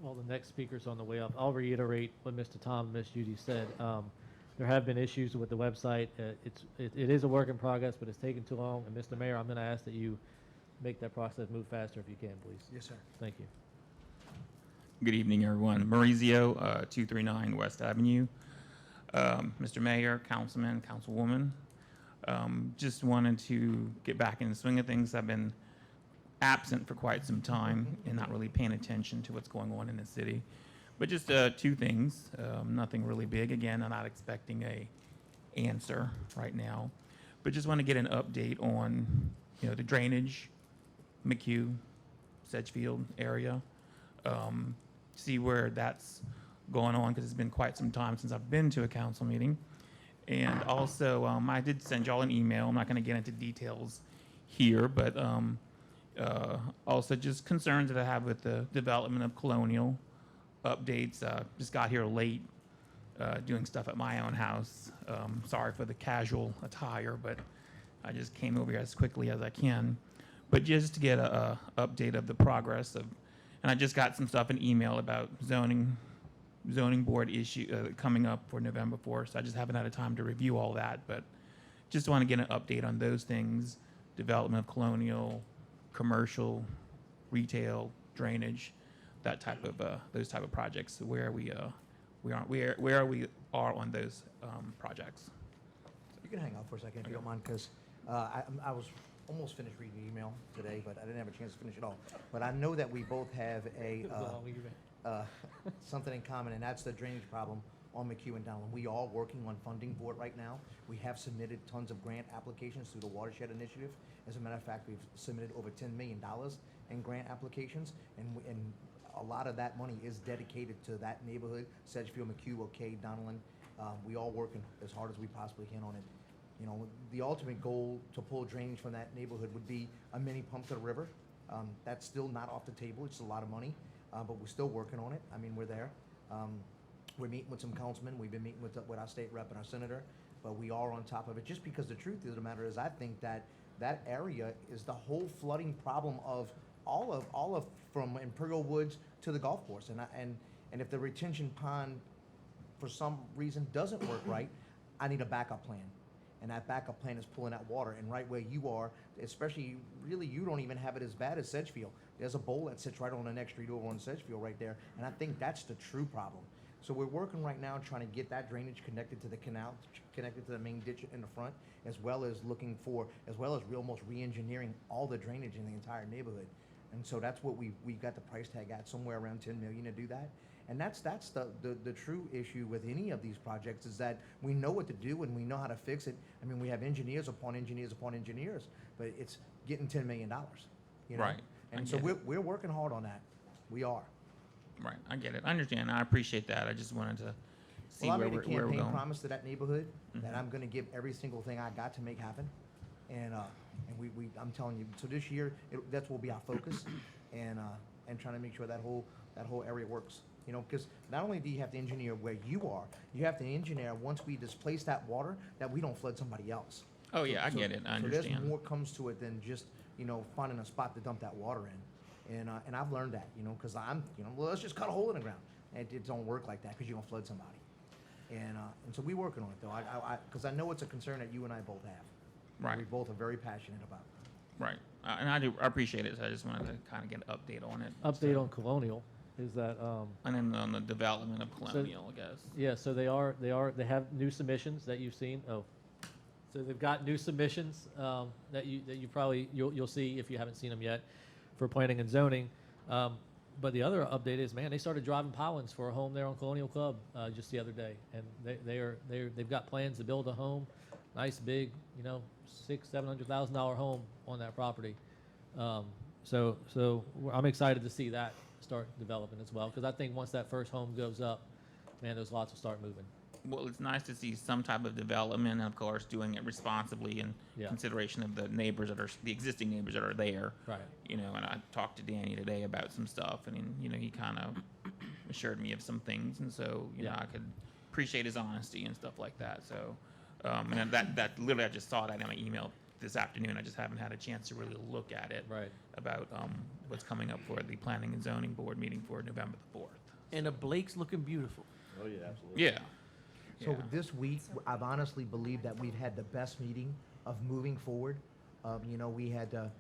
Well, the next speaker's on the way up. I'll reiterate what Mr. Tom and Ms. Judy said. There have been issues with the website. It is a work in progress, but it's taken too long. And Mr. Mayor, I'm going to ask that you make that process move faster if you can, please. Yes, sir. Thank you. Good evening, everyone. Maurizio, 239 West Avenue. Mr. Mayor, Councilman, Councilwoman, just wanted to get back in the swing of things. I've been absent for quite some time and not really paying attention to what's going on in the city. But just two things, nothing really big. Again, I'm not expecting a answer right now, but just want to get an update on, the drainage, McHugh, Sedgefield area. See where that's going on, because it's been quite some time since I've been to a council meeting. And also, I did send y'all an email. I'm not going to get into details here, but also just concerns that I have with the development of Colonial updates. Just got here late doing stuff at my own house. Sorry for the casual attire, but I just came over here as quickly as I can. But just to get a update of the progress of, and I just got some stuff in email about zoning board issue coming up for November 4th. So I just haven't had a time to review all that, but just want to get an update on those things: development of Colonial, commercial, retail, drainage, that type of those type of projects. Where we are on those projects. You can hang out for a second if you don't mind, because I was almost finished reading the email today, but I didn't have a chance to finish it all. But I know that we both have something in common, and that's the drainage problem on McHugh and Donald. We are working on funding for it right now. We have submitted tons of grant applications through the Watershed Initiative. As a matter of fact, we've submitted over $10 million in grant applications, and a lot of that money is dedicated to that neighborhood: Sedgefield, McHugh, O'Kay, Donellan. We all working as hard as we possibly can on it. The ultimate goal to pull drainage from that neighborhood would be a mini pump to the river. That's still not off the table. It's a lot of money, but we're still working on it. I mean, we're there. We're meeting with some councilmen. We've been meeting with our state rep and our senator, but we are on top of it. Just because the truth of the matter is, I think that area is the whole flooding problem of all of from Imperial Woods to the golf course. And if the retention pond for some reason doesn't work right, I need a backup plan. And that backup plan is pulling that water. And right where you are, especially, really, you don't even have it as bad as Sedgefield. There's a bowl that sits right on the next street over on Sedgefield right there. And I think that's the true problem. So we're working right now trying to get that drainage connected to the canal, connected to the main ditch in the front, as well as almost re-engineering all the drainage in the entire neighborhood. And so that's what we got the price tag at, somewhere around $10 million to do that. And that's the true issue with any of these projects, is that we know what to do and we know how to fix it. I mean, we have engineers upon engineers upon engineers, but it's getting $10 million. Right. And so we're working hard on that. We are. Right, I get it. I understand. I appreciate that. I just wanted to see Well, I where made a we're campaign going. promise to that neighborhood that I'm going to give every single thing I got to make happen, and I'm telling you. So this year, that will be our focus, and trying to make sure that whole area works. You know, because not only do you have to engineer where you are, you have to engineer once we displace that water, that we don't flood somebody else. Oh, yeah, I get it. I So there's understand. more comes to it than just, you know, finding a spot to dump that water in. And I've learned that, you know, because I'm, you know, well, let's just cut a hole in the ground. And it don't work like that because you're going to flood somebody. And so we're working on it, though, because I know it's a concern that you and I both have. Right. We both are very passionate about it. Right. And I appreciate it, so I just wanted to kind of get an update on it. Update on Colonial is that, And then on the development of Colonial, I guess. yeah, so they have new submissions that you've seen. Oh, so they've got new submissions that you probably you'll see if you haven't seen them yet for planning and zoning. But the other update is, man, they started driving pilings for a home there on Colonial Club just the other day, and they've got plans to build a home, nice big, you know, $600,000-$700,000 home on that property. So I'm excited to see that start developing as well, because I think once that first home goes up, man, those lots will start moving. Well, it's nice to see some type of development, and of course, doing it responsibly in Yeah. consideration of the neighbors the existing neighbors that are there. Right. You know, and I talked to Danny today about some stuff, and you know, he kind of assured me of some things, and so you know, I could appreciate his honesty and stuff like that. So, and that literally, I just saw that in my email this afternoon. I just haven't had a chance to really look at it. Right. About what's coming up for the Planning and Zoning Board meeting for November the 4th. And the Blake's looking beautiful. Oh, yeah, absolutely. Yeah. So this week, I've honestly believed that we've had the best meeting of moving forward. You know, we had to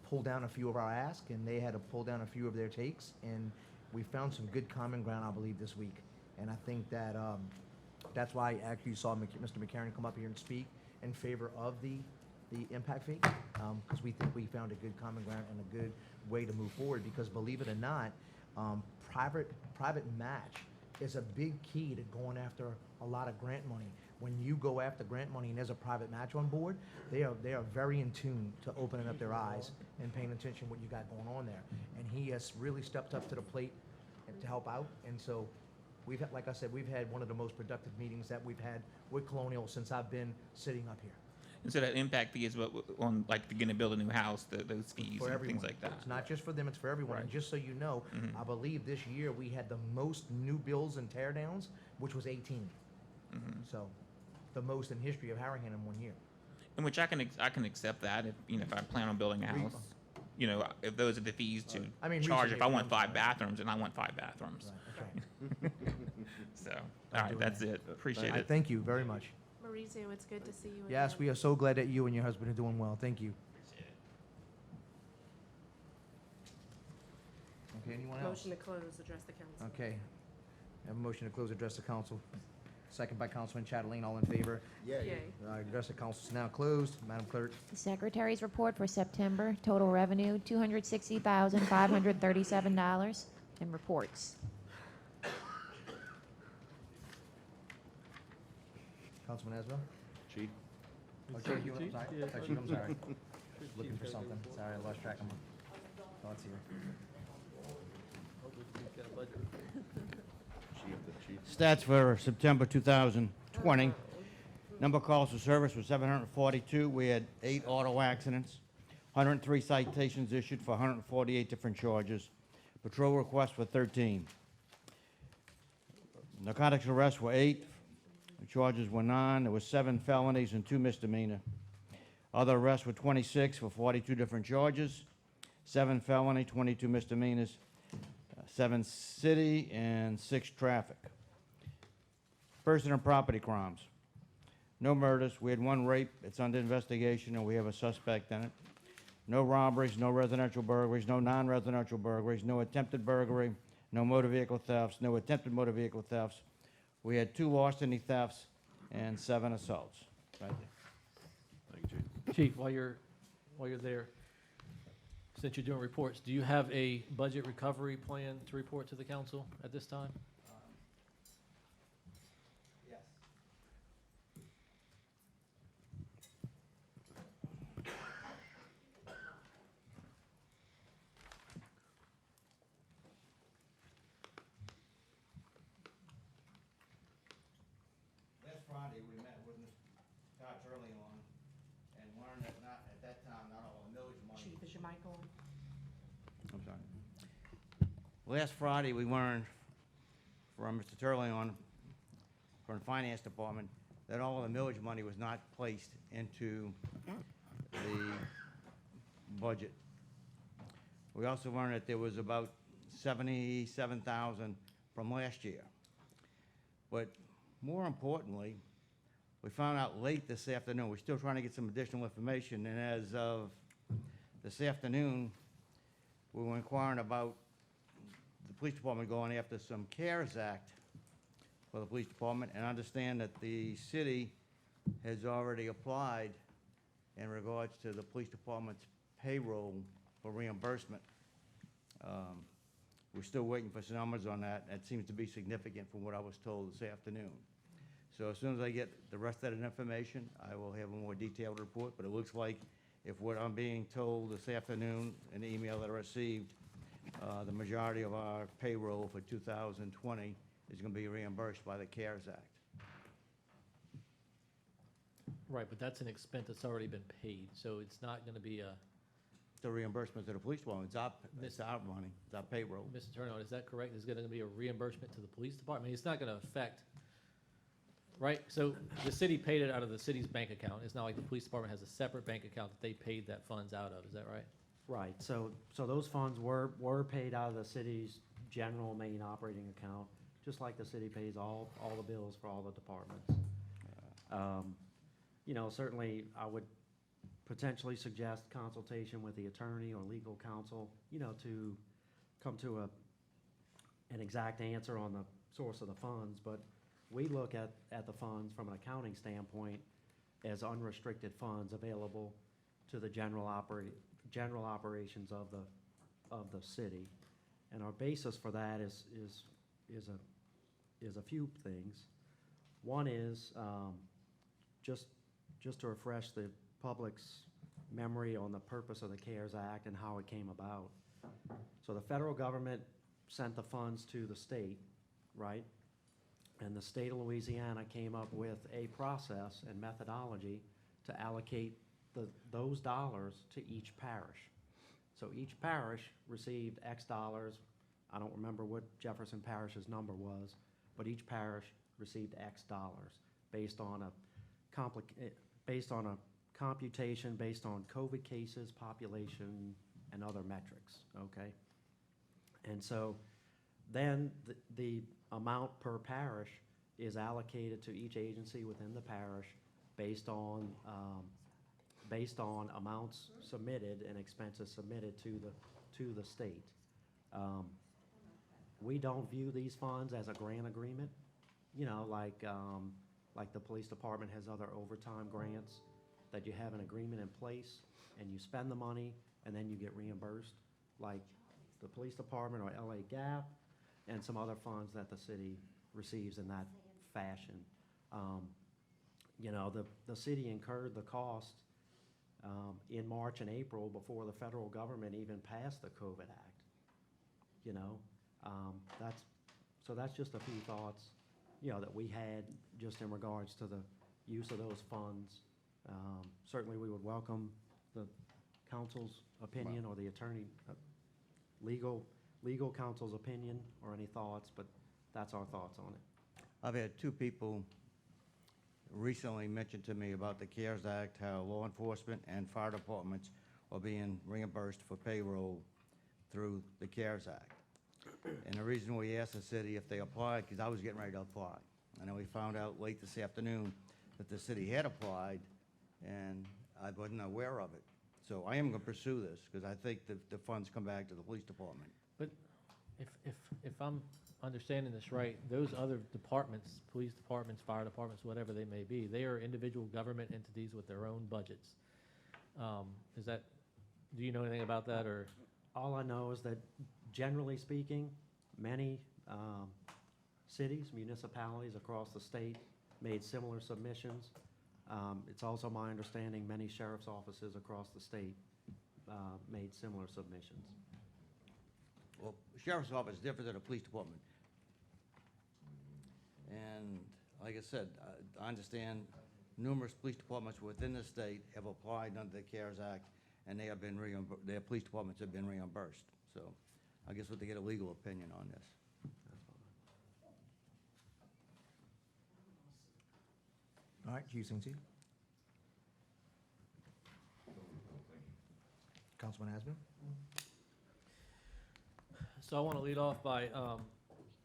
pull down a few of our asks, and they had to pull down a few of their takes, and we found some good common ground, I believe, this week. And I think that that's why I actually saw Mr. McCarron come up here and speak in favor of the impact fee, because we think we found a good common ground and a good way to move forward. Because believe it or not, private match is a big key to going after a lot of grant money. When you go after grant money and there's a private match on board, they are very in tune to opening up their eyes and paying attention to what you got going on there. And he has really stepped up to the plate to help out. And so we've had, like I said, we've had one of the most productive meetings that we've had with Colonial since I've been sitting up here. And so that impact fee is what on, like, if you're gonna build a new house, those fees For and everyone. things like that. It's not just for them, it's for everyone. And Right. just so you know, Mhm. I believe this year we had the most new builds and tear downs, which was 18. So, the most in history of Harahan in 1 year. In which I can accept that if, you know, if I plan on building a house, you know, if those are the fees to I mean, charge, recently if I it want went 5 bathrooms, and I want 5 bathrooms. That's right. So, all right, that's it. Appreciate I it. thank you very much. Mauricio, it's good to see you again. Yes, we are so glad that you and your husband are doing well. Thank you. Okay, anyone else? Motion to close, address the council. Okay. Have a motion to close, address the council. Second by Councilman Chatelain, all in favor? Yay. Address the council is now closed. Madam Clerk. Secretary's report for September, total revenue, $260,537, and reports. Councilman Asbell? Chief? Oh, Chief, I'm sorry. Yeah. Chief, I'm sorry. Looking for something. Sorry, I lost track of my thoughts here. Stats for September 2020. Number of calls for service was 742. We had 8 auto accidents, 103 citations issued for 148 different charges. Patrol requests were 13. Narcotics arrests were 8. The charges were 9. There were 7 felonies and 2 misdemeanor. Other arrests were 26 for 42 different charges, 7 felony, 22 misdemeanors, 7 city, and 6 traffic. Person and property crimes. No murders. We had 1 rape. It's under investigation, and we have a suspect in it. No robberies, no residential burglaries, no non-residential burglaries, no attempted burglary, no motor vehicle thefts, no attempted motor vehicle thefts. We had 2 larceny thefts and 7 assaults. Thank you. Thank you, Chief. Chief, while you're there, since you're doing reports, do you have a budget recovery plan to report to the council at this time? Yes. Last Friday, we met with Mr. Scott early on and learned that not, at that time, not all the millage money. Chief, is your mic on? I'm sorry. Last Friday, we learned from Mr. Turley from the Finance Department that all of the millage money was not placed into the budget. We also learned that there was about 77,000 from last year. But more importantly, we found out late this afternoon, we're still trying to get some additional information, and as of this afternoon, we were inquiring about the police department going after some CARES Act for the police department, and understand that the city has already applied in regards to the police department's payroll for reimbursement. We're still waiting for some numbers on that. That seems to be significant from what I was told this afternoon. So as soon as I get the rest of that information, I will have a more detailed report, but it looks like if what I'm being told this afternoon in the email that I received, the majority of our payroll for 2020 is going to be reimbursed by the CARES Act. Right, but that's an expense that's already been paid, so it's not gonna be a, The reimbursement to the police department, it's our money, it's our payroll. Mr. Turner, is that correct? Is it gonna be a reimbursement to the police department? I mean, it's not gonna affect, right? So the city paid it out of the city's bank account. It's not like the police department has a separate bank account that they paid that funds out of, is that right? Right, so those funds were paid out of the city's general main operating account, just like the city pays all the bills for all the departments. You know, certainly, I would potentially suggest consultation with the attorney or legal counsel, you know, to come to an exact answer on the source of the funds, but we look at the funds from an accounting standpoint as unrestricted funds available to the general operations of the city. And our basis for that is a few things. One is, just to refresh the public's memory on the purpose of the CARES Act and how it came about. So the federal government sent the funds to the state, right? And the state of Louisiana came up with a process and methodology to allocate those dollars to each parish. So each parish received X dollars. I don't remember what Jefferson Parish's number was, but each parish received X dollars based on a computation based on COVID cases, population, and other metrics, okay? And so then the amount per parish is allocated to each agency within the parish based on amounts submitted and expenses submitted to the state. We don't view these funds as a grant agreement, you know, like the police department has other overtime grants that you have an agreement in place and you spend the money and then you get reimbursed, like the police department or LA GAP and some other funds that the city receives in that fashion. You know, the city incurred the cost in March and April before the federal government even passed the COVID Act. You know, that's just a few thoughts, you know, that we had just in regards to the use of those funds. Certainly, we would welcome the council's opinion or the attorney, legal counsel's opinion or any thoughts, but that's our thoughts on it. I've had two people recently mention to me about the CARES Act, how law enforcement and fire departments are being reimbursed for payroll through the CARES Act. And the reason we asked the city if they applied, because I was getting ready to apply. And then we found out late this afternoon that the city had applied, and I wasn't aware of it. So I am going to pursue this, because I think the funds come back to the police department. But if I'm understanding this right, those other departments, police departments, fire departments, whatever they may be, they are individual government entities with their own budgets. Do you know anything about that, or? All I know is that generally speaking, many cities, municipalities across the state made similar submissions. It's also my understanding many sheriff's offices across the state made similar submissions. Well, sheriff's office is different than a police department. And like I said, I understand numerous police departments within the state have applied under the CARES Act, and they have been their police departments have been reimbursed. So I guess we'll have to get a legal opinion on this. All right, Chief St. Councilman Asbill? So I want to lead off by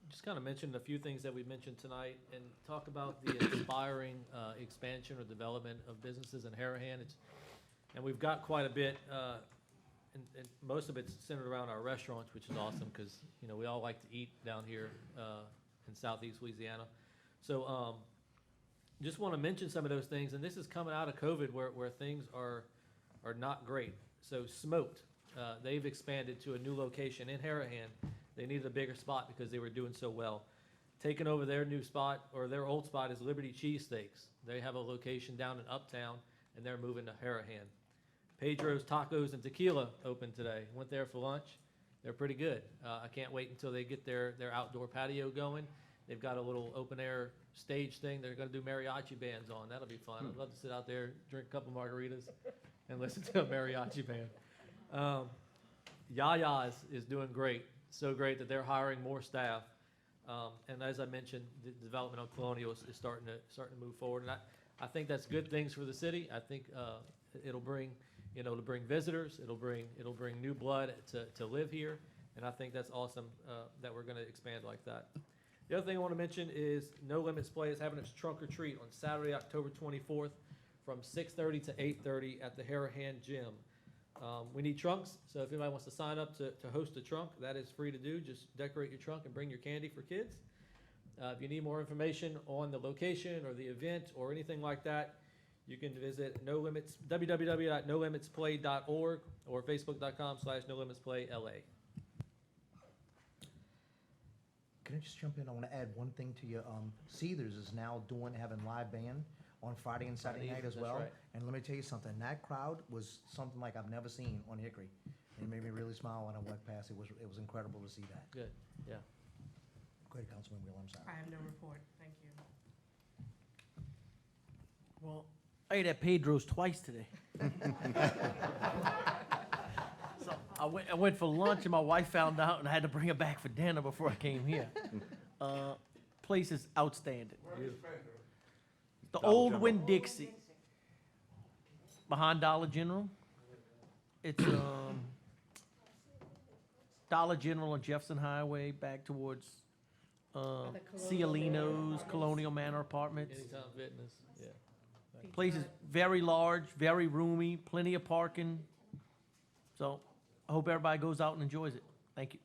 just kind of mention a few things that we mentioned tonight and talk about the inspiring expansion or development of businesses in Harahan. And we've got quite a bit, and most of it's centered around our restaurants, which is awesome because, you know, we all like to eat down here in Southeast Louisiana. So just want to mention some of those things. And this is coming out of COVID where things are not great. So Smoked, they've expanded to a new location in Harahan. They needed a bigger spot because they were doing so well. Taking over their new spot, or their old spot, is Liberty Cheesesteaks. They have a location down in Uptown, and they're moving to Harahan. Pedro's Tacos and Tequila opened today. Went there for lunch. They're pretty good. I can't wait until they get their outdoor patio going. They've got a little open-air stage thing they're going to do mariachi bands on. That'll be fun. I'd love to sit out there, drink a couple margaritas, and listen to a mariachi band. Yaya's is doing great. So great that they're hiring more staff. And as I mentioned, the development on Colonial is starting to move forward. And I think that's good things for the city. I think it'll bring, it'll bring visitors. It'll bring new blood to live here. And I think that's awesome that we're going to expand like that. The other thing I want to mention is No Limits Play is having its trunk or treat on Saturday, October 24th from 6:30 to 8:30 at the Harahan Gym. We need trunks, so if anybody wants to sign up to host a trunk, that is free to do. Just decorate your trunk and bring your candy for kids. If you need more information on the location or the event or anything like that, you can visit www.nolimitsplay.org or facebook.com/nolimitsplay.la. Can I just jump in? I want to add one thing to you. Seethers is now having live band on Friday and Saturday night as That's well. right. And let me tell you something, that crowd was something like I've never seen on Hickory. It made me really smile when I went past. It was incredible to see that. Good, yeah. Go ahead, Councilman Wheeler, I'm sorry. I have no report. Thank you. Well, I ate at Pedro's twice today. So I went for lunch and my wife found out and I had to bring her back for dinner before I came here. Place is outstanding. The old Winn-Dixie behind Dollar General. It's Dollar General on Jefferson Highway back towards the Cialino's, Colonial Manor Apartments. Anytime Fitness, yeah. Place is very large, very roomy, plenty of parking. So I hope everybody goes out and enjoys it. Thank you.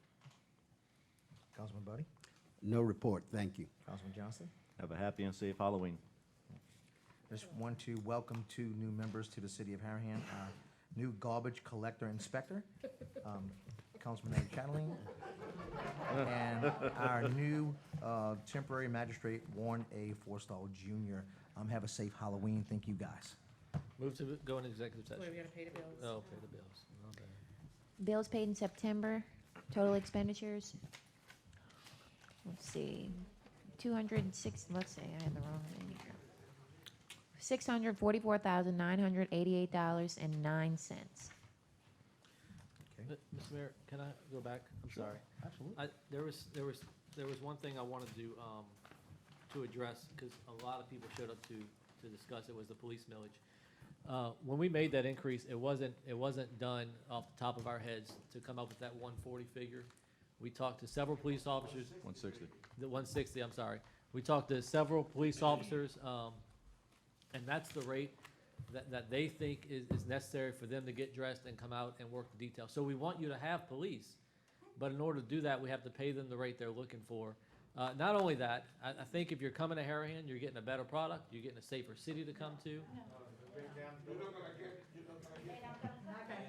Councilman Buddy? No report, thank you. Councilman Johnson? Have a happy and safe Halloween. Just want to welcome two new members to the city of Harahan. New garbage collector inspector, Councilman Ed Chatelain, and our new temporary magistrate, Warren A. Forstall Jr. Have a safe Halloween. Thank you, guys. Move to go into executive Wait, we session. gotta pay the bills. Oh, pay the bills. Okay. Bills paid in September, total expenditures. Let's see, 206, let's see, I had the wrong thing here. $644,988.09. Okay. Mr. Mayor, can I go back? I'm sorry. Absolutely. There was one thing I wanted to address, because a lot of people showed up to discuss it, was the police millage. When we made that increase, it wasn't done off the top of our heads to come up with that 140 figure. We talked to several police officers. 160. The 160, I'm sorry. We talked to several police officers, and that's the rate that they think is necessary for them to get dressed and come out and work the detail. So we want you to have police, but in order to do that, we have to pay them the rate they're looking for. Not only that, I think if you're coming to Harahan, you're getting a better product, you're getting a safer city to come to. Okay,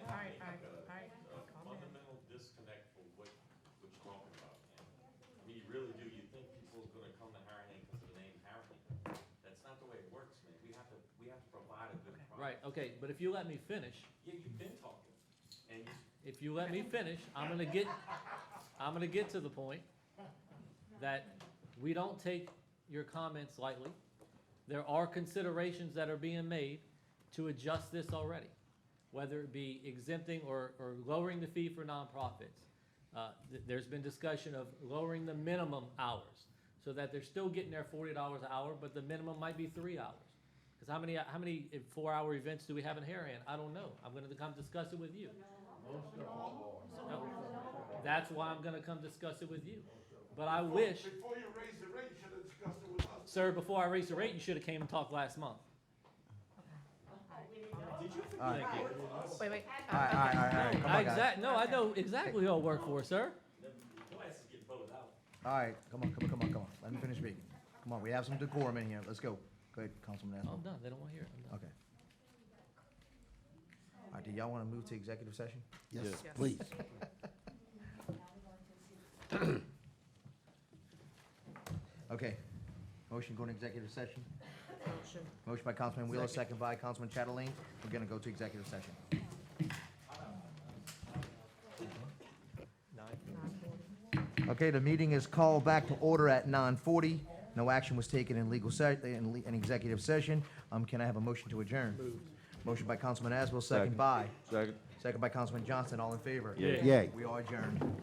all right. Calm down. Fundamental disconnect from what you're talking about. I mean, you really do. You think people are gonna come to Harahan because of the name Harahan. That's not the way it works, man. We have to provide a good product. Right, okay, but if you let me finish, Yeah, you've been talking. And if you let me finish, I'm gonna get to the point that we don't take your comments lightly. There are considerations that are being made to adjust this already, whether it be exempting or lowering the fee for nonprofits. There's been discussion of lowering the minimum hours so that they're still getting their $40 an hour, but the minimum might be 3 hours. Because how many 4-hour events do we have in Harahan? I don't know. I'm gonna come discuss it with you. No. That's why I'm gonna come discuss it with you. But I wish, Before you raise the rate, you should have discussed it with us. sir, before I raised the rate, you should have came and talked last month. Thank you. Wait, wait. All right, come on, guys. No, I know exactly who I work for, sir. Your ass is getting voted out. All right, come on. Let me finish speaking. Come on, we have some decorum in here. Let's go. Go ahead, Councilman I'm Aswell. done. They don't want to hear it. I'm done. Okay. All right, do y'all want to move to executive session? Yes, Yes. please. Okay. Motion going to executive session. Motion. Motion by Councilman Wheeler, second by Councilman Chatelain. We're going to go to executive session. 9:40. Okay, the meeting is called back to order at 9:40. No action was taken in in executive session. Can I have a motion to adjourn? Motion by Councilman Aswell, second Second. by. Second. Second by Councilman Johnson. All in favor? Yay. Yay. We are adjourned.